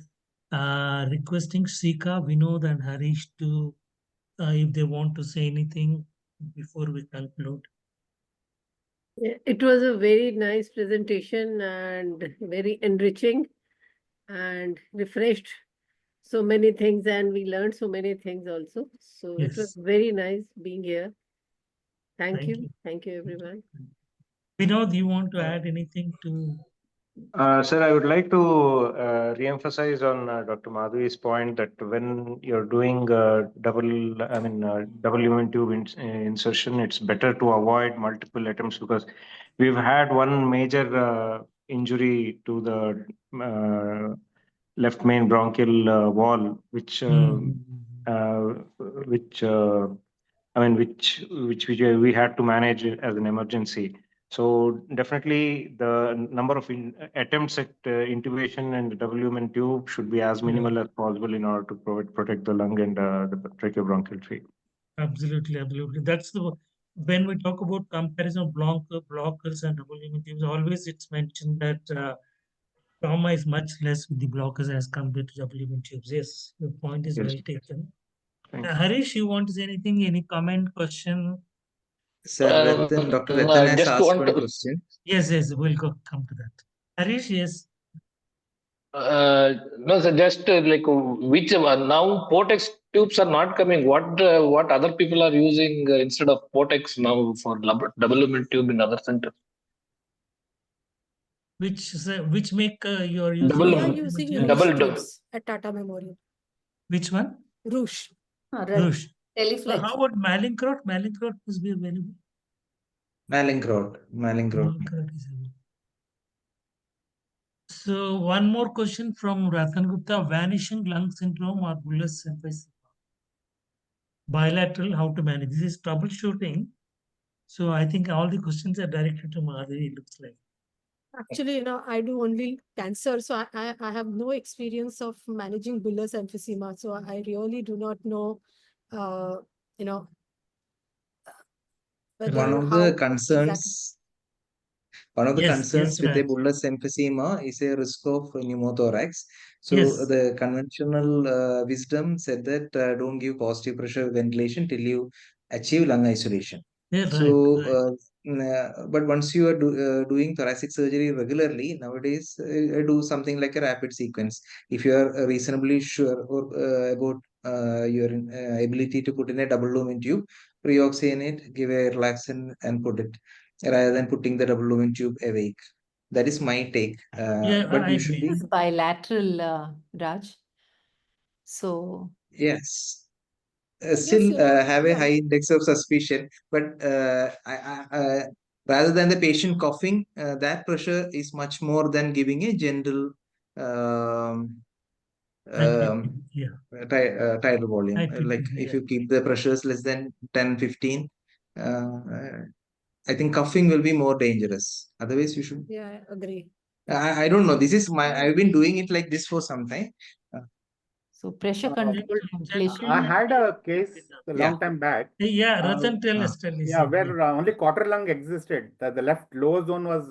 requesting Shikha, Vinod, and Harish to, if they want to say anything before we conclude. It was a very nice presentation and very enriching and refreshed so many things, and we learned so many things also. So it was very nice being here. Thank you. Thank you, everyone. Vinod, do you want to add anything to? Sir, I would like to re-emphasize on Dr. Madhavi's point that when you're doing double lumen tube insertion, it's better to avoid multiple attempts, because we've had one major injury to the left main bronchial wall, which we had to manage as an emergency. So definitely the number of attempts at intubation and double lumen tube should be as minimal as possible in order to protect the lung and the tracheobronchial tree. Absolutely, absolutely. That's when we talk about comparison of blockers and double lumen tubes, always it's mentioned that trauma is much less with the blockers as compared to double lumen tubes. Yes, your point is well taken. Harish, you want to say anything? Any comment, question? Sir, Dr. Ratan has asked one question. Yes, we'll come to that. Harish, yes. No, sir, just like which now Portex tubes are not coming. What other people are using instead of Portex now for double lumen tube in other centers? Which make you are using? We are using Rouge tubes at Tata Memorial. Which one? Rouge. Rouge. Teleflex. How about Malincrot? Malincrot must be available. Malincrot. Is available. So one more question from Ratan Gupta: vanishing lung syndrome or bullous emphysema? Bilateral, how to manage? This is troubleshooting. So I think all the questions are directed to Madhavi, it looks like. Actually, I do only cancer, so I have no experience of managing bullous emphysema. So I really do not know, One of the concerns with a bullous emphysema is a risk of pneumothorax. So the conventional wisdom said that don't give positive pressure ventilation till you achieve lung isolation. But once you are doing thoracic surgery regularly, nowadays do something like a rapid sequence. If you are reasonably sure about your ability to put in a double lumen tube, pre-oxygenate, give a relaxant and put it, rather than putting the double lumen tube awake. That is my take. Yeah, But I you should agree. be. It's bilateral, Raj. So Yes. Yes, Still you know, have a yeah. high index of suspicion, but rather than the patient coughing, that pressure is much more than giving a gentle Yeah. tidal volume. Like if Yeah. you keep the pressures less than 10, 15, I think coughing will be more dangerous. Otherwise, you should. Yeah, I agree. I don't know. This is my. Yeah. I've been doing it like this for some time. So pressure Uh, controlled ventilation. I had a case a Yeah. long time back. Yeah, Ratan, tell us. Yeah, where only quarter lung existed. The left lower zone was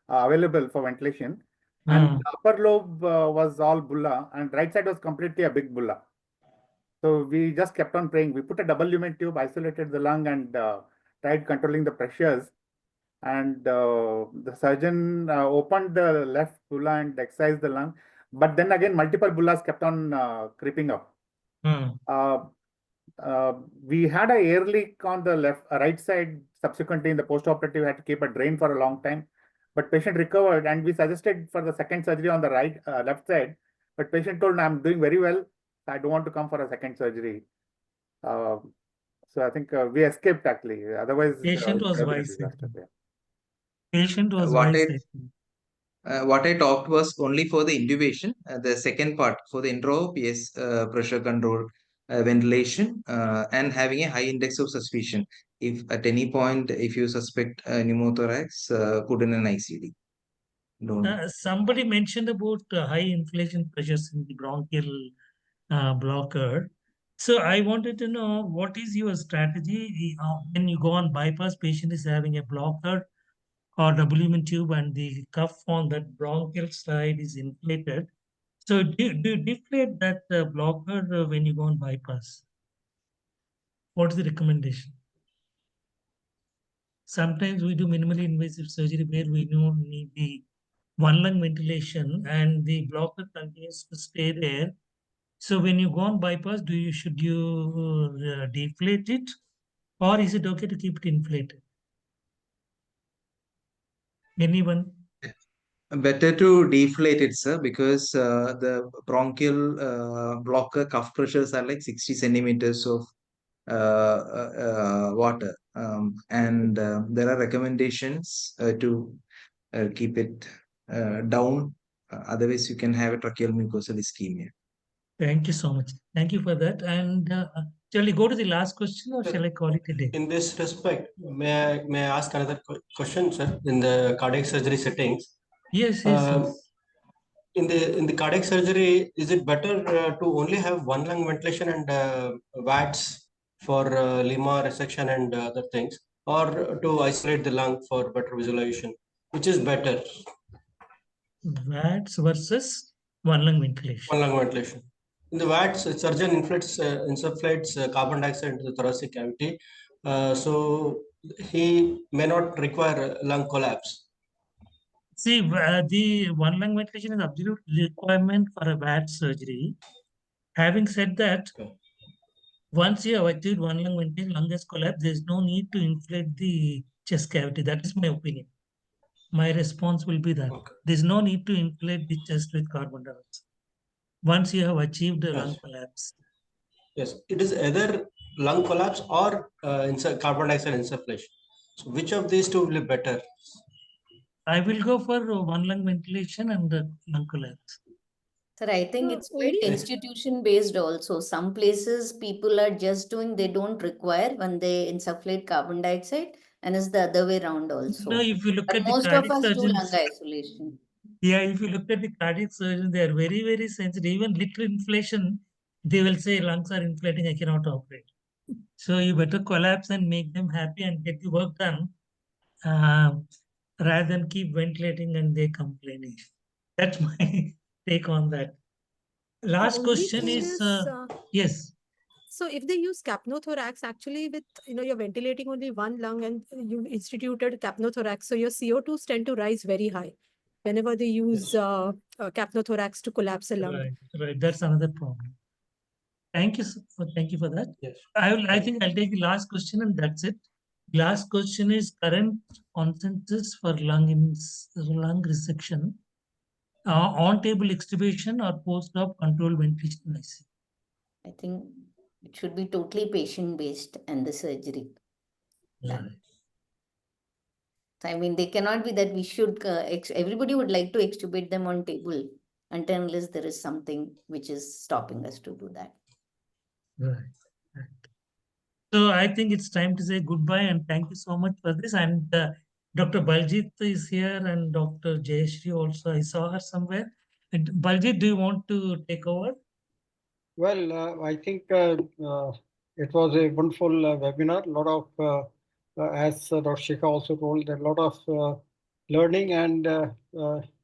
available for ventilation, and the upper lobe was all bulla, and right side was completely a big bulla. So we just kept on praying. We put a double lumen tube, isolated the lung, and tried controlling the pressures. And the surgeon opened the left bulla and excised the lung. But then again, multiple bullas kept on creeping up. We had a air leak on the right side. Subsequently, in the post-operative, had to keep a drain for a long time. But patient recovered, and we suggested for the second surgery on the left side. But patient told, "I'm doing very well. I don't want to come for a second surgery." So I think we escaped actually. Otherwise, patient was wise. Patient was wise. What I talked was only for the intubation. The second part for the intraop, yes, pressure control, ventilation, and having a high index of suspicion. If at any point, if you suspect pneumothorax, put in an ICD. Somebody mentioned about high inflation pressures in the bronchial blocker. So I wanted to know, what is your strategy when you go on bypass, patient is having a blocker or WM tube and the cuff on that bronchial side is inflated. So do you deflate that blocker when you go on bypass? What is the recommendation? Sometimes we do minimally invasive surgery where we don't need the one lung ventilation and the blocker continues to stay there. So when you go on bypass, should you deflate it, or is it okay to keep it inflated? Anyone? Better to deflate it, sir, because the bronchial blocker cuff pressures are like 60 centimeters of water, and there are recommendations to keep it down. Otherwise, you can have a tracheal mucosal ischemia. Thank you so much. Thank you for that. And shall we go to the last question, or shall I call it a day? In this respect, may I ask another question, sir? In the cardiac surgery settings, yes. In the cardiac surgery, is it better to only have one lung ventilation and VATS for lima resection and other things, or to isolate the lung for better visualization? Which is better? VATS versus one lung ventilation. One lung ventilation. In the VATS, surgeon insufflates carbon dioxide into the thoracic cavity, so he may not require lung collapse. See, the one lung ventilation is absolute requirement for a VATS surgery. Having said that, once you have achieved one lung ventilation, lung has collapsed, there is no need to inflate the chest cavity. That is my opinion. My response will be that there is no need to inflate the chest with carbon dioxide once you have achieved a lung collapse. Yes, it is either lung collapse or carbon dioxide insufflation. So which of these two will be better? I will go for one lung ventilation and lung collapse. Sir, I think it's quite institution based also. Some places people are just doing, they don't require when they insufflate carbon dioxide, and it's the other way around also. No, if you look but at most the of cardiac us do surgeons, lung isolation. Yeah, if you look at the cardiac surgeons, they are very, very sensitive. Even little inflation, they will say lungs are inflating, I cannot operate. So you better collapse and make them happy and get the work done, rather than keep ventilating and they complaining. That's my take on that. Last question is, yes. So if they use capnothorax, actually with, you're ventilating only one lung and you instituted capnothorax, so your CO2s tend to rise very high whenever they use capnothorax to collapse a lung. Right. That's another problem. Thank you for that. Yes. I think I'll take the last question and that's it. Last question is current consensus for lung resection, on-table extubation or post-op controlled ventilation ICU? I think it should be totally patient-based and the surgery. Right. I mean, they cannot be that we should, everybody would like to extubate them on table until unless there is something which is stopping us to do that. Right. So I think it's time to say goodbye and thank you so much for this. And Dr. Baljit is here and Dr. Jayashree also. I saw her somewhere. And Baljit, do you want to take over? Well, I think it was a wonderful webinar. A lot of, as Dr. Shikha also told, a lot of learning and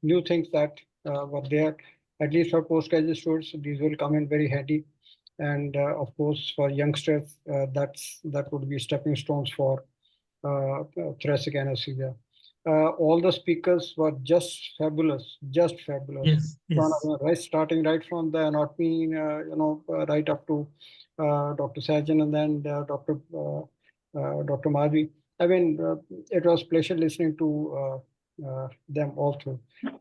new things that were there. At least for postgraduate students, these will come in very handy. And of course, for youngsters, that would be stepping stones for thoracic anesthesia. All the speakers were just fabulous, just fabulous. Yes, yes. Starting right from the anatomy, right up to Dr. Sahajanand and Dr. Madhavi. I mean, it was pleasure listening to them all through.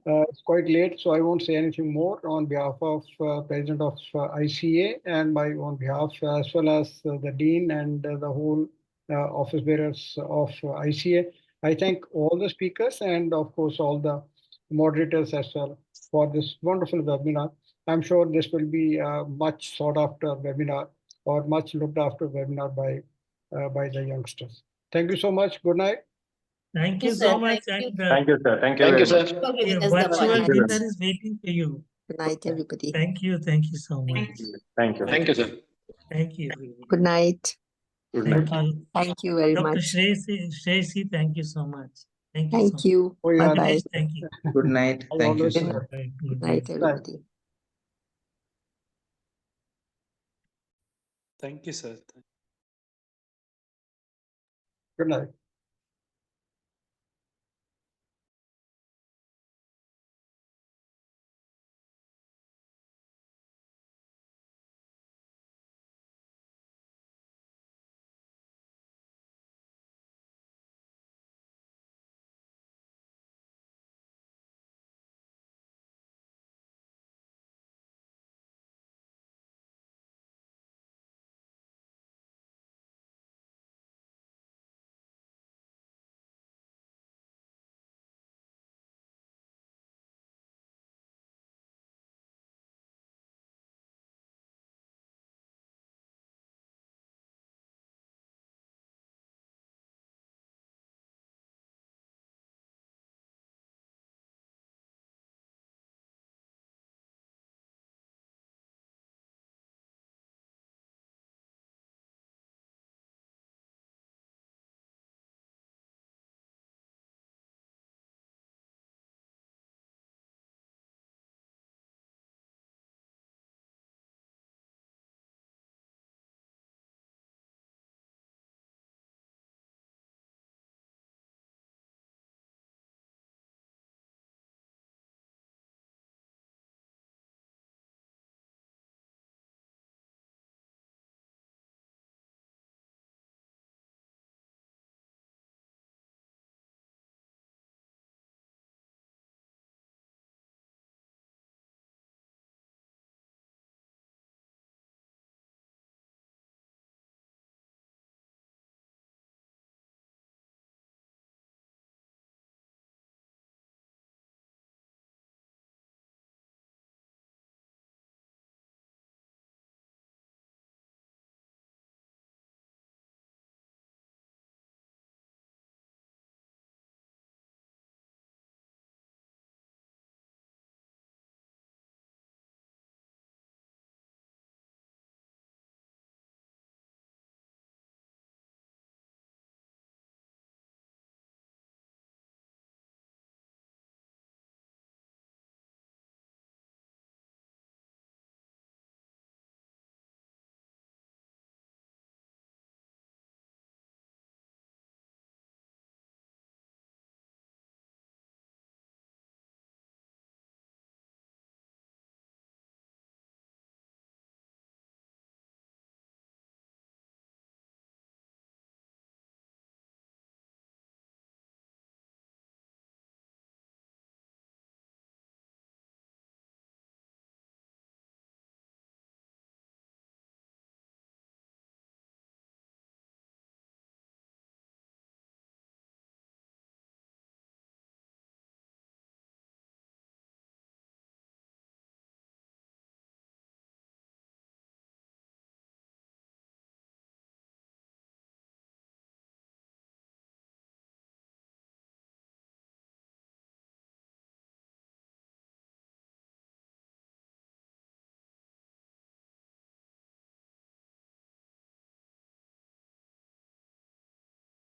It's quite late, so I won't say anything more on behalf of President of ICA and my own behalf, as well as the Dean and the whole office bearers of ICA. I thank all the speakers and of course all the moderators as well for this wonderful webinar. I'm sure this will be a much sought after webinar or much looked after webinar by the youngsters. Thank you so much. Good night. Thank you so much. Thank And Thank you, sir. Thank you Thank you, very much. sir. For giving us the virtual opportunity. dinner is waiting for you. Good night, everybody. Thank you. Thank you so much. Thank you. Thank you, sir. Thank you. Good night. Good night. Thank you. Thank you very Dr. much. Shreyasi, thank you so much. Thank you so Thank much. you. Oh, yeah. Bye-bye. Thank you. Good night. I Thank you, always sir. say- Right. Good night, everybody. Good night.